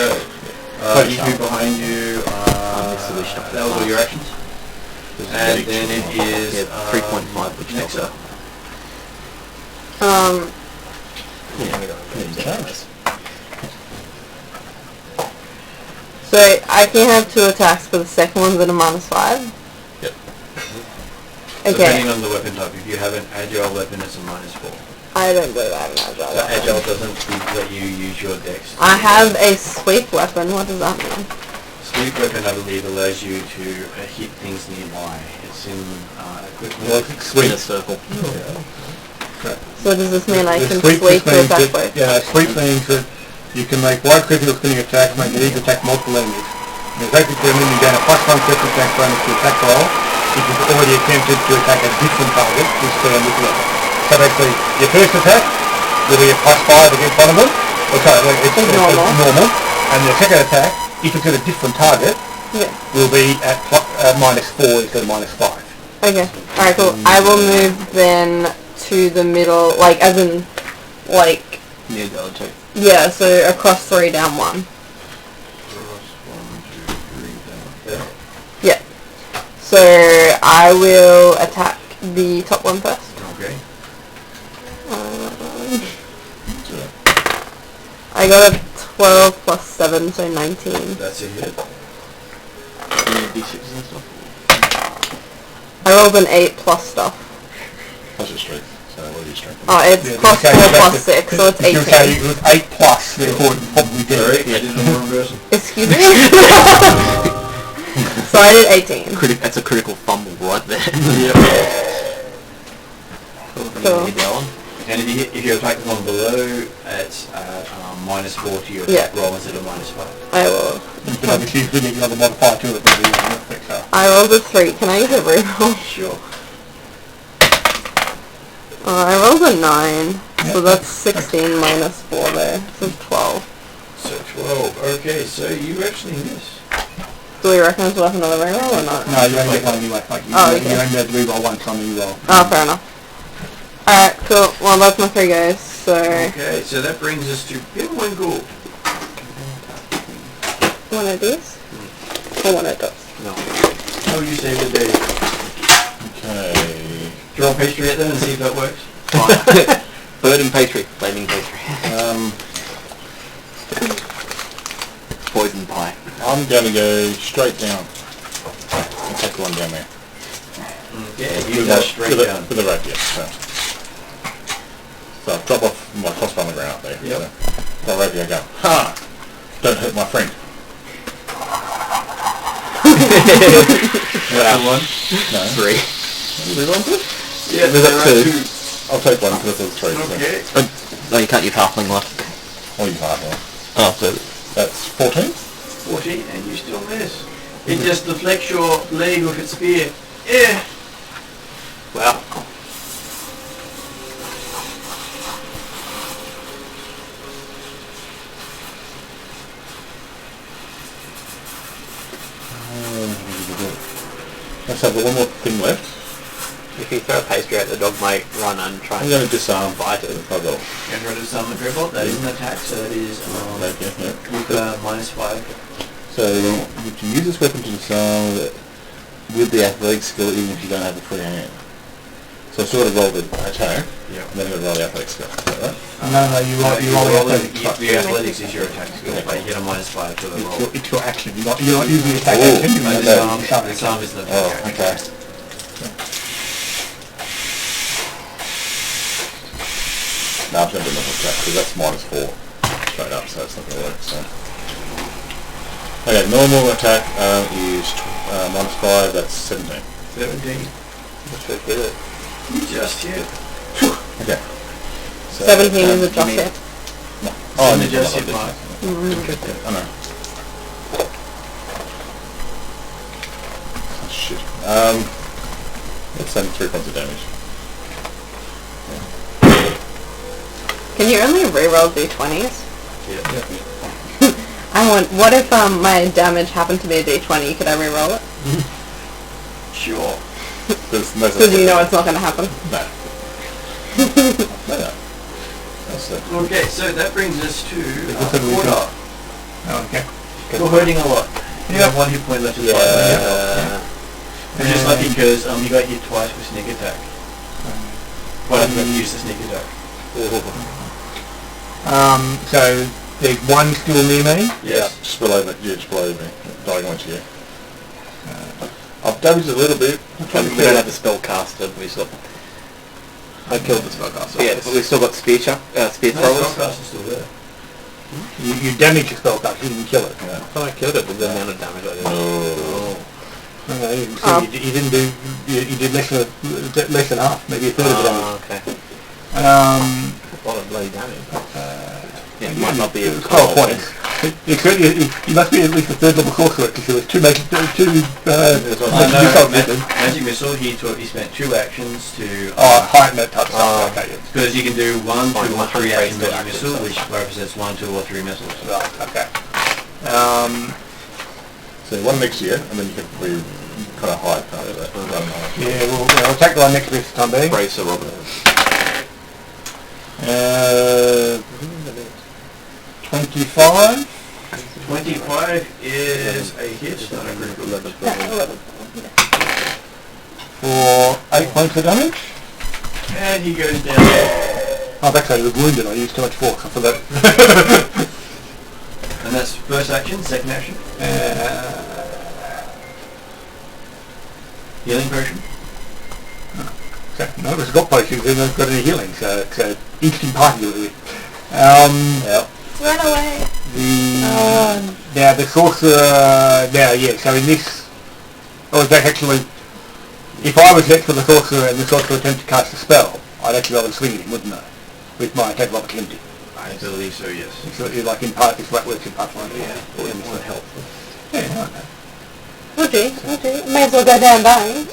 you move behind you. That was all your actions. And then it is 3.5, which next up. So I can have 2 attacks, but the second one's at a -5? Yep. Okay. Depending on the weapon type, if you have an agile weapon, it's a -4. I don't believe I have an agile So weapon. agile doesn't let you use your dex. I have a sweep weapon. What does that mean? Sweep weapon, I believe, allows you to hit things nearby. It's in equipment. In a circle. So does this mean I The can sweep sweep just to means attack that- both? Yeah, sweep means that you can make wide critical spinning attacks, make it easy to attack multiple enemies. And basically means you gain a +1 circumstance bonus to attack roll if you've already attempted to attack a different target this turn with weapon. So basically, your first attack will be a +5 against one of them. It's normal. And your second attack, if it's at a different target, Yeah. will be at -4 instead of -5. Okay. Alright, cool. I will move then to the middle, like, as in, like, Yeah, the other two. yeah, so across 3 down 1. Yeah. So I will attack the top one first. Okay. I got a 12 plus 7, so 19. That's a hit. D6s and stuff. I rolled an 8 plus stuff. Plus your strength. So what are your strength? Oh, it's Yeah, plus okay, 4 that's plus it. 6, so it's If you say 18. it was 8 plus, therefore it probably did. Sorry, I did the wrong person. Excuse me? So I did 18. That's a critical fumble right there. Yep. Cool. Hit that one. And if you attack the one below, it's -4 to your attack roll instead of -5. I will. You can obviously use another modifier to it, maybe you can affect that. I rolled a 3. Can I use a reroll? Sure. I rolled a 9. So that's 16 minus 4 there. So 12. So 12. Okay, so you actually miss. Do we reckon it's worth another reroll or not? No, you only get one anyway. Like, you Oh, okay. only have to reroll one time and you roll. Oh, fair enough. Alright, cool. Well, that's my 3 guys, so... Okay, so that brings us to Bill Gould. One of these? Or one of those? No. How would you save the day? Okay. Do you want pastry at them and see if that works? Bird and pastry. Flaming pastry. Poison pie. I'm going to go straight down. And take the one down there. Yeah, you dash straight down. With the rapier. So I'll drop off my crossbow on the ground up there. Yep. So my rapier go, ha! Don't hurt my friend. That's the one. No. 3. Yeah, There's there that are 2. I'll take one because it's 3. Okay. Oh, you can't use halfling left. Or you half one. Oh, so... That's 14. 14, and you still miss. It just deflects your blade with its spear. Yeah. Wow. Let's have one more thing left. If you throw a pastry at the dog, might run and try I'm and going to disarm bite it. the Kobold. Get rid of some Dreadbolt. That is an attack, so that is with -5. So you can use this weapon to disarm with the athletic skill even if you don't have a free hand. So I sort of roll the attack, Yeah. and then I'm going to roll the athletic skill. Is that right? No, you roll the athletic. The athletics is your attack skill, but you get a -5 to the roll. It's your action. You're not using the attack Oh, action. You're And using disarm is the attack Oh, action. okay. No, I'm going to do another attack because that's -4 straight up, so it's not going to work. So. Okay, normal attack is -5, that's 17. 17. That's pretty good. You just hit. Okay. So, 17 is a you drop mean- hit. No. Oh, I need to just roll hit this. 5. I know. Oh, shit. That's only 3 points of damage. Can you only reroll d20s? Yeah. I want. What if my damage happened to be a d20? Could I reroll it? Sure. Because you know it's not going to happen. No. No. That's it. Okay, so that brings us to What's the quarter. Oh, okay. You're hurting a lot. You have 1 hit point left to fight. Yeah. Which is lucky because you got hit twice with sneak attack. Well, I forgot to use the sneak attack. So there's one still near me. Yes. Spill over. Yeah, spill over me. Diagonal to you. I've damaged a little bit. I'm trying to We kill don't it. have the spell caster. We still. I killed the spellcaster. Yeah, but we've still got spear spear No, throwers. spellcaster's still there. You damage your spellcast, you didn't kill it. Yeah. I thought I killed it with the amount of damage I did. Oh. No, you didn't do. You did less than half, maybe a third of the damage. Oh, okay. A A lot of bloody damage. Yeah, it might not be a 12 points. You must be at least a third level sorcerer because there was two magic Magic missile. He spent 2 actions to. heighten that type of stuff. Okay, Because you can do 1, 2, or 3 100 actions phase magic action, missile, so- which represents 1, 2, or 3 missiles. right, okay. So one next year, and then you can kind of hide after that. Yeah, we'll take the one next bit for the time being. Bracer, Robert. 25 25 is a hit, not a critical level. for 8 points of damage. And he goes down. Oh, that's actually the wounded. I used too much force for that. And that's first action, second action. Healing potion. Okay, no, it's got potions, then I've got any healing, so it's an instant party with it. Yeah. Run away. Now the sorcerer, so in this, that's actually, if I was next to the sorcerer and the sorcerer attempted to cast a spell, I'd actually be able to swing at him, wouldn't I? With my attack of opportunity. I believe so, yes. It's like in part, it's like works in Pathfinder. Yeah, or more helpful. Yeah, I know. Okay. May as well go down dying.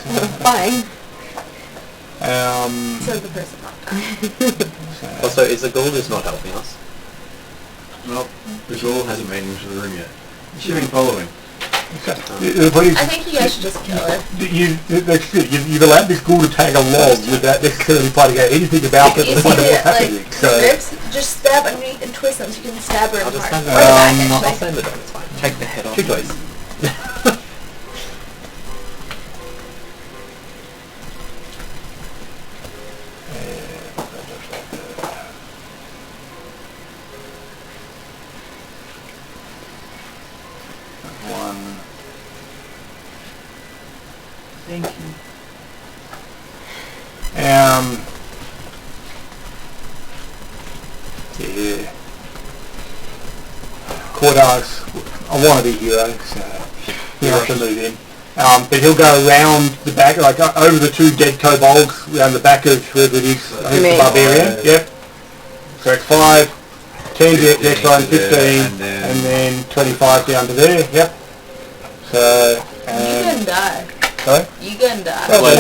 Fine. So the person not. Also, is the gold is not helping us? Well, the ghoul hasn't made it into the room yet. You should have been following. I think you guys should just kill her. You've allowed this ghoul to tag along without necessarily finding out anything about it. You or see what's it, happening. like, the ribs, just stab underneath and twist them so you can stab her in I'll the just heart. stand Or the back, I'll actually. stand the dog, it's fine. Take the head off. Two choice. One. Thank you. Yeah. Cordar's a wannabe hero, so he'll have to move in. But he'll go around the back, like over the 2 dead kobolds, around the back of whoever it is, I think the barbarian. Yep. So it's 5, 10 to the next line, 15, and then 25 down to there. Yep. So. You gonna die. Sorry? You gonna die. Probably.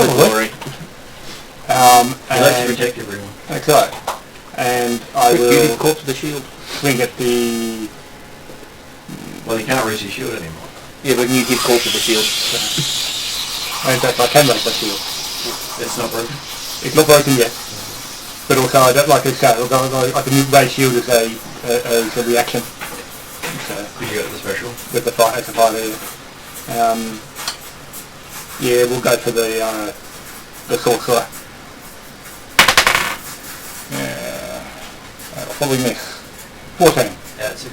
He likes to protect everyone. That's right. And I You will did corpse the shield. swing at the. Well, he can't raise his shield anymore. Yeah, but you did corpse the shield. In fact, I can raise that shield. It's not broken. It's not broken yet. But also, I don't like I say, I can use Ray Shield as a reaction. So, You got the special. with the fight as a fighter. Yeah, we'll go for the sorcerer. Yeah, I'll probably miss. 14. Yeah, it's a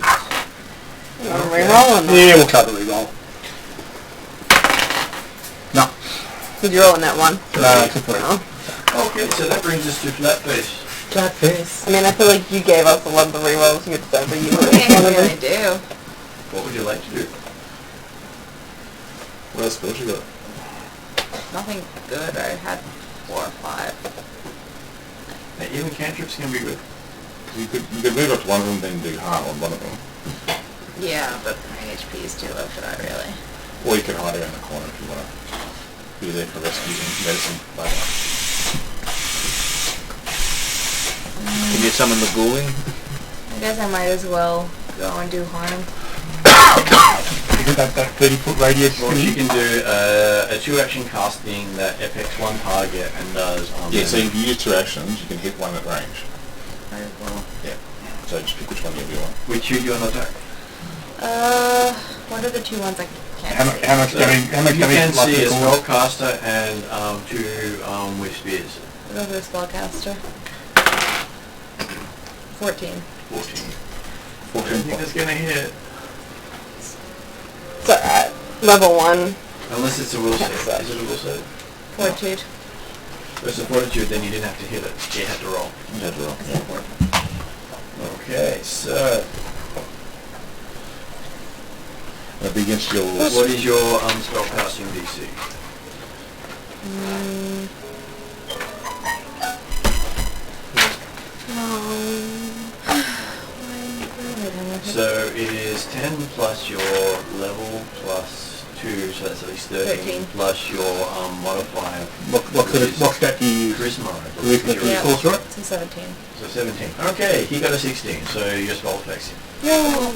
You want to reroll or not? Yeah, we'll try the reroll. No. Did you roll in that one? No, it's a 3. No. Okay, so that brings us to flat face. Flat face. I mean, I feel like you gave us a lot of the rerolls you get to over you. I really do. What would you like to do? What else spells you got? Nothing good. I had 4 or 5. Now, even cantrips can be good. You could move up to one of them, then do harm on one of them. Yeah, but my HP is too low for that, really. Or you could hide around the corner if you want to be there for rescue and medicine later. Can you summon the ghouling? I guess I might as well go and do harm. Isn't that 30-foot radius? Well, she can do a 2-action casting that affects one target and does... Yeah, so if you use 2 actions, you can hit one at range. Might as well. Yeah. So just pick which one you want. Which you do an attack. What are the 2 ones I can't How see? much damage? You can like see a the core? spellcaster and 2 with spears. We'll go for the spellcaster. 14. 14. I don't think that's going to hit. It's alright. Level 1. Unless it's a will save. Is it a will save? Fortitude. If it's a fortitude, then you didn't have to hit it. You had to roll. You had to roll. I said 4. Okay, so... That'd be against your... What is your spellcasting DC? So it is 10 plus your level plus 2, so that's at least 13, plus your modifier. What stat do you use? Charisma, I believe. Charisma, Your- Yeah. sorcerer? So 17. So 17. Okay, he got a 16, so your spell affects him. No.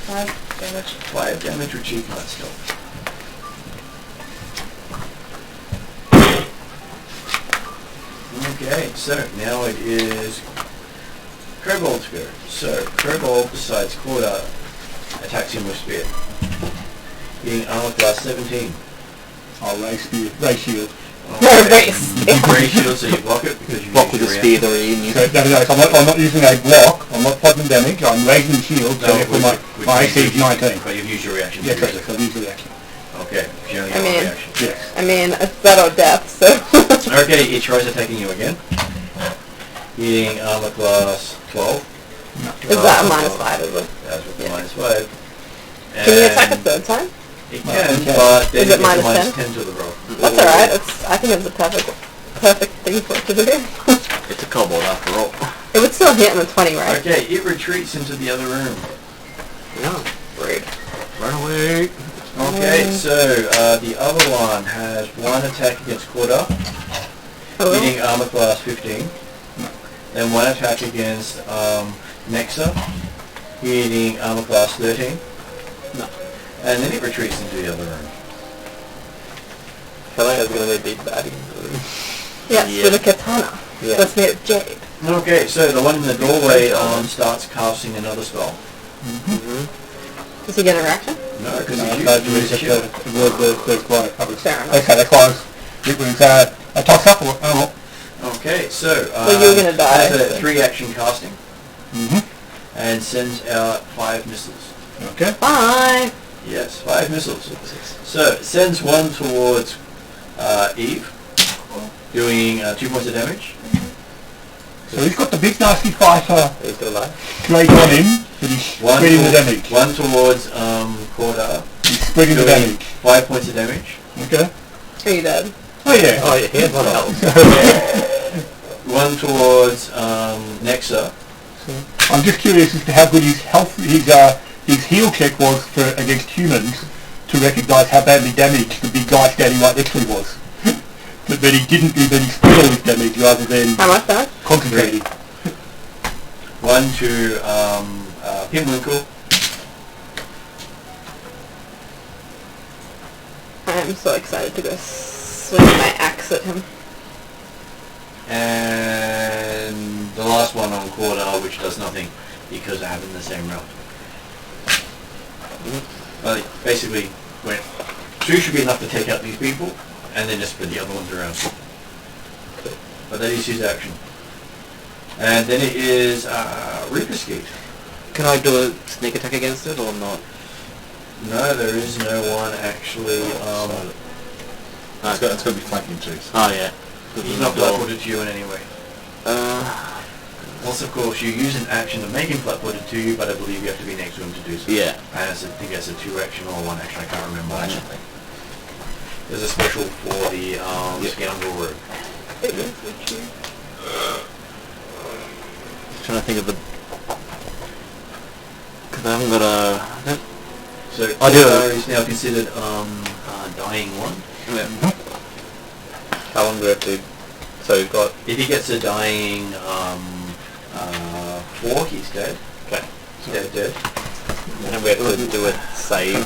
5 damage. 5 damage, which he can't stop. Okay, so now it is Kobold's go. So Kobold, besides Quarter, attacks him with spear. Getting armor class 17. Oh, Ray Shield. Race. Ray shield, so you block it because you Block use with the your spear that already in you. So, I'm not using a block, I'm not plugging damage, I'm raising the shield, so No, therefore which my means AC is you- 19. But you've used your reaction. Yeah, to correct, use so it. I'll use the reaction. Okay, you only I get one mean- reaction. Yes. I mean, it's that or death, so... Okay, it tries attacking you again. Getting armor class 12. Is that a -5, is it? That's with the Yeah. -5. Can you attack a And third time? It No, can, it can. but then Is it you get the -10? -10 to the roll. That's alright. I think it's a perfect thing for it to do. It's a kobold after all. It would still hit on a 20, right? Okay, it retreats into the other room. No. Rude. Run away. Okay, so the other one has 1 attack against Quarter, Hello? getting armor class 15. Then 1 attack against Nexa, getting armor class 13. No. And then it retreats into the other room. Helena's gonna be a big baddie. Yes, Yeah. with a katana. Yeah. That's made of jade. Okay, so the one in the doorway starts casting another spell. Does he get a reaction? No, because No, he's that's used his shield. the quiet coverage. Fair enough. Okay, that's why it was a toss-up or... Oh, Okay, so Well, you were gonna die, has a so- 3-action casting mm-hmm. and sends out 5 missiles. Okay. Bye! Yes, 5 missiles. So it sends one towards Eve, doing 2 points of damage. So he's got the big nasty fighter He's gonna lie. straight on him, but he's spreading the damage. One towards Quarter, He's spreading the doing damage. 5 points of damage. Okay. Are you dead? Oh yeah. Oh yeah, he has 1 health. One towards Nexa. I'm just curious as to how good his heal check was for against humans to recognise how badly damaged the big guy standing right next to him was. But he didn't do that, he spread all his damage rather than How much damage? concentrating. One to Pimwinkle. I'm so excited to go swing my axe at him. And the last one on quarter, which does nothing because I have in the same round. Basically, when 2 should be enough to take out these people, and then just spread the other ones around. But that is his action. And then it is Reaper's Gate. Can I do a sneak attack against it or not? No, there is no one actually. It's got to be flanking too. Oh yeah. He's not flat-footed to you in any way. Once, of course, you use an action to make him flat-footed to you, but I believe you have to be next to him to do so. Yeah. I think that's a 2-action or a 1-action. I can't remember. Actually. There's a special for the Scoundrel Rogue. Trying to think of the. Because I haven't got a. So I do. Is now considered dying 1. Yeah. How long do I have to? So we've got. If he gets a dying 4, he's dead. Okay. Dead. And we have to do a save.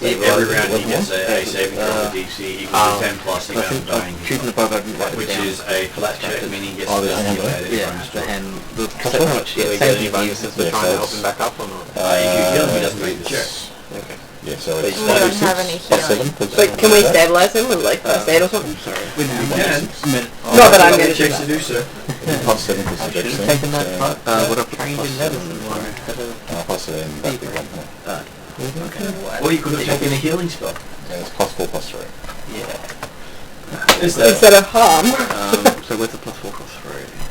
Every round he gets a saving throw for DC equals to 10 plus the amount of dying. Shooting the bow, I didn't write it Which down. is a flat check, meaning he gets Oh, to the hand calculate it Yeah, from his the stroke. hand. The Crossbow? how much? Yeah, same thing bonuses for Yeah, trying to so help him back up or not? If you kill him, he doesn't make the check. Okay. Yeah, so it's We don't have any healing. But can we stabilize him with like first aid or something? Sorry. You can. Not that I'm going gonna to do checks to that. do so. plus 7 plus I should have dex taken that. then, What I've trained in medicine. plus 7 that'd be 1 more. Or you could have taken a healing spell. Yeah, it's plus 4 plus 3. Yeah. Is that? Instead of harm. So where's the plus 4 plus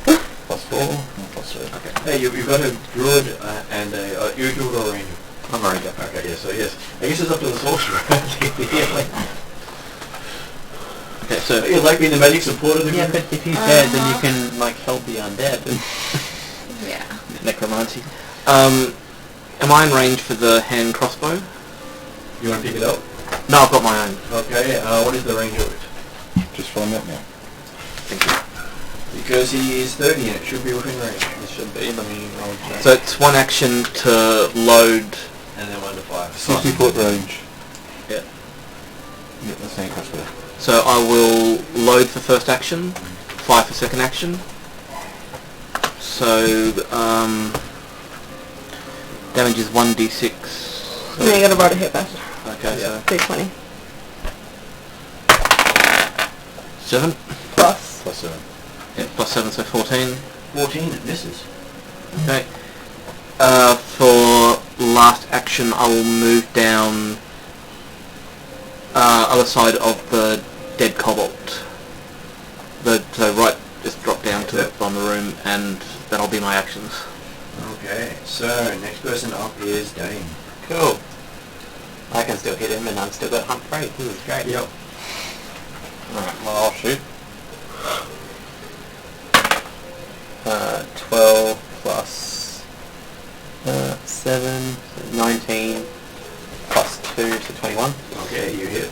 3? Plus 4 and plus 3. Okay. Hey, you've got a druid and a... you're a druid or a ranger? I'm already up. Okay, yeah, so yes. I guess it's up to the sorcerer. Okay, so. You'd like being the magic support of the Yeah, group? but if he's dead, then you can like help the undead. Yeah. Necromancy. Am I in range for the hand crossbow? You want to pick it up? No, I've got my own. Okay, what is the range of it? Just find out now. Thank you. Because he is 30 and it should be within range. It should be. Let me roll check. So it's 1 action to load. And then 1 to 5. 60 foot range. Yeah. Yeah, that's hand crossbow. So I will load for first action, 5 for second action. So damage is 1d6. And then you gotta roll to hit that. Okay, so D20. 7. Plus. Plus 7. Yeah, plus 7, so 14. 14, it misses. Okay. For last action, I will move down other side of the dead cobalt. So right, just drop down to the bottom of the room, and that'll be my actions. Okay, so next person up is Dane. Cool. I can still hit him, and I've still got hunt prey. This is great. Yep. Alright, well I'll shoot. 12 plus 7, 19, plus 2 to 21. Okay, you hit.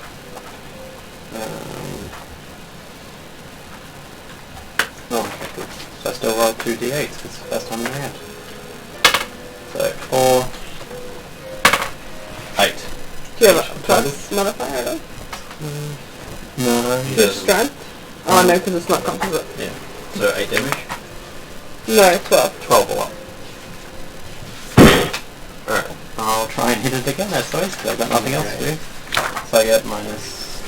Okay, good. So I still roll 2 d8s, because it's the first time in the round. So 4, 8. Do you have a plus modifier at all? No. He Your doesn't. strength? Oh no, because it's not composite. Yeah. So 8 damage? No, 12. 12 or what? Alright, I'll try and hit it again, I suppose, because I've got nothing else to do. So I get minus...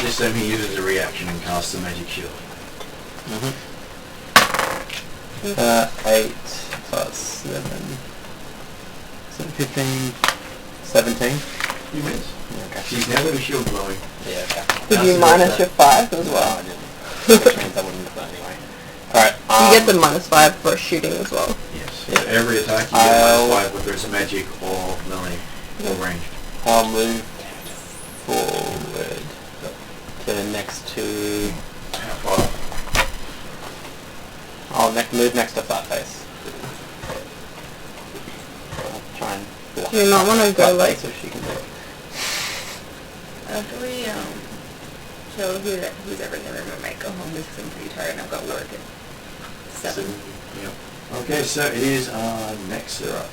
This time he uses a reaction and casts a magic shield. 8 plus 7... 15... 17. You miss. Okay. She's now got a shield glowing. Yeah, okay. Did you minus your 5 as No, well? I didn't. Which means I wouldn't have done anyway. Alright, You get the minus 5 for shooting as well. Yes. Yeah. So every attack you get -5, whether it's a magic or melee or ranged. I'll move forward to next to... How far? I'll move next to flat face. I'll try and block Do you not want to go flat like... face if she can do it. After we show who's ever in the room and might go home because I'm pretty tired and I've got work at 7. Yep. Okay, so it is next Sarah.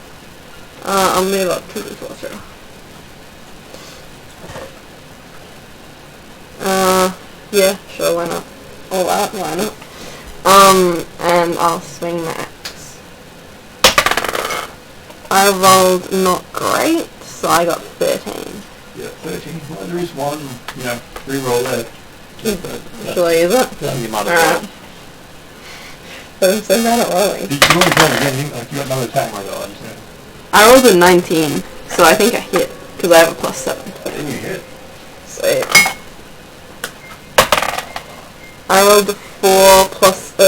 I'll move up to the sorcerer. Yeah, sure, why not? All that, why not? And I'll swing my axe. I rolled not great, so I got 13. Yeah, 13. Well, there is one, re-roll left. Shall I use it? You might as well. Alright. But I'm so bad at rolling. You can always roll again, you got another attack. Oh my god. I rolled a 19, so I think I hit, because I have a +7. Then you hit. Sweet. I rolled a 4 plus 4,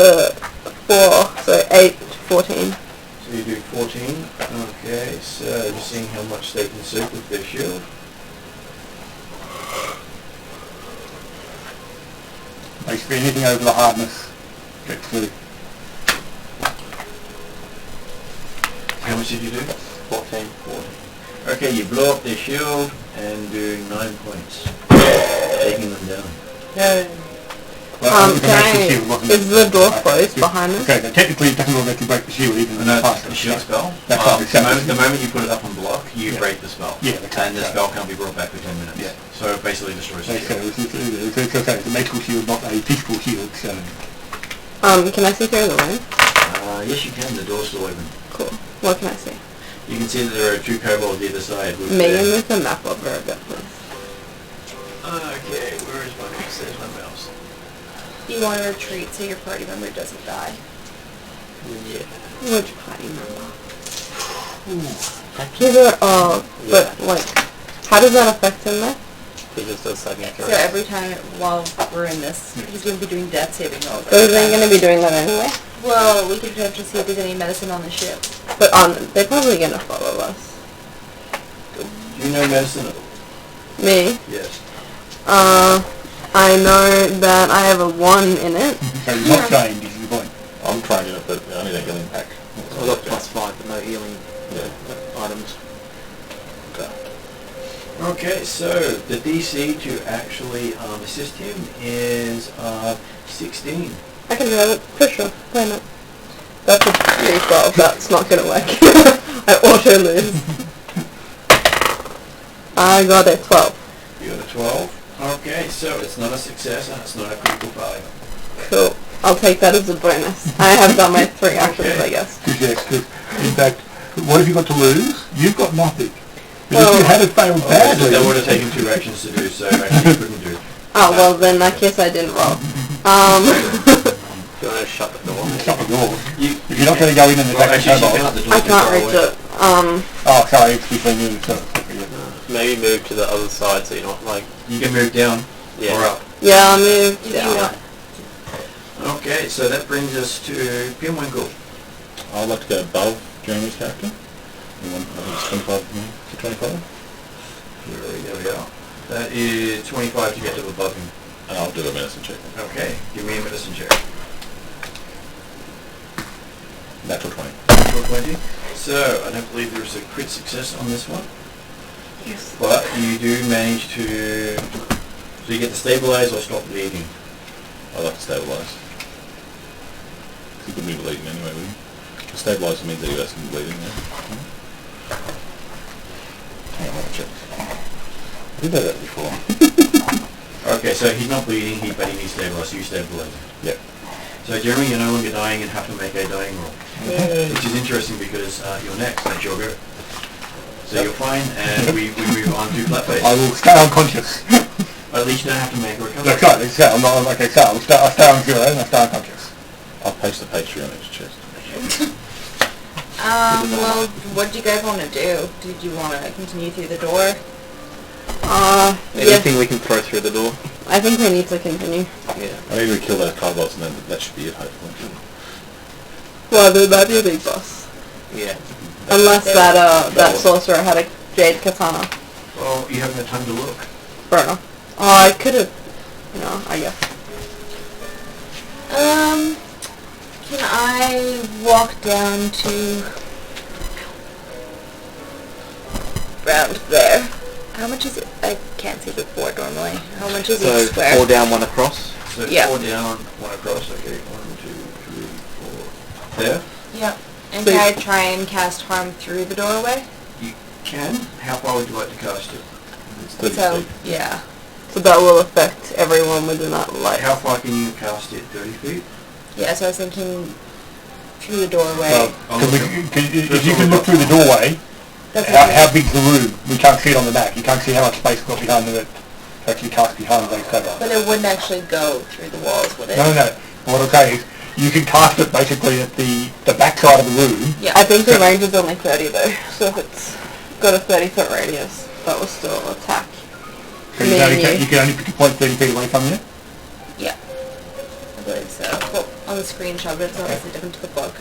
so 8, 14. So you do 14. Okay, so just seeing how much they can soak with their shield. Basically anything over the hardness gets through. How much did you do? 14. 14. Okay, you blow up their shield and do 9 points. Taking them down. Yay. Well, is the door closed behind us? Okay, technically it doesn't let you break the shield even No, past the it. shield spell. That's right, exactly. The moment you put it up on block, you Yeah. break the spell. Yeah, And the spell can't be brought back for 10 minutes. Yeah. So it basically destroys the So shield. it's okay, it's a magical shield, not a physical shield, so... Can I see through the room? Yes, you can. The door's still open. Cool. What can I see? You can see that there are 2 kobolds either side. With Megan, move the map over a bit, please. Okay, where is my mouse? There's my mouse. You want to retreat so your party member doesn't die. Yeah. Which party member? Either, but, like, how does that affect him there? He just does saving So throws. every time while we're in this, he's going to be doing death saving rolls. So is they going to be doing that anyway? Well, we can check to see if there's any medicine on the ship. But they're probably going to follow us. Do you know medicine? Me? Yes. I know that I have a 1 in it. So you're not trained, is the point. I'm trying it, but I need a healing pack. I've got +5 but no healing items. Okay, so the DC to actually assist him is 16. I can do that for sure. Why not? That's a D12. That's not going to work. I auto lose. I got a 12. You got a 12. Okay, so it's not a success and it's not a critical failure. Cool. I'll take that as a bonus. I have done my 3 actions, Okay. I guess. Yes, in fact, what have you got to lose? You've got nothing. But Well- if you had it failed badly... That would have taken 2 actions to do, so actually you couldn't do it. Oh, well, then in that case I didn't roll. Do you want to shut the door? Shut the door. You, If you're not going to go in and well, attack the actually, you kobold... can't. The door I is can't far reach away. it. Oh, sorry, it's between you and Maybe move to the other side so you're not like... You can move down Yeah. or up. Yeah, I'll move down. Okay, so that brings us to Pinwinkle. I'd like to go above Jeremy's character. I think it's 25 to 25. There we go. That is 25 to get to above him. And I'll do a medicine check. Okay, give me a medicine check. Natural 20. Natural 20. So, I don't believe there is a crit success on this one. Yes. But you do manage to... So you get to stabilize or stop bleeding. I'd like to stabilise. He could be bleeding anyway, would he? Stabilise means that he doesn't be bleeding, yeah. Hang on, I'll check. I did that before. Okay, so he's not bleeding, but he needs stabilize, so you stabilize him. Yep. So Jeremy, you're no longer dying and have to make a dying roll. Which is interesting because you're next, that's your go. So you're fine, and we move on to Flatface. I will stay unconscious. At least you don't have to make a recovery. That's right, it's I'm not like I say, I'll stay on 0 and I'll stay unconscious. I'll paste the pastry on his chest. Well, what do you guys want to do? Did you want to continue through the door? Yeah. Anything we can throw through the door? I think we need to continue. Yeah. I think we kill those kobolds and then that should be it, hopefully. Well, there might be a big boss. Yeah. Unless that sorcerer had a jade katana. Well, you haven't had time to look. Fair enough. Oh, I could have... No, I guess. Can I walk down to... around there? How much is it? I can't see the board normally. How much is So each square? 4 down, 1 across. So Yeah. 4 down, 1 across, okay, 1, 2, 3, 4. There? Yep. And So can I try and cast harm through the doorway? You can. How far would you like to cast it? It's 30 So, feet. yeah. So that will affect everyone within that light. How far can you cast it? 30 feet? Yeah, so I was thinking through the doorway. If you can look through the doorway, That's how big's the room? We can't see it on the map. You can't see how much space we've got behind it to actually cast behind the cover. But it wouldn't actually go through the walls, would it? No. What I'm saying is, you can cast it basically at the back side of the room. Yeah. I think the range is only 30 though, so if it's got a 30-foot radius, that will still attack. So Me and you. you can only pick a point 30 feet away from you. Yeah. I believe so. Well, on the screenshot, but it's obviously different to the book.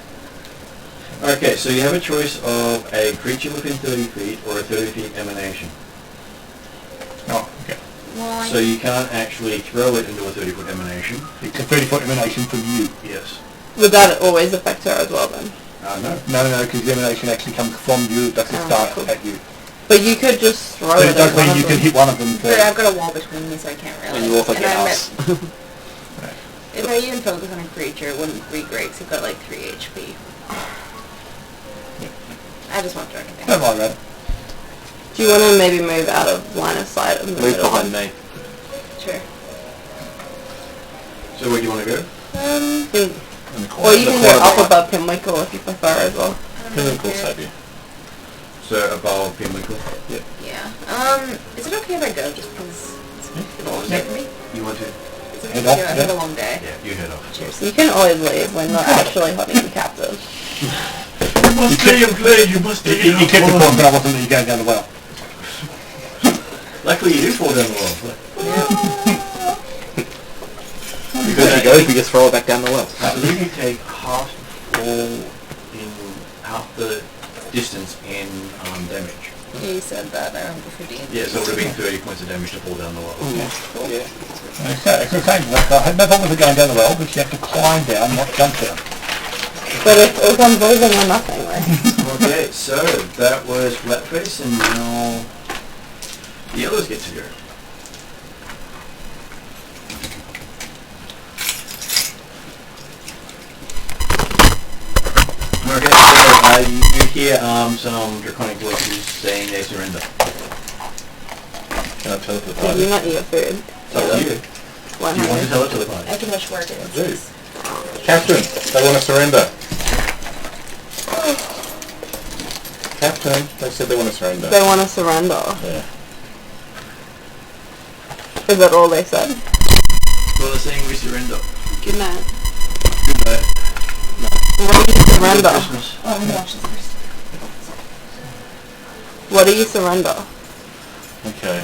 Okay, so you have a choice of a creature within 30 feet or a 30 feet emanation. Oh, okay. Well, So you can't actually throw it into a 30-foot emanation. It's a 30-foot emanation from you. Yes. Would that always affect her as well then? No. No, because the emanation actually comes from you. It doesn't start cool. at you. But you could just throw So it it does at one mean of you them. can hit one of them. but I've got a wall between me, so I can't really. And you also get I us. If I even focus on a creature, it wouldn't be great, because I've got like 3 HP. I just won't do anything. Don't mind that. Do you want to maybe move out of line of sight of the Move middle? behind me. Sure. So where do you want to go? In the corner. Or you can go up above Pimwickle if you prefer as well. Pinnacle save you. So above Pimlico. Yeah. Is it okay if I go, just because it's a long day for me? You want to? Is it Head okay? off, I've yeah. had a long day. Yeah, you head off. Cheers. You can always leave when not actually holding you captive. You must stay and play, you must stay You kept the point, but I wasn't letting you go down the well. Luckily you do fall down the well. Because you go, you just throw it back down the well. I believe you take half the distance in damage. You said that before D&D. Yeah, so it would have been 30 points of damage to fall down the well. Okay, so same. I had no problem with it going down the well, but you have to climb down, not jump down. But if it was on poison or nothing, like. Okay, so that was Flatface, and now the others get to go. Okay, so you hear some draconic voices saying they surrender. Can I tell it to the Did party? you not eat your food? It's up to you. One Do you want to hundred. tell it to the party? I can wish work it. do. Captain, they want to surrender. Captain, they said they want to surrender. They want to surrender. Yeah. Is that all they said? Well, they're saying we surrender. Good night. Good night. What do you Merry surrender? Christmas. Oh, I'm gonna watch this first. What do you surrender? Okay.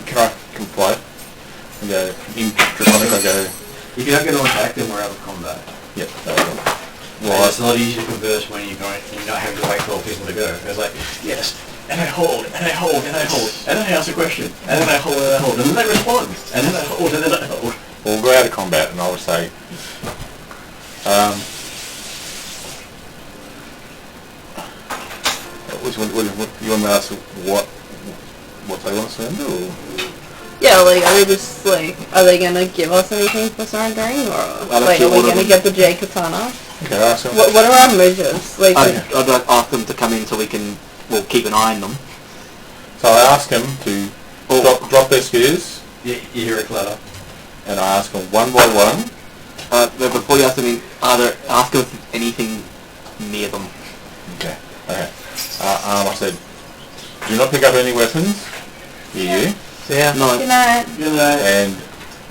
Can I comply? I go, in Draconic, I go, If you don't get on attack, then we're out of combat. yep. Well, it's a lot easier to converse when you're not having to wait for all people to go. It's like, yes, and I hold, and I hold, and I hold, and then I ask a question, and then I hold, and I hold, and then they respond, and then I hold, and then I hold. Well, we'll go out of combat, and I would say, you want to ask what they want to surrender, or? Yeah, like, are they just, like, are they gonna give us anything for surrendering, or, don't like, see are we what gonna of get the Jade Katana? Okay, ask them. What are our measures? Like, I'd like ask them to come in so we can, well, keep an eye on them. So I ask them to drop their spears, You hear a clatter. and I ask them one by one. But before you ask them in, ask them if anything near them. Okay. I said, do not pick up any weapons. Hear you. Yeah. No. Good night. Good night. And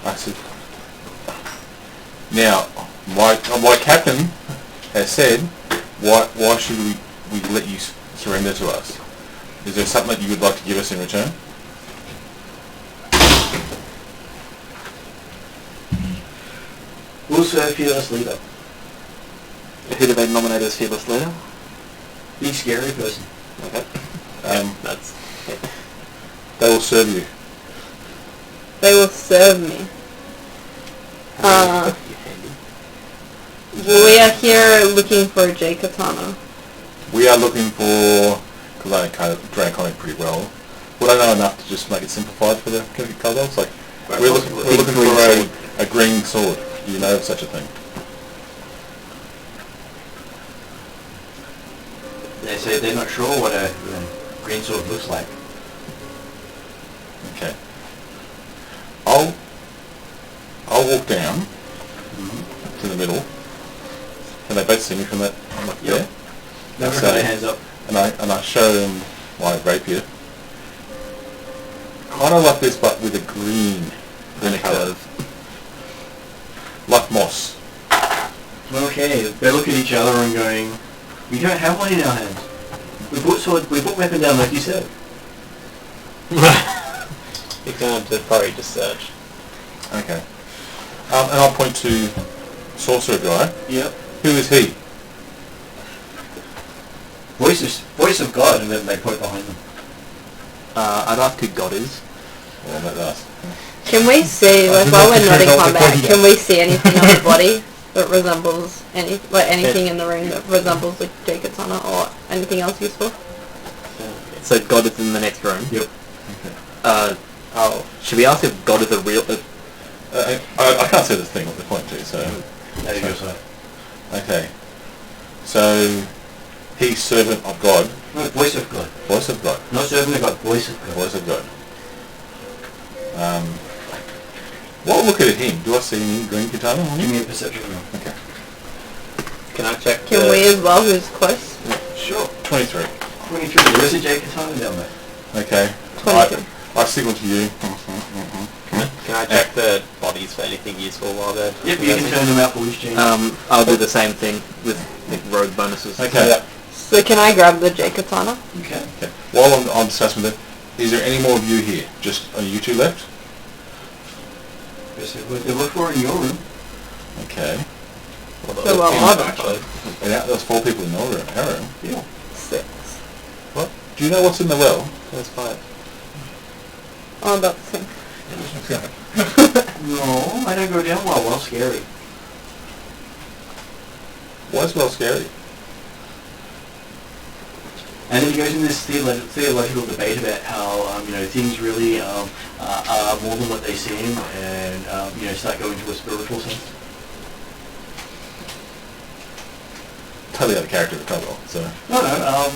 I said, now, my captain has said, why should we let you surrender to us? Is there something that you would like to give us in return? We'll serve fearless leader. Who do they nominate as fearless leader? Be scary person. Okay. That's They will serve you. they will serve me. We are here looking for a Jade Katana. We are looking for, because I kind of Draconic pretty well, would I know enough to just make it simplified for the Kobolds? Like, we're looking for a green sword. Do you know of such a thing? They say they're not sure what a green sword looks like. Okay. I'll walk down to the middle. Can they both see me from that? I'm up there. Never So- got their hands up. And I show them my rapier. Kind of like this, but with a green colour. Like moss. Okay, they look at each other and going, we don't have one in our hands. We put weapon down like you said. You're going to probably just search. Okay. And I'll point to sorcerer guy. Yep. Who is he? Voice of God, and then they point behind them. I'd ask who God is. Well, let that. Can we see, like, while we're not in combat, can we see anything on the body that resembles anything in the ring that resembles the Jade Katana or anything else useful? So God is in the next room. Yep. Should we ask if God is a real... I can't see the thing what they point to, so... That is your side. Okay. So, he's servant of God. No, voice of God. Voice of God. Not servant of God, voice of God. Voice of God. Well, look at him. Do I see any green katana on Give him? me a perception roll. Okay. Can I check Can we as well, who's close? Sure. 23. 23. There is a Jade Katana down there. Okay. 22. I signal to you. Can I check the bodies for anything useful while they're... Yep, you can turn them out for loose change. I'll do the same thing with the rogue bonuses. Okay. Yep. So can I grab the Jade Katana? Okay. Okay. While I'm discussing with it, is there any more of you here? Just are you two left? Yes, there were 4 in your room. Okay. So well, Yeah, there's 4 people in our room. Yeah. 6. What? Do you know what's in the well? There's 5. Oh, about the same. No, I don't go down well. Well, scary. Why is well scary? And then he goes in this theological debate about how things really are more than what they seem, and start going to a spiritual sense. Totally out of character for Caldwell, so... No,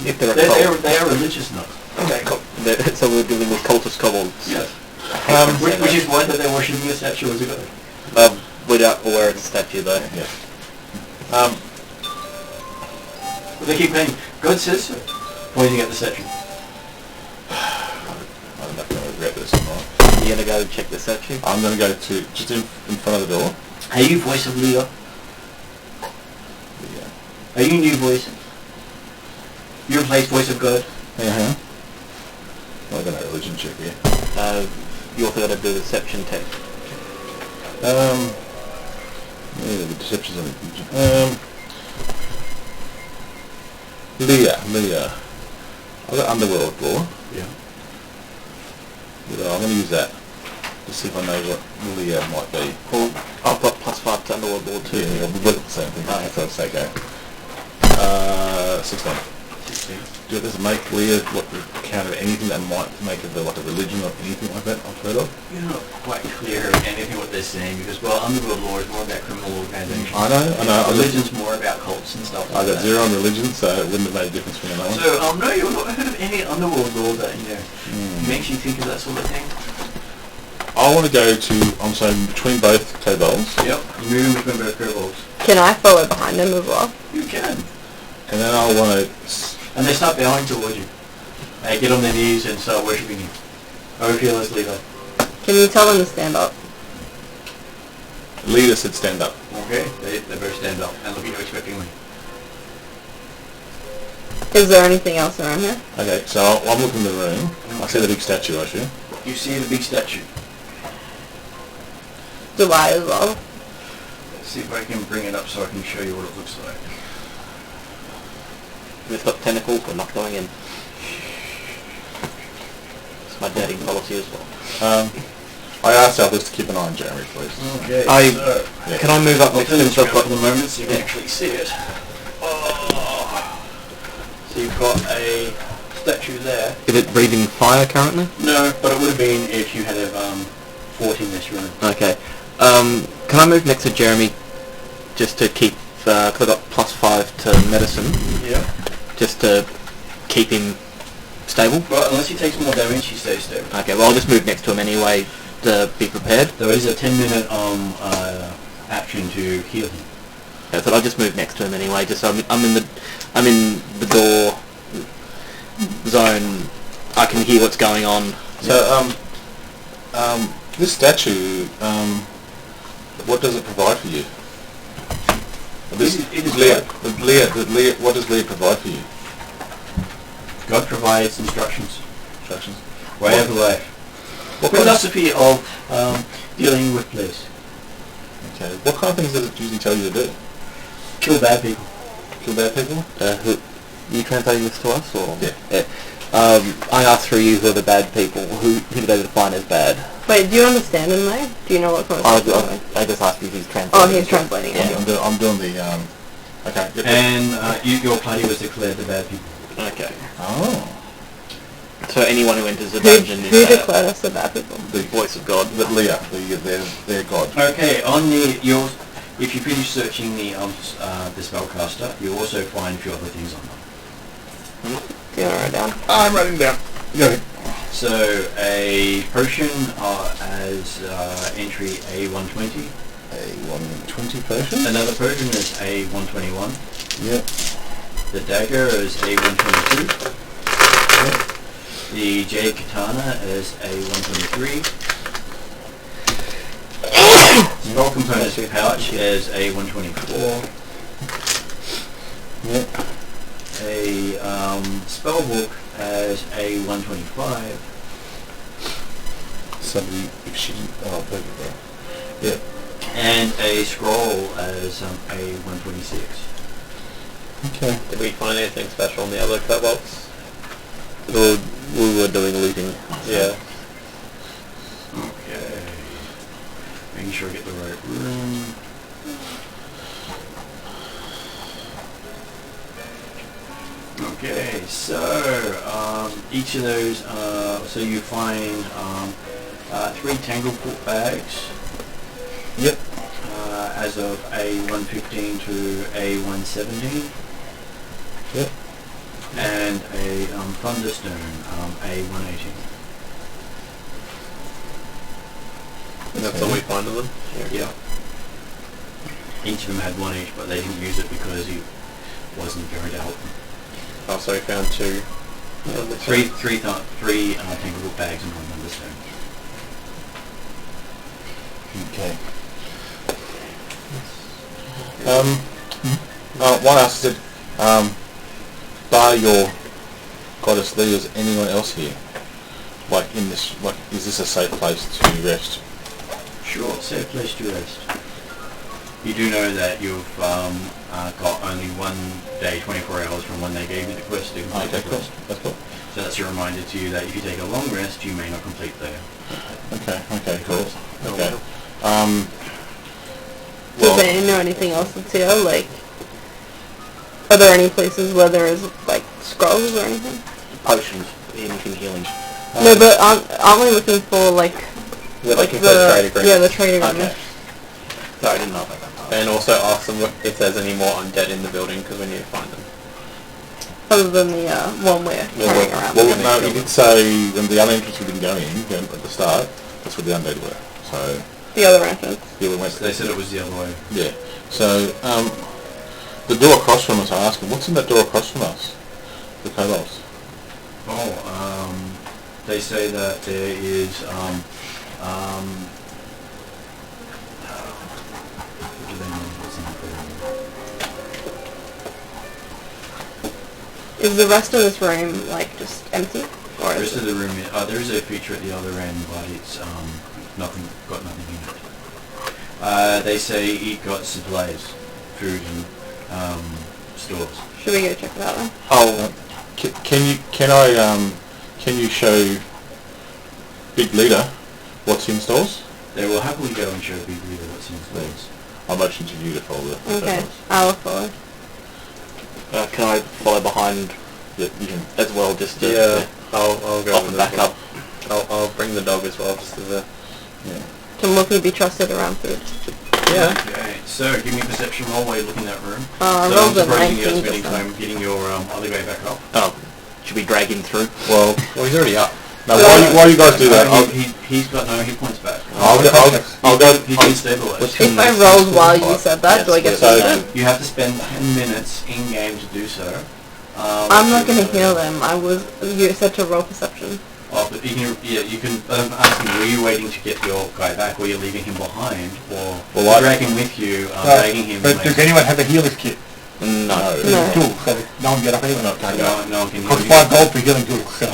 If they're a they cult. are religious nuts. Okay, so we're dealing with cultist kobolds. Yes. Which is why that they're worshipping a statue as a god. Without aware of the statue though. Yeah. But they keep saying, God says so, pointing at the statue. I'm not going to regret this or not. You gonna go check the statue? I'm going to go to just in front of the door. Are you voice of Leo? Yeah. Are you new voice? You replace voice of God? Uh-huh. I've got a religion check here. You also gotta do the deception check. Yeah, the deceptions on the Leah. I've got Underworld Law. Yeah. I'm going to use that to see if I know what Leah might be. Well, I've got +5 to Underworld Law too. Yeah, we both got the same thing. So I'd say go. 16. 16. Does it make Leah what the count of anything that might make it like a religion or anything like that I've heard of? You're not quite clear of anything what they're saying because, Underworld Law is more about criminal organizations. I know. Religion's more about cults and stuff like I got that. 0 on religion, so it wouldn't have made a difference for me on that one. So, no, you've not heard of any Underworld Law that, makes you think of that sort of thing? I want to go to, I'm saying, between both kobolds. Yep. You're moving between both kobolds. Can I follow behind them as well? You can. And then I want to... And they start bowing towards you. They get on their knees and start worshipping you. Over here, let's leave it. Can you tell them to stand up? Leader said stand up. Okay, they both stand up and look at you expectingly. Is there anything else around here? Okay, so I'm looking in the room. I see the big statue, I assume. You see the big statue. Do I as well? Let's see if I can bring it up so I can show you what it looks like. If it's got tentacles, we're not going in. It's my dating policy as well. I asked Albus to keep an eye on Jeremy, please. Okay, Can I move up I'll next turn to this the around for the moment so you can actually see it. So you've got a statue there. Is it breathing fire currently? No, but it would have been if you had fought in this room. Okay. Can I move next to Jeremy just to keep, because I've got +5 to medicine, Yeah. just to keep him stable? Well, unless he takes more damage, he stays stable. Okay, well I'll just move next to him anyway, be prepared. There is a 10-minute action to heal him. I thought I'd just move next to him anyway, just so I'm in the door zone. I can hear what's going on. So, this statue, what does it provide for you? This It is Leah, what does Leah provide for you? God provides instructions. Instructions. Way of life. What kind of, Philosophy of dealing with place. okay. What kind of things does it usually tell you to do? Kill bad people. Kill bad people? You translating this to us, or? Yeah. I asked for you who are the bad people. Who do they define as bad? Wait, do you understand him though? Do you know what conversation? I just asked if he's translating. Oh, he's translating it. Yeah, I'm doing the, okay. Yep. And your party was declared the bad people. Okay. Oh. So anyone who enters the Who dungeon who is declared us the bad people? The voice of God. But Leah, their god. Okay, on if you finish searching the spellcaster, you also find a few other things on them. Do you want to write it down? I'm writing down. Go. So a potion as entry A120. A 120 potion? Another potion is A121. Yep. The dagger is A122. Yep. The Jade Katana is A123. Spell components pouch is A124. Yep. A spell book as A125. Somebody, if she didn't, oh, there we go. Yep. And a scroll as A126. Okay. Did we find anything special in the other cobots? Or we were doing looting? Yeah. Okay. Making sure I get the right room. Okay, so each of those, so you find 3 Tangleport bags. Yep. As of A115 to A117. Yep. And a Thunderstone, A118. And that's all we find of them? Yeah. Each of them had one each, but they didn't use it because he wasn't going to help them. Oh, so we found 2. Three Tanglefoot bags and 1 Thunderstone. Okay. One asked said, bar your goddess Lee, is anyone else here? Like in this, like, is this a safe place to rest? Sure, safe place to rest. You do know that you've got only 1 day, 24 hours from when they gave you the quest to complete the quest. That's cool. So that's a reminder to you that if you take a long rest, you may not complete there. Okay, cool. Okay. Does they know anything else that's here? Like, are there any places where there is, like, scrolls or anything? Potions. Anything healing. No, but aren't we looking for, like... We're like looking for the trade agreement. Yeah, the trade agreement. Okay. Sorry, I didn't know about that. And also ask them if there's any more undead in the building, because we need to find them. Other than the one we're carrying around. Well, no, you did say when the other entrance we didn't go in at the start, that's where the undead were. So The other entrance. the other west. They said it was the other way. Yeah. So the door across from us, I asked them, what's in that door across from us? The kobolds. They say that there is what do they know what's in Is the rest of this room, like, just empty? Or the is rest of the room? There is a feature at the other end, but it's nothing in it. They say it got supplies, food and stores. Should we go check it out then? Oh, can you show Big Leader what's in stores? They will happily go and show Big Leader what's in stores. I'll motion to you to follow the Okay, kobolds. I'll follow. Can I follow behind Yeah, you can. as well, just to... I'll go off with and back this up. one. I'll bring the dog as well, just as a... Yeah. Can Lucky be trusted around food? Yeah. Okay, so give me a perception roll while you're looking at that room. I So rolled I'm a supposing 19 you're just spending now. time getting your other guy back up. Oh, should we drag him through? Well, Well, he's already up. Now, while you guys do that, He's got no hit points back. I'll go. He's destabilized. If I rolled while you said that, do I get to use it? You have to spend 10 minutes in game to do so. I'm not going to heal them. You said to roll perception. Oh, but you can. Asking, were you waiting to get your guy back, or you're leaving him behind, or dragging with you, dragging him? But does anyone have a healer's kit? No. Tools, so that no one get up anyway. No one can Costs heal you. 5 gold for healing tools. So,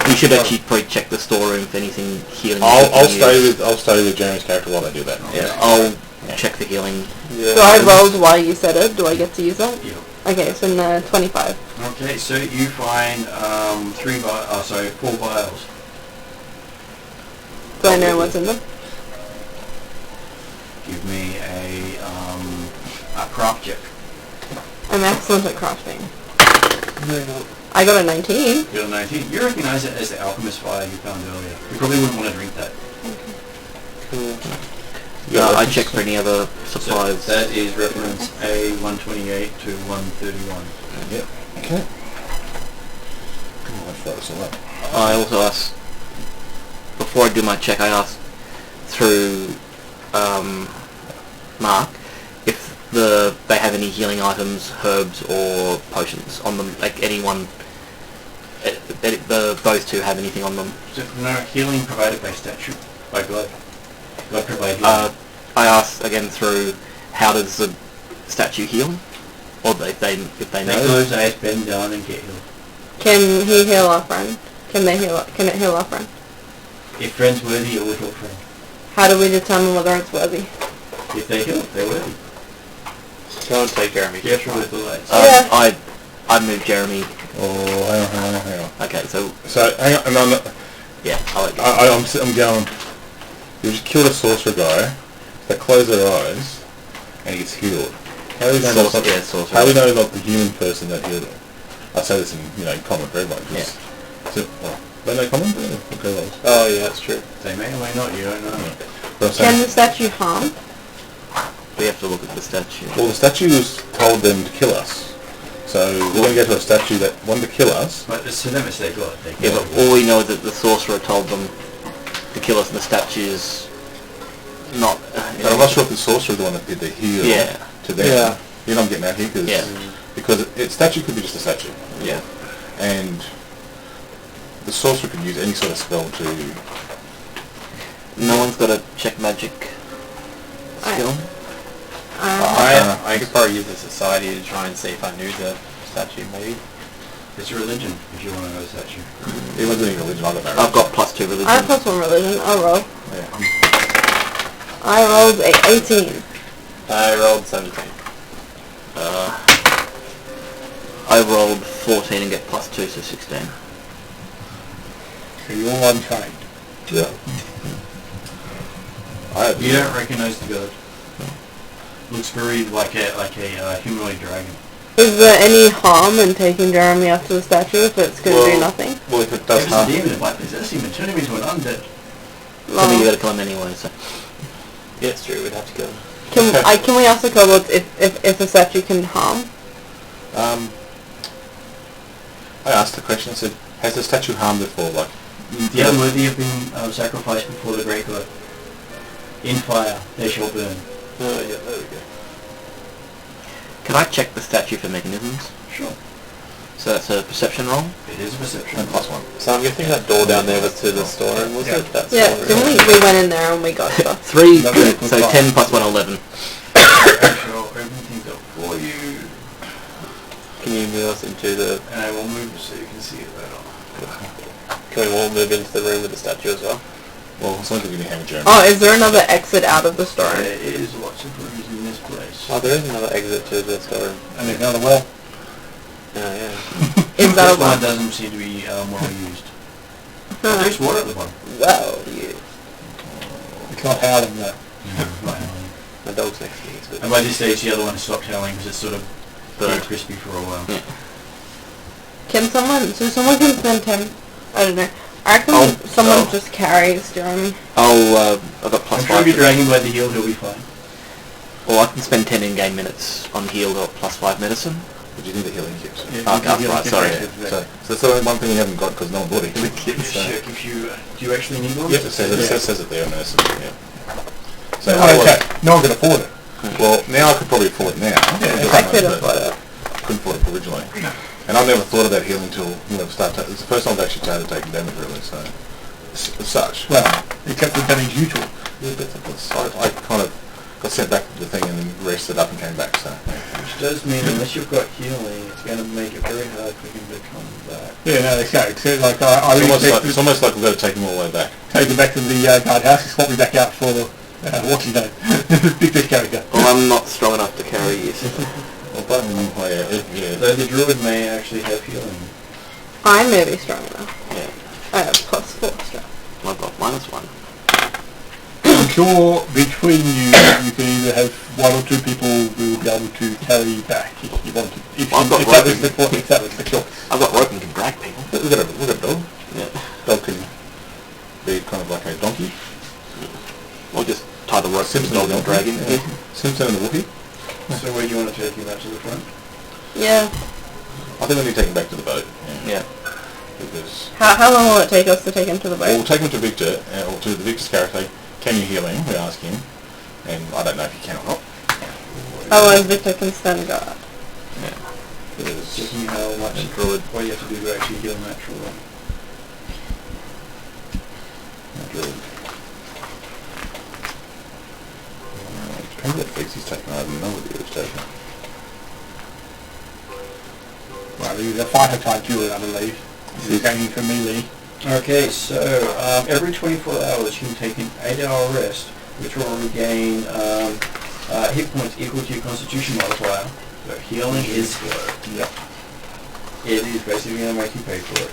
You should actually probably check the storeroom if anything healing. I'll stay with Jeremy's character while they do that. Yeah, I'll check the healing. So I rolled while you said it. Do I get to use that? Yeah. Okay, so 25. Okay, so you find 4 vials. Do I know what's in them? Give me a craft check. I'm excellent at crafting. I got a 19. You got a 19. You recognize it as the alchemist fire you found earlier. You probably wouldn't want to drink that. I check for any other supplies. So that is reference A128 to 131. Yep. Okay. I'll throw this all up. I also ask, before I do my check, I ask through Mark if they have any healing items, herbs or potions on them, like anyone, those two have anything on them. So, no, healing provided by statute, by God. God provide healing. I ask again through, how does the statue heal? Or if they Make know. those eyes bend down and get healed. Can he heal our friend? Can it heal our friend? If friend's worthy, it will heal friend. How do we determine whether it's worthy? If they heal, they're worthy. Go and take Jeremy. Careful with the lights. Yeah. I move Jeremy. Oh, hang on. Okay, so hang on, and yeah, I'll let you. I'm going. You just killed a sorcerer guy. They close their eyes, and he gets healed. How do we know sorcerer. How do we know not the human person that healed him? I say this in common for everyone. Just, they know common. Okay, well. Oh yeah, that's true. They may or may not, you don't know. Can the statue harm? We have to look at the statue. Well, the statue told them to kill us. So we're going to go to a statue that wanted to kill us. But it's to them it's their God. Yeah, but all we know is that the sorcerer told them to kill us, and the statue is not. But I'm not sure if the sorcerer is the one that did the heal to them. Yeah. You know, I'm getting out here because statue could be just a statue. Yeah. And the sorcerer could use any sort of spell to. No one's got a check magic skill. I could probably use the society to try and see if I knew the statue, maybe. It's a religion, if you want to know the statue. He wasn't doing religion, I don't know. I've got +2 religion. I have +1 religion. I'll roll. Yeah. I rolled 18. I rolled 17. I rolled 14 and get +2, so 16. So you're all untrained. Yeah. You don't recognize the God. Looks very like a humanoid dragon. Is there any harm in taking Jeremy up to the statue if it's going to do nothing? Well, if it If does it's a harm, demon, it might possess him and turn him into an undead. I think you gotta kill him anyway, so. Yeah, it's true, we'd have to kill him. Can we ask the kobolds if the statue can harm? I asked the question. I said, "Has the statue harmed before?" Like, The unworthy have been sacrificed before the great God. In fire, they shall burn. Oh yeah, there we go. Can I check the statue for mechanisms? Sure. So that's a perception roll? It is a perception. and +1. So I'm guessing that door down there was to the storeroom, was it? That's Yeah, what didn't we went in there and we got stuff. 3, so 10 + 1, 11. Sure, open things up for you. Can you move us into the... And I will move so you can see it better. Can we all move into the room with the statue as well? Well, someone give me a hand, Jeremy. Oh, is there another exit out of the storeroom? There is lots of rooms in this place. Oh, there is another exit to the storeroom. And there's another well. Oh, yeah. Is that This a one one? doesn't seem to be well used. Huh. There's water at the bottom. Wow, yeah. It's not howling though. My dog's next to me. So And by this stage the other one stopped howling because it's sort of Burnt. very crispy for a while. Yeah. Can someone can spend 10, I don't know. I reckon someone just carries Jeremy. I've got I'm +5. sure if you drag him by the heel he'll be fine. Or I can spend 10 in-game minutes on heal or +5 medicine. But you need a healing kit. So. Yeah, Okay, right, sorry. So that's the only one thing we haven't got because no one bought a healing kit. So. Check if you do you actually need one? Yep, it says it there on the yeah. So No one can afford it. well, now I could probably afford it now. I could afford it. Couldn't afford it originally. And I've never thought about healing until it's the first time I've actually started taking damage really. So as such. Well, except for damage neutral. Yeah, that's I kind of got sent back to the thing and then rested up and came back. So. Which does mean unless you've got healing, it's going to make it very hard for him to come back. Yeah, no, it's like It's almost like we've got to take him all the way back. Take him back to the guardhouse and swap me back out for what's his name? Big fish character. Well, I'm not strong enough to carry you. So. Well, yeah. Though the druid may actually have healing. I may be strong enough. Yeah. I have +4 strength. I've got -1. I'm sure between you can either have one or two people who will be able to carry you back if you want to. If that was the choice. I've got rope and can drag people. We've got a dog. Yeah. Dog can be kind of like a donkey. Or just tie the rope to the dog and drag him. Yeah. Simpson and the Wookiee. So where do you want to take him out to the front? Yeah. I think we need to take him back to the boat. Yeah. Because How long will it take us to take him to the we'll boat? take him to Victor, or to the Victor's character. Can you heal him? We ask him. And I don't know if he can or not. Otherwise Victor can stand guard. Yeah. Because Checking how much druid. what you have to do to actually heal natural one. Druid. Depends what fix he's taken. I have no idea what he's taken. Well, he's a fighter type druid, I believe. He's going for melee. Okay, so every 24 hours you can take an 8-hour rest, which will regain hit points equal to your constitution modifier. So healing is good. Yep. It is basically going to make you pay for it.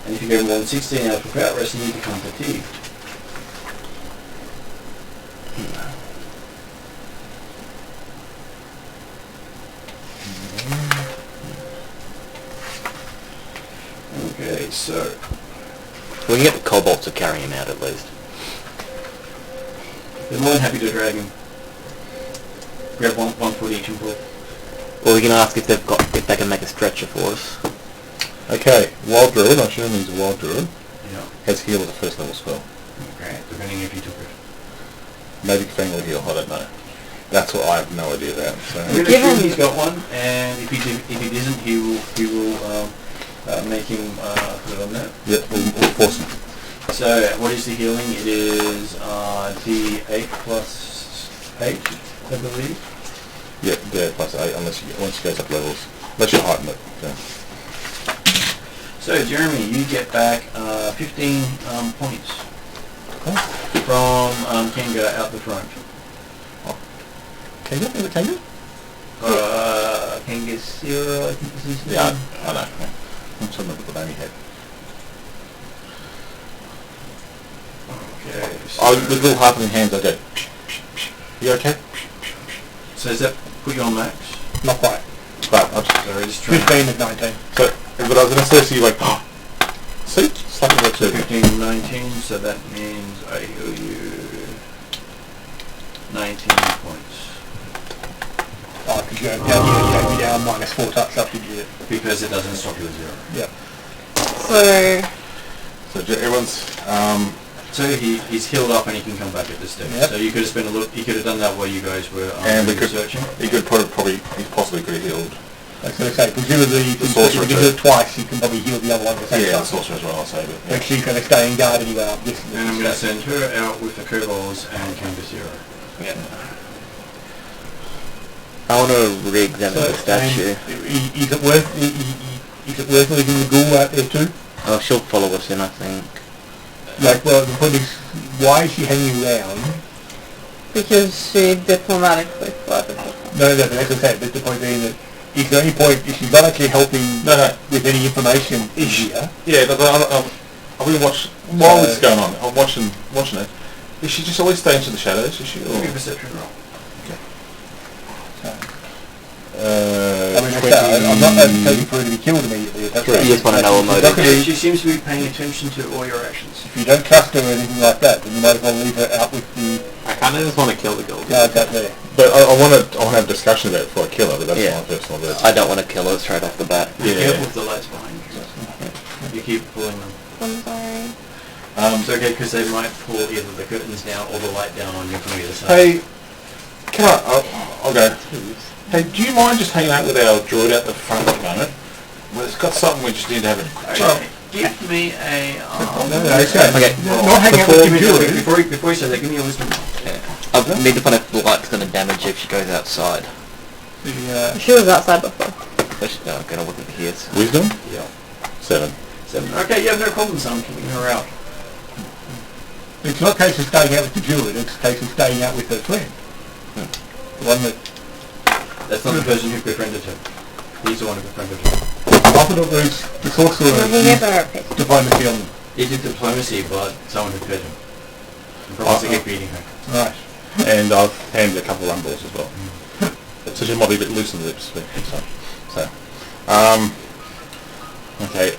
And if you go more than 16 hours without resting, you become fatigued. Okay, so We can get the kobolds to carry him out at least. they're more than happy to drag him. Grab one foot each and pull. Or we can ask if they can make a stretcher for us. Okay, Wild Druid, I assume he's a Wild Druid, Yeah. has heal as a first level spell. Okay, depending if you took it. Maybe Fang will heal, I don't know. That's what I have no idea about. So. I'm going to assume he's got one, and if he doesn't, he will make him put it on there. Yeah, we'll force him. So what is the healing? It is D8 plus 8, I believe. Yeah, plus 8, once he goes up levels. Unless you heighten it. So. So Jeremy, you get back 15 points from Kenga out the front. Kenga? Is it Kenga? Kenga Zero, I think this is his name. Yeah, I know. I'm trying to remember the name he had. Okay. With little half in hands, I go. You okay? So does that put you on max? Not quite. But I'll just, Sorry, just trying. 15 of 19. so, but I was going to say, so you like, oh, see? Slightly more So too. 15 and 19, so that means I owe you 19 points. Oh, because you go down minus 4 touch up, did you? Because it doesn't stop you at 0. Yep. So So everyone's, So he's healed up and he can come back at this stage. Yep. So you could have spent a look. You could have done that while you guys were and we could, researching. he possibly could have healed. I was going to say, presumably if sorcerer you do it twice, you can probably heal the other one at the same Yeah, the time. sorcerer as well, I'll say. But, yeah. But she's going to stay in guard anyway, I'm guessing. And I'm going to send her out with the kobolds and Canvas Zero. Yeah. I want to re-examine the statue. Is it worth leaving the ghoul out there too? Oh, she'll follow us in, I think. Like, well, the point is, why is she hanging around? because she diplomatically fled. No, that's what I said, but the point being that is there any point, if she's not actually helping with any information here? Yeah, but I've been watching, while this is going on, I'm watching it. Is she just always staying into the shadows? Is she? Or? Give me a perception roll. I mean, I'm not advocating for her to be killed immediately. That's You just want to know her motive. She seems to be paying attention to all your actions. If you don't trust her or anything like that, then you might as well leave her out with the... I can't kind of just want to kill the gold. Yeah, okay. But I want to have a discussion about it before I kill her, but that's Yeah. my personal version. I don't want to kill her straight off the bat. Be Yeah. careful with the lights behind you. You keep pulling them. I'm sorry. It's okay because they might pull either the curtains down or the light down on you from either side. Hey, can I'll go. Hey, do you mind just hanging out with our droid out the front at the moment? Well, it's got something we just need to have a Okay. Give me a... Okay. Not hanging out with your droid. Before you say that, give me a wisdom roll. I need to find out if the light's going to damage if she goes outside. She was outside before. I'm going to look at here. Wisdom? Yeah. 7. 7. Okay, you have no problem, son. I'm keeping her out. It's not a case of staying out with the druid, it's a case of staying out with her friend. The one that... That's not the person who befriended her. He's the one who befriended her. I thought it was the sorcerer He gave her a pick. diplomacy on them. He did diplomacy, but someone who fed him. And probably kept beating her. Right. And I've handed a couple of rumbles as well. So she might be a bit loose in the lips. So, okay,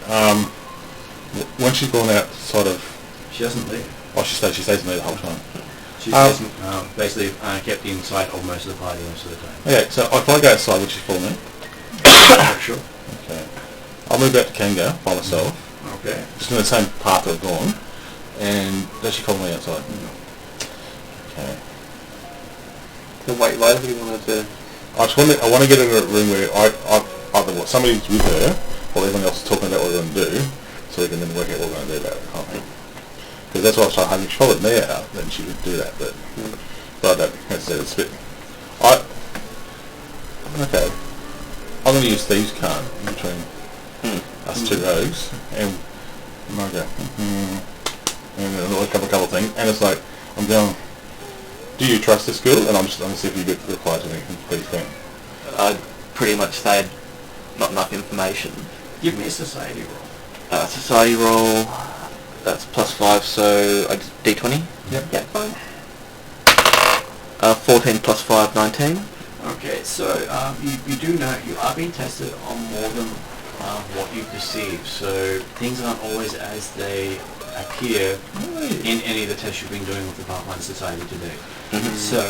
when she's gone out, sort of... She doesn't leave. Oh, she stays in there the whole time. She's basically kept inside of most of the party most of the time. Okay, so if I go outside, would she follow me? Sure. Okay. I'll move out to Kanga by myself. Okay. Just in the same path I've gone. And does she follow me outside? Okay. So wait, why do you want to... I want to get her in a room where either somebody's with her or everyone else is talking about what we're going to do, so we can then work out what we're going to do about it, can't we? Because that's what I was trying to followed me out, then she would do that, but I don't, as I said, it's a bit... Okay. I'm going to use Thieves' Card in between us two rogues, and I go, and then a couple of things, and it's like, I'm going, do you trust this girl? And I'm going to see if you get reply to me, please don't. I'd pretty much say not enough information. Give me a society roll. Society roll, that's +5, so I just D20? Yep. Yeah, fine. 14 + 5, 19. Okay, so you do know you are being tested on more than what you perceive, so things aren't always as they appear in any of the tests you've been doing with the Pathfinder Society today. So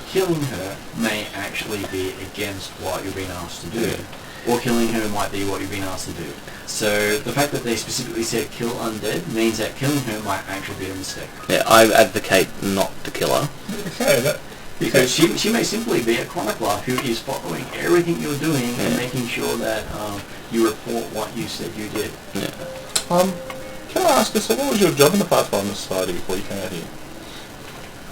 killing her may actually be against what you're being asked to do, or killing her might be what you've been asked to do. So the fact that they specifically said kill undead means that killing her might actually be a mistake. Yeah, I advocate not to kill her. Okay, Because she may simply be a chronicler who is following everything you're doing and making sure that you report what you said you did. Yeah. Can I ask you, so what was your job in the Pathfinder Society before you came out here?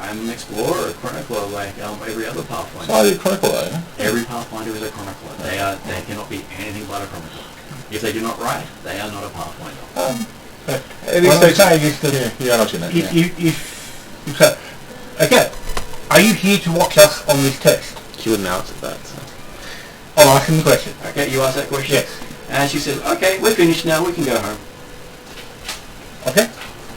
I'm an explorer, a chronicler, like every other Pathfinder. Society Chronicle, eh? Every Pathfinder is a chronicler. They cannot be anything but a chronicler. If they do not write, they are not a Pathfinder. At this stage, yeah, I know what you mean. Okay, are you here to watch us on this test? She wouldn't answer that, so... I'll ask him the question. Okay, you asked that question? Yes. And she said, okay, we're finished now, we can go home. Okay?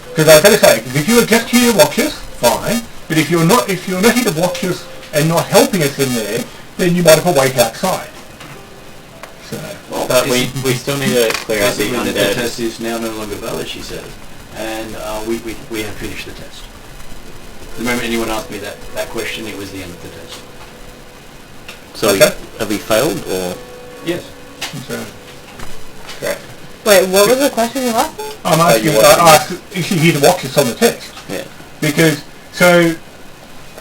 Because I was going to say, if you were just here to watch us, fine. But if you're not here to watch us and not helping us in there, then you might have to wait outside. So, Well, but we still need to clear out the basically the undead. test is now no longer valid, she said. And we have finished the test. The moment anyone asked me that question, it was the end of the test. So Okay. have we failed, or...? Yes. great. Wait, what was the question you asked me? I'm asking, I asked, is she here to watch us on the test? Yeah. Because, so...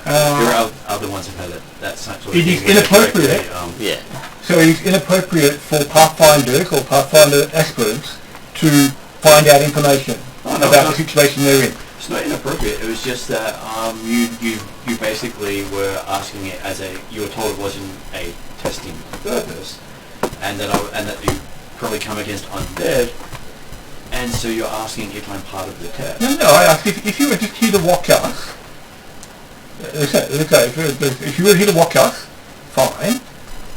There are other ones who've had that sort of It is thing where they inappropriate. directly, Yeah. So it is inappropriate for Pathfinders or Pathfinder aspirants to find out information about the situation they're in. It's not inappropriate. It was just that you basically were asking it as you were told it wasn't a testing purpose, and that you probably come against undead, and so you're asking if I'm part of the test. No, I asked if you were just here to watch us. If you were here to watch us, fine.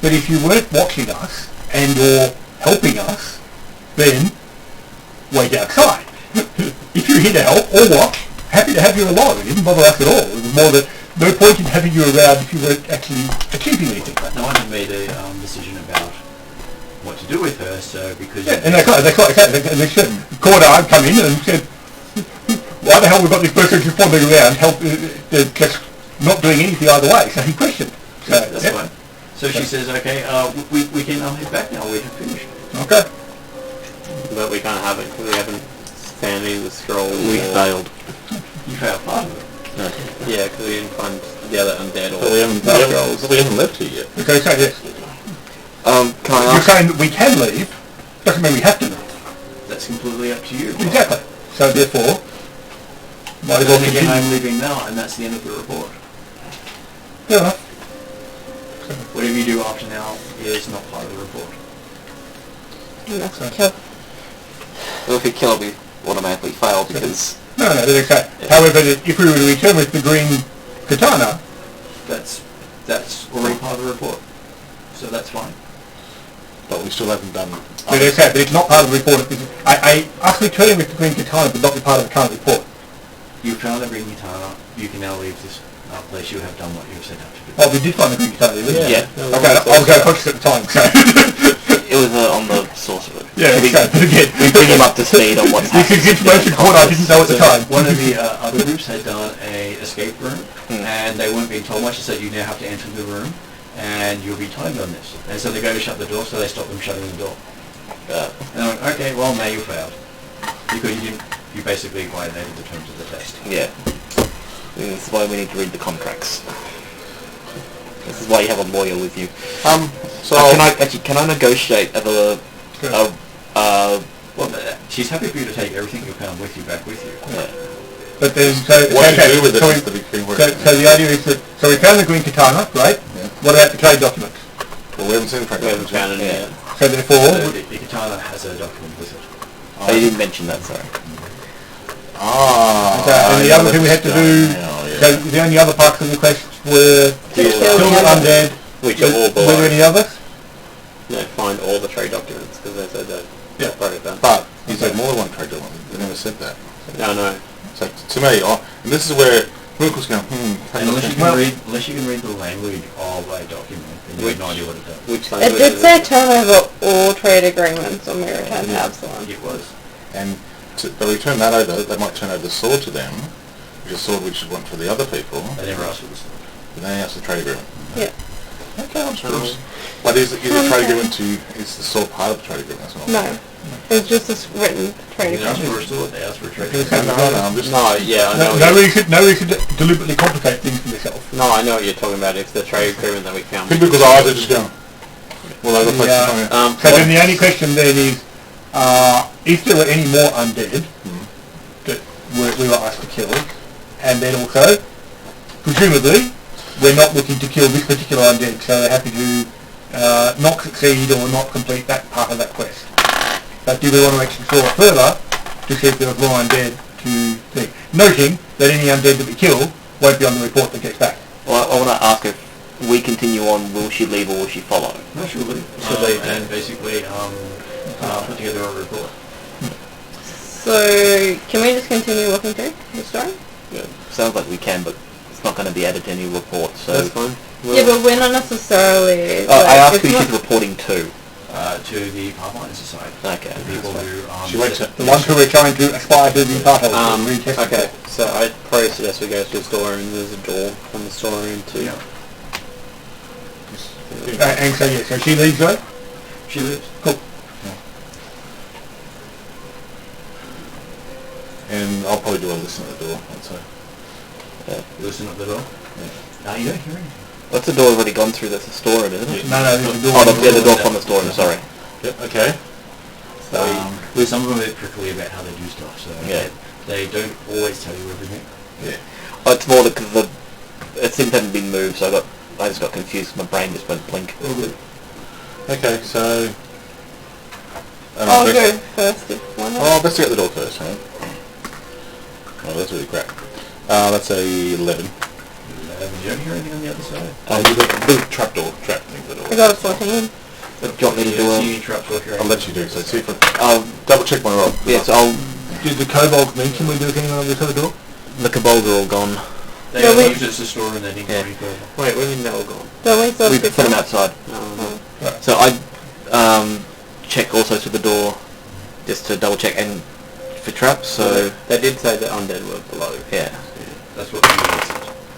But if you weren't watching us and or helping us, then wait outside. If you're here to help or watch, happy to have you along. It didn't bother us at all. It was more that no point in having you around if you weren't actually achieving anything. But no one had made a decision about what to do with her, so because... Yeah, and they should. Corda, I'd come in and said, why the hell we've got this person just wandering around, just not doing anything either way? So he questioned. So, That's fine. So she says, okay, we can head back now. We have finished. Okay. But we can't have it because we haven't found any of the scrolls. We failed. You failed part of it. No. Yeah, because we didn't find the other undead or But we haven't left here yet. Okay, so yes. Can I You're ask? saying that we can leave, doesn't mean we have to leave. That's completely up to you. Exactly. So therefore, might as well But then again, continue. I'm leaving now, and that's the end of the report. Fair enough. Whatever you do after now is not part of the report. And that's a kill. Well, if we kill it, we automatically fail because No, that's okay. However, if we were to return with the green katana, That's already part of the report. So that's fine. But we still haven't done... but it's okay, but it's not part of the report. Us returning with the green katana would not be part of the current report. You've found the green katana. You can now leave this place. You have done what you've set out to do. Oh, we did find the green katana, didn't we? Yeah. Okay, I was going to focus at the time, so... it was on the sorcerer. Yeah, we, okay, but again... we bring him up to speed on what's This happening. is information caught I didn't know at the time. One of the other groups had done a escape room, and they weren't being told much. They said you now have to enter the room, and you'll be timed on this. And so they go to shut the door, so they stop them shutting the door. And I went, okay, well now you failed because you basically violated the terms of the test. Yeah. This is why we need to read the contracts. This is why you have a lawyer with you. So... Can I negotiate Well, she's happy for you to take everything you found with you back with you. Yeah. But then, what to do with it so, is the big thing. so the idea is that, so we found the green katana, right? Yeah. What about the trade documents? Well, we haven't seen the we haven't found it yet. So therefore, The katana has a document with it. Oh, you didn't mention that, sorry. and the other thing we had to do, so the only other parts of the quest were Kill kill the the undead. Which are all Were there any others? No, find all the trade documents because they said that. Yeah. Wrote it down. But you said more than one trade document. They never said that. No. So to me, and this is where Brooke was going, And unless you can read the language of a document, then you have no idea what it does. Which It language did is say turn over all trade agreements on my return to Absalom. It was. and they return that over, they might turn over the sword to them, which is a sword which is one for the other people, They never asked for this. and then that's the trade agreement. Yeah. Okay, I'm sure. But is the trade agreement is the sword part of the trade agreement? That's not No. It's just a written trade They asked agreement. for a sword, they asked for a trade. No, I'm just... No, yeah, I know. No reason to deliberately complicate things for yourself. No, I know what you're talking about. It's the trade agreement that we found. People's eyes are just going, well, other places Yeah. coming. So then the only question then is, if there were any more undead that we were asked to kill, and then also, presumably, we're not looking to kill this particular undead, so they're happy to not succeed or not complete that part of that quest. But do we want to explore further to see if there are more undead to think? Noting that any undead that we kill won't be on the report that gets back. Well, I want to ask if we continue on, will she leave or will she follow? No, she'll leave. And basically put together a report. So, can we just continue looking through the story? Yeah, sounds like we can, but it's not going to be added to any report, so... That's fine. Yeah, but we're not necessarily... I asked it's who not- she's reporting to. To the Pathfinder Society. Okay. The people who... She went to... The ones who are trying to aspire to be part of it. Okay, so I probably suggest we go to the store and there's a door from the store into... Yeah. And so yeah, so she leaves though? She lives. Cool. And I'll probably do a listen at the door, I'd say. Listen at the door. No, you don't hear anything. That's the door we've already gone through, that's the storeroom, isn't it? No, there's a door. Oh, the door from the storeroom, sorry. Yep, okay. With some of them are a bit prickly about how they do stuff, so Yeah. they don't always tell you everything. Yeah. Oh, it's more because it seemed to have been moved, so I just got confused, my brain just went blink. Okay, so... I'll go first if one. Oh, best to get the door first, huh? Oh, that's really crap. That's a 11. You don't hear anything on the other side. The trap thing for the door. I got a 14. Do you want me to do See traps off your I'll let you do it, so see if I'll double check my roll. Yeah, so I'll... Did the kobolds mention we do anything on this other door? The kobolds are all gone. They No, we- used it as a store and they didn't go any further. Wait, what do you mean they're all gone? Don't we still We have put them to... outside. Oh. So I check also to the door, just to double check, and for traps, so... They did say that undead were below. Yeah. That's what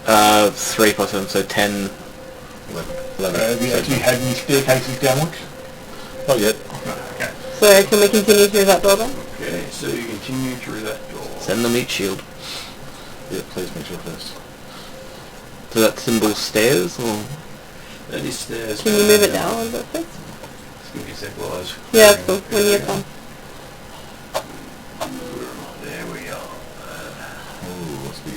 the 3 plus 7, so 10... 11. Have you actually had any staircases downwards? Not yet. Okay. So can we continue through that door then? Okay, so you continue through that door. Send the meat shield. Yeah, please make sure first. So that symbol stairs, or...? That is stairs. Can you move it down a little bit, please? Just give me a sec while I was... Yeah, that's cool. When you're done. There we are. Ooh, what's the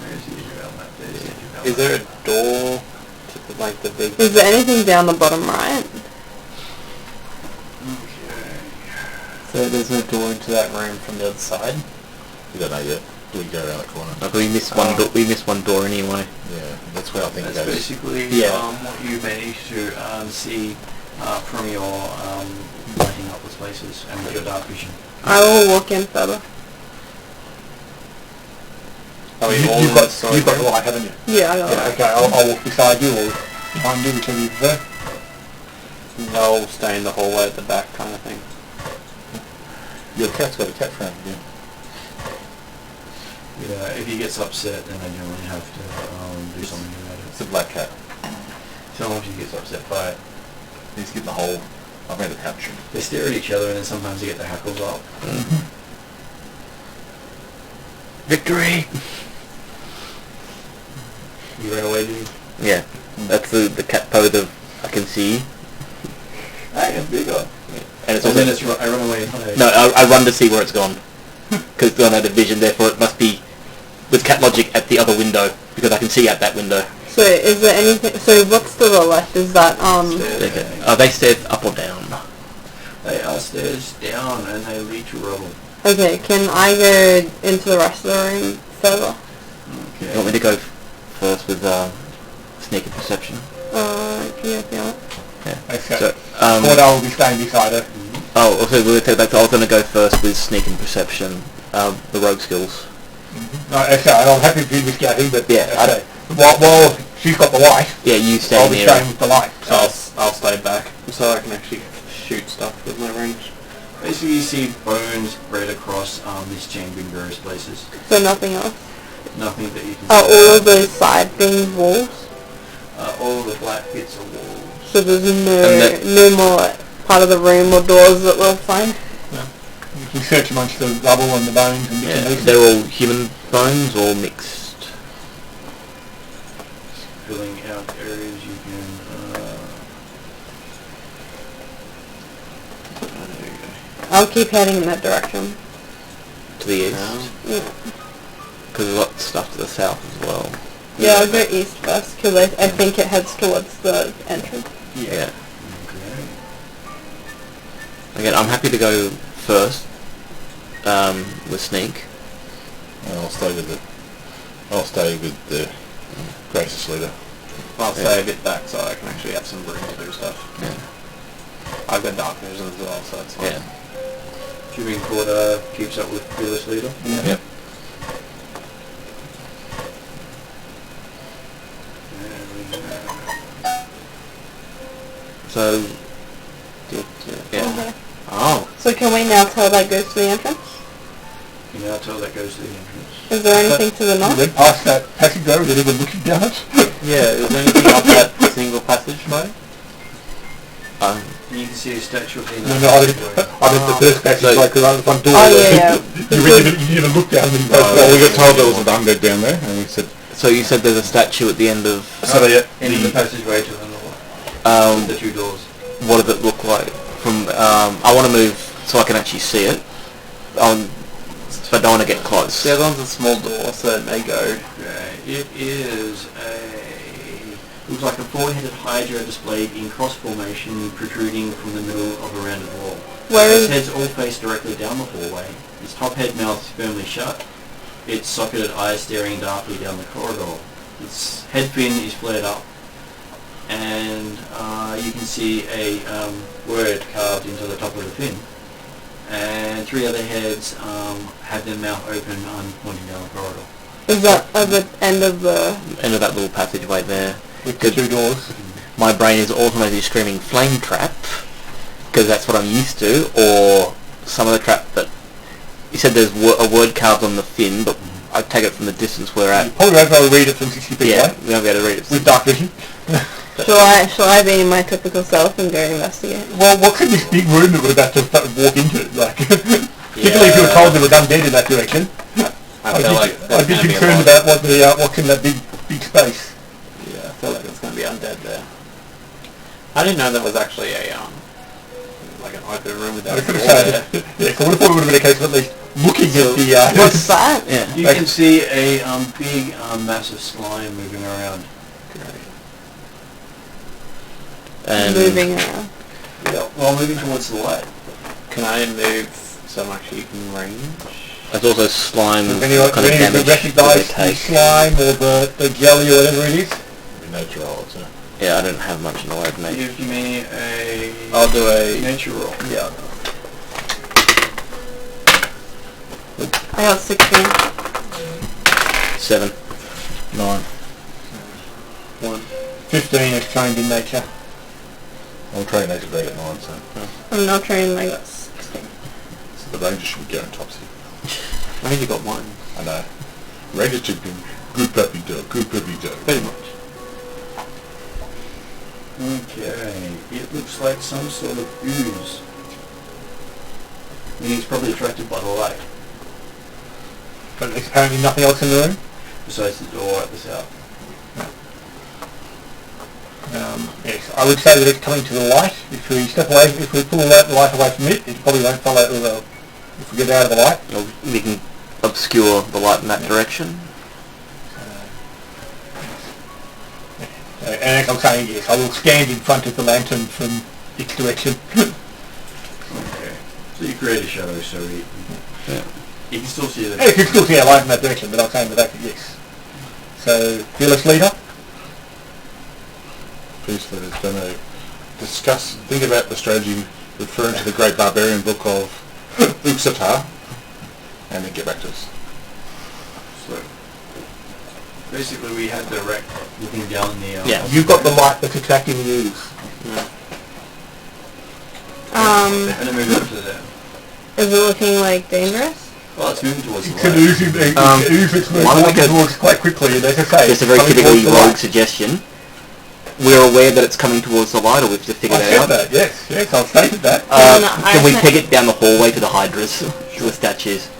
Where's the Israel map? There's the Israel Is there a door to the, like the big... Is there anything down the bottom right? Okay. So there's no door into that room from the other side? We don't know yet. Do we go around that corner? Like we missed one door. We missed one door anyway. Yeah, that's where I think it That's goes. basically Yeah. what you managed to see from your lighting up the spaces and with your dark vision. I will walk in further. Are we You, all you've in the got storage you've got the room? light, haven't you? Yeah, I got Yeah. it. Okay. I'll walk beside you or behind you, whichever you prefer. I'll stay in the hallway at the back kind of thing. Your cat's got a cat friend, yeah. Yeah, if he gets upset, then I generally have to do something about It's it. a black cat. Sometimes he gets upset by it. He's getting the whole... I've made a caption. They stare at each other and then sometimes they get their hackles up. Victory! You ran away, dude? Yeah, that's the cat pose of I can see. Hey, I'm bigger. And it's And also... then I run away and hide. No, I run to see where it's gone. Because it's gone out of vision, therefore it must be with cat logic at the other window, because I can see out that window. So is there anything? So what's to the left? Is that Stairs. Are they stairs up or down? They are stairs down and they lead to rubble. Okay, can I go into the rest of the room further? You want me to go first with sneak and perception? Yeah. Yeah. Okay. So, Corda will be staying beside her. oh, also we'll take back to, I was going to go first with sneak and perception, the rogue skills. No, okay. I'm happy for you to be scouting, but Yeah, okay. While she's got the light, Yeah, you I'll stay be near. staying with the light. So I'll stay back so I can actually shoot stuff with my range. Basically you see bones spread across this chamber in various places. So nothing else. Nothing that you can Are see. all of those side things walls? All the black bits are walls. So there's And no more part of the room or doors that we'll find? You can search amongst the rubble and the bones and bits and Yeah, pieces. they're all human bones or mixed. Filling out areas you can... there you go. I'll keep heading in that direction. To the east. Yeah, Because there's lots of stuff to the south as well. yeah I'll go east first because I think it heads towards the entrance. Yeah. Okay. Again, I'm happy to go first with sneak. And I'll stay with the greatest leader. I'll stay a bit back so I can actually have some room to do stuff. Yeah. I've got dark vision as well, so it's fine. Yeah. Do you mean Corda keeps up with Fearless Leader? Yep. So, yeah. Okay. Oh, So can we now tell that goes to the entrance? You now tell that goes to the entrance. Is there anything to the You north? went past that passageway without even looking down it. yeah, is there anything up that single passageway? You can see a statue of the No, I did the first passageway because I was one door. Oh, yeah. You didn't even look down and Well, we got told there was an undead down there, and we said, So you said there's a statue at the end of... So End of the passageway to the north. The two doors. What does it look like? From I want to move so I can actually see it. So I don't want to get close. The other one's a small door, so it may go. Okay. It is looks like a four-headed hydra displayed in cross formation protruding from the middle of a rounded wall. Where Its is... heads all face directly down the hallway. Its top head mouth firmly shut. Its socketed eyes staring darkly down the corridor. Its head fin is flared up. And you can see a word carved into the top of the fin. And three other heads have their mouth open and pointing down the corridor. Is that at the end of the... End of that little passageway there. with the two doors. My brain is automatically screaming flame trap, because that's what I'm used to, or some of the crap that you said there's a word carved on the fin, but I take it from the distance we're at. You probably won't be able to read it from 60 feet Yeah, away. we won't be able to read it. With dark vision. Shall I be my typical self and go investigate? Well, what's in this big room that we're about to walk into? Like, particularly if you were told there was undead in that direction. I feel like I'd there's be going to be a concerned lot. about what's in that big space. Yeah, I feel like there's going to be undead there. I didn't know that was actually a like an open room with I that could door have there. said, yeah, so I would have thought it would have been a case of at least looking at the... What's that? Yeah. You can see a big, massive slime moving around. And Moving around. Yeah, well, moving towards the light. Can I move so I'm actually in range? there's also slime, Does what anyone kind of damage do recognise they the take? slime or the jelly or whatever it is? Nature roll, so. Yeah, I don't have much in the way of nature. Give me a I'll do a... nature roll. Yeah. I got 16. 7. 9. 1. 15 is trained in nature. I'm trained nature grade at 9, so. I'm not trained like 16. So the Rangers should be going topsy. I think you got 1. I know. Rangers should be good puppy dog, good puppy dog. Pretty much. Okay, it looks like some sort of ooze. Meaning it's probably attracted by the light, But there's apparently nothing else in the room. besides the door at the south. Yes, I would say that it's coming to the light. If we step away, if we pull the light away from it, it probably won't follow if we get out of the light. Or we can obscure the light in that direction. And as I'm saying, yes, I will stand in front of the lantern from its direction. Okay, so you create a shadow so you can still see the... You can still see our light in that direction, but I'm saying that yes. So, fearless leader. Peace that is going to think about the strategy referring to the Great Barbarian Book of Uxatar, and then get back to us. So, basically we had the wreck looking down the... Yeah. You've got the light that's attracting the ooze. And then move up to there. Is it looking like dangerous? Well, it's moving towards the It's an light. ooze, it's why don't we go- towards quite quickly, and as I say, Just a very coming typically towards the rogue light. suggestion. We're aware that it's coming towards the light, or we've just figured I it said out. that, yes, I've stated that. Can we peg it down the hallway to the hydras, to the statues?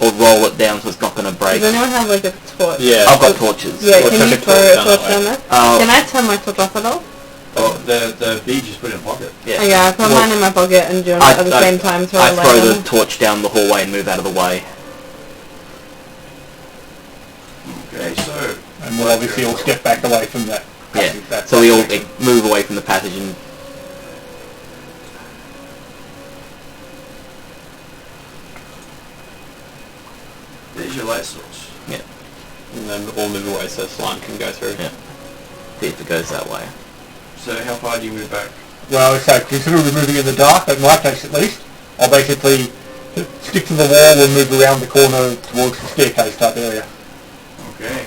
Or roll it down so it's not going to break? Does anyone have like a torch? Yeah. I've got torches. Yeah, Or can chuck you a throw torch a down torch that down way. there? Can I turn my torch off at all? Oh, the bead just put it in a pocket. Yeah. Oh, yeah, I put mine in my pocket and do it at the same time. Throw I a light throw on the them. torch down the hallway and move out of the way. Okay, so... And we'll obviously all step back away from that. Yeah. that So we all section. move away from the passage and... There's your light source. Yeah. And then all move away so slime can go through. Yeah. See if it goes that way. So how far do you move back? Well, so considering we're moving in the dark, in my case at least, I'll basically stick to the wall and move around the corner towards the staircase type area. Okay.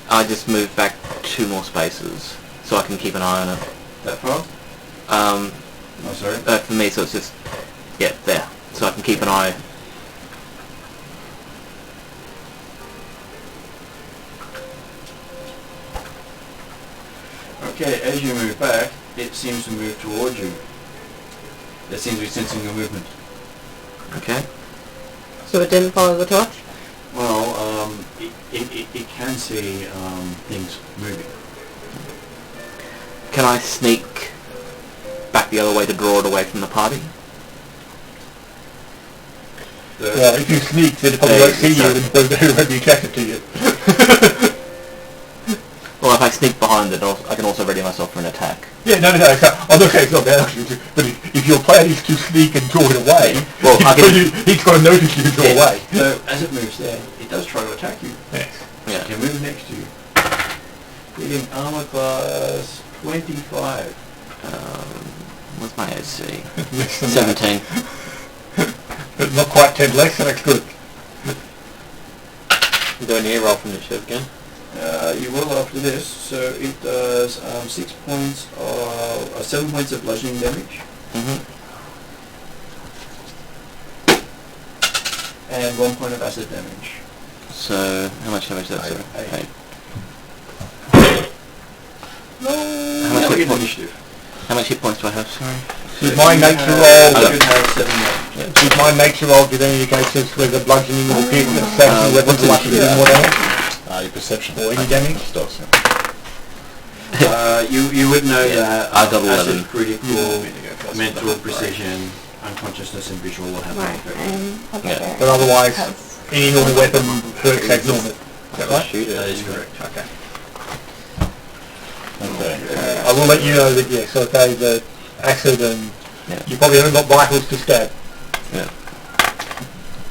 I just move back 2 more spaces so I can keep an eye on it. That far? Oh, sorry. For me, so it's just... Yeah, there. So I can keep an eye... Okay, as you move back, it seems to move towards you. It seems to be sensing your movement. Okay. So it didn't follow the torch? Well, it can see things moving. Can I sneak back the other way to draw it away from the party? Well, if you sneak, then it probably won't see you and it won't be attracted to you. Well, if I sneak behind it, I can also ready myself for an attack. Yeah, no, I'm not saying it's not bad, but if your plan is to sneak and draw it away, Well, I can- he's got to notice you draw away. So as it moves there, it does try to attack you. Yes. Yeah. It can move next to you. Hitting armor class 25. What's my AC? Less than that. 17. But not quite 10 less, so that's good. Do I need to roll from initiative again? You will after this, so it does 7 points of bludgeoning damage And 1 point of acid damage. So, how much damage is that? Sorry. 8. How much Look hit at points? initiative. How much hit points do I have? Sorry. With my nature You roll, should have 7 damage. with my nature roll, did any of the cases where the bludgeoning or piercing of assassin weapons are likely to do more damage? Your perception. Or any damage? Stops. You would know that I got 11. acid critical, mental precision, unconsciousness, and visual will have an Right, effect. Yeah. But otherwise, any normal weapon works as normal. Is that right? That is correct. Okay. Okay. I will let you know that, yes, okay, the acid and you probably haven't got vitals to stab. Yeah.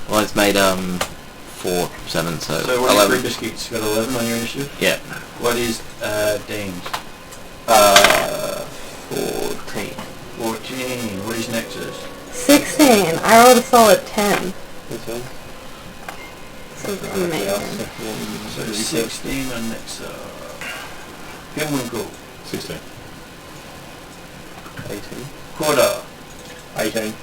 Well, it's made 4, 7, so, So what is 11. Biscuit's got 11 on your initiative? Yeah. What is Dane's? 14. 14. What is Nexus? 16. I rolled a solid 10. This one? This is amazing. So 16 on Nexus. Himwinkle. 16. 18. Quarter. 18.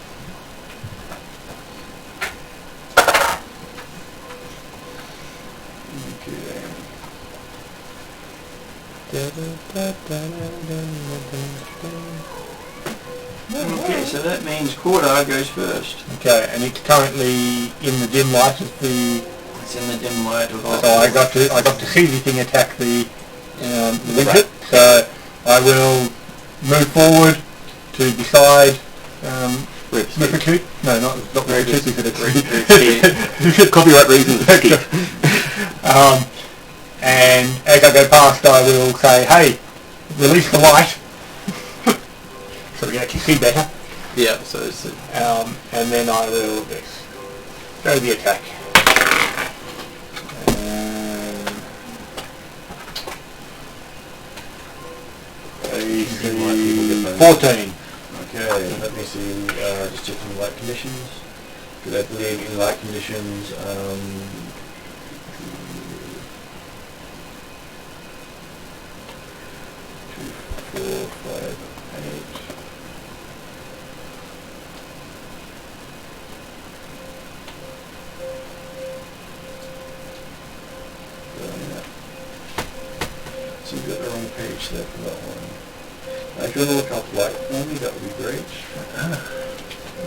Okay, so that means Quarter goes first. Okay, and it's currently in the dim light of the... It's in the dim light of So I got to see the thing attack the widget. So I will move forward to decide Rippertoot. No, not Rippertoot. It's copyright reasons. And as I go past, I will say, "Hey, release the light," so we actually see better. Yeah, so it's... And then I will just go the attack. 14. Okay, let me see, just checking light conditions. Because I believe in light conditions, 2, 4, 5, 8. So you've got the wrong page there for that one. If you want to look up light for me, that would be great.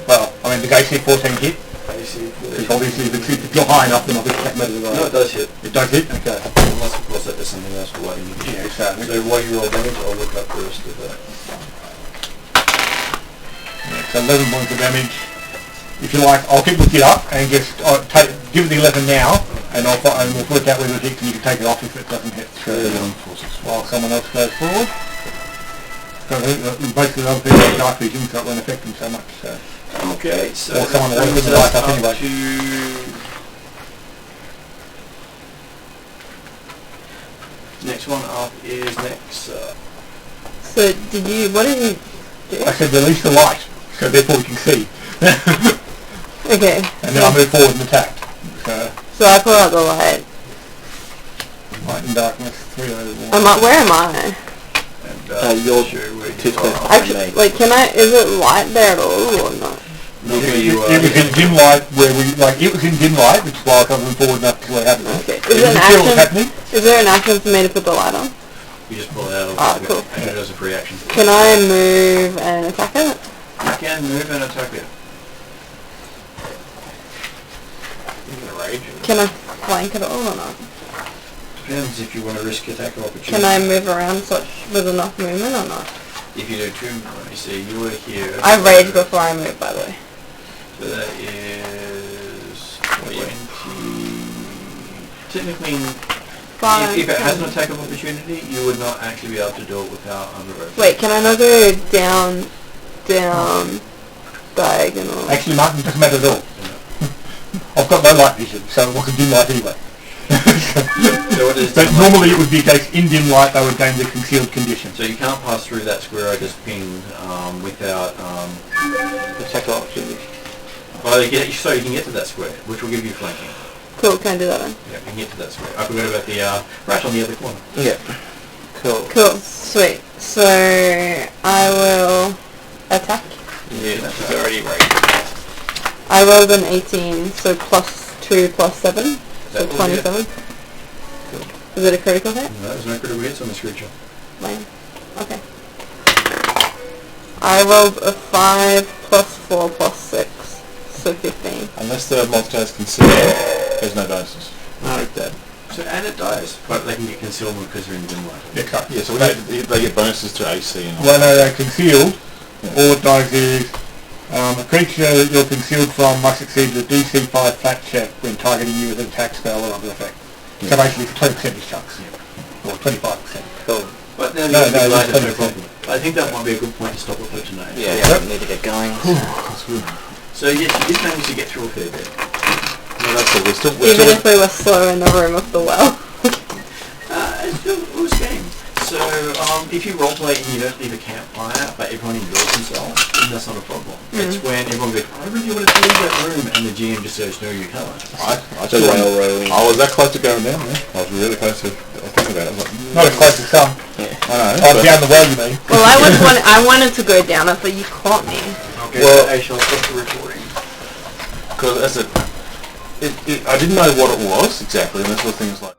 Well, I mean, the AC 14 hit. AC Because obviously if you're high enough, then obviously that matters. No, it does hit. It does hit? Okay. Unless, of course, that does something else for lighting. Yeah, exactly. So while you roll damage, I'll look up the rest of that. Yeah, so 11 points of damage. If you like, I'll keep looking it up and just give it the 11 now, and we'll work out whether it hits, and you can take it off if it doesn't hit. So, while someone else goes forward. Basically, other people have dark vision, so it won't affect them so much. So. Okay, so Or someone that will brings open the light us up up anyway. to... Next one up is next. So what did you do? I said release the light, so therefore we can see. Okay. And then I move forward and attack. So I put out the light. Light and darkness, 3 over 1. Where am I? And you're sure where you too close. are. Actually, like, is it light there at all or not? It was in dim light where it was in dim light, which is why I was moving forward enough to see what happened. Okay. Is there an action for me to put the light on? You just pull it out of Ah, cool. and it does a free action. Can I move and attack it? You can move and attack it. You can rage. Can I flank it all or not? Depends if you want to risk attack or opportunity. Can I move around with enough movement or not? If you do 2, let me see, you were here. I rage before I move, by the way. So that is 20. Technically, if it has an attack of opportunity, you would not actually be able to do it without undergrowth. Wait, can I not go down diagonal? Actually, Martin, it doesn't matter at all. I've got no light vision, so I can dim light anyway. So what is but normally it would be a case in dim light they would gain the concealed condition. So you can't pass through that square I just pinged without Attack of opportunity. well, you can get to that square, which will give you flanking. Cool, can I do that then? Yeah, you can get to that square. I forgot about the right on the other corner. Yeah. Cool. Cool, sweet. So I will attack. Yeah, she's already right. I rolled an 18, so plus 2 plus 7, so 27. Is it a critical hit? No, there's no critical hits on this creature. Lame. Okay. I rolled a 5 plus 4 plus 6, so 15. Unless the monster has concealed, there's no bonuses. No, dead. So, and it dies, but they can get concealment because they're in dim light. Yeah, correct. Yeah, so they get bonuses to AC and all. When they're concealed, all it does is a creature you're concealed from must succeed the DC 5 flat check when targeting you with an attack spell or other effect. So basically for 20% of chunks, or 25%. Cool. But no, No, no, it's no 20%. problem. I think that might be a good point to stop it for tonight. Yeah, Yep. we need to get going. That's good. So yes, you did manage to get through a fair bit. No, that's all. We're Even still if we were slow in the room of the well. It was game. So if you roleplay and you don't leave a campfire, but everyone enjoys themselves, then that's not a problem. It's when everyone goes, I really wanted to leave that room, and the GM just says, no, you can't. I was that close to going down there. I was really close to thinking about it. I was like, Not as close as some. I know. Oh, down the well you mean? Well, I wanted to go down it, but you caught me. Okay, Well- so I shall stop the recording. Because I didn't know what it was exactly, and that's what things like.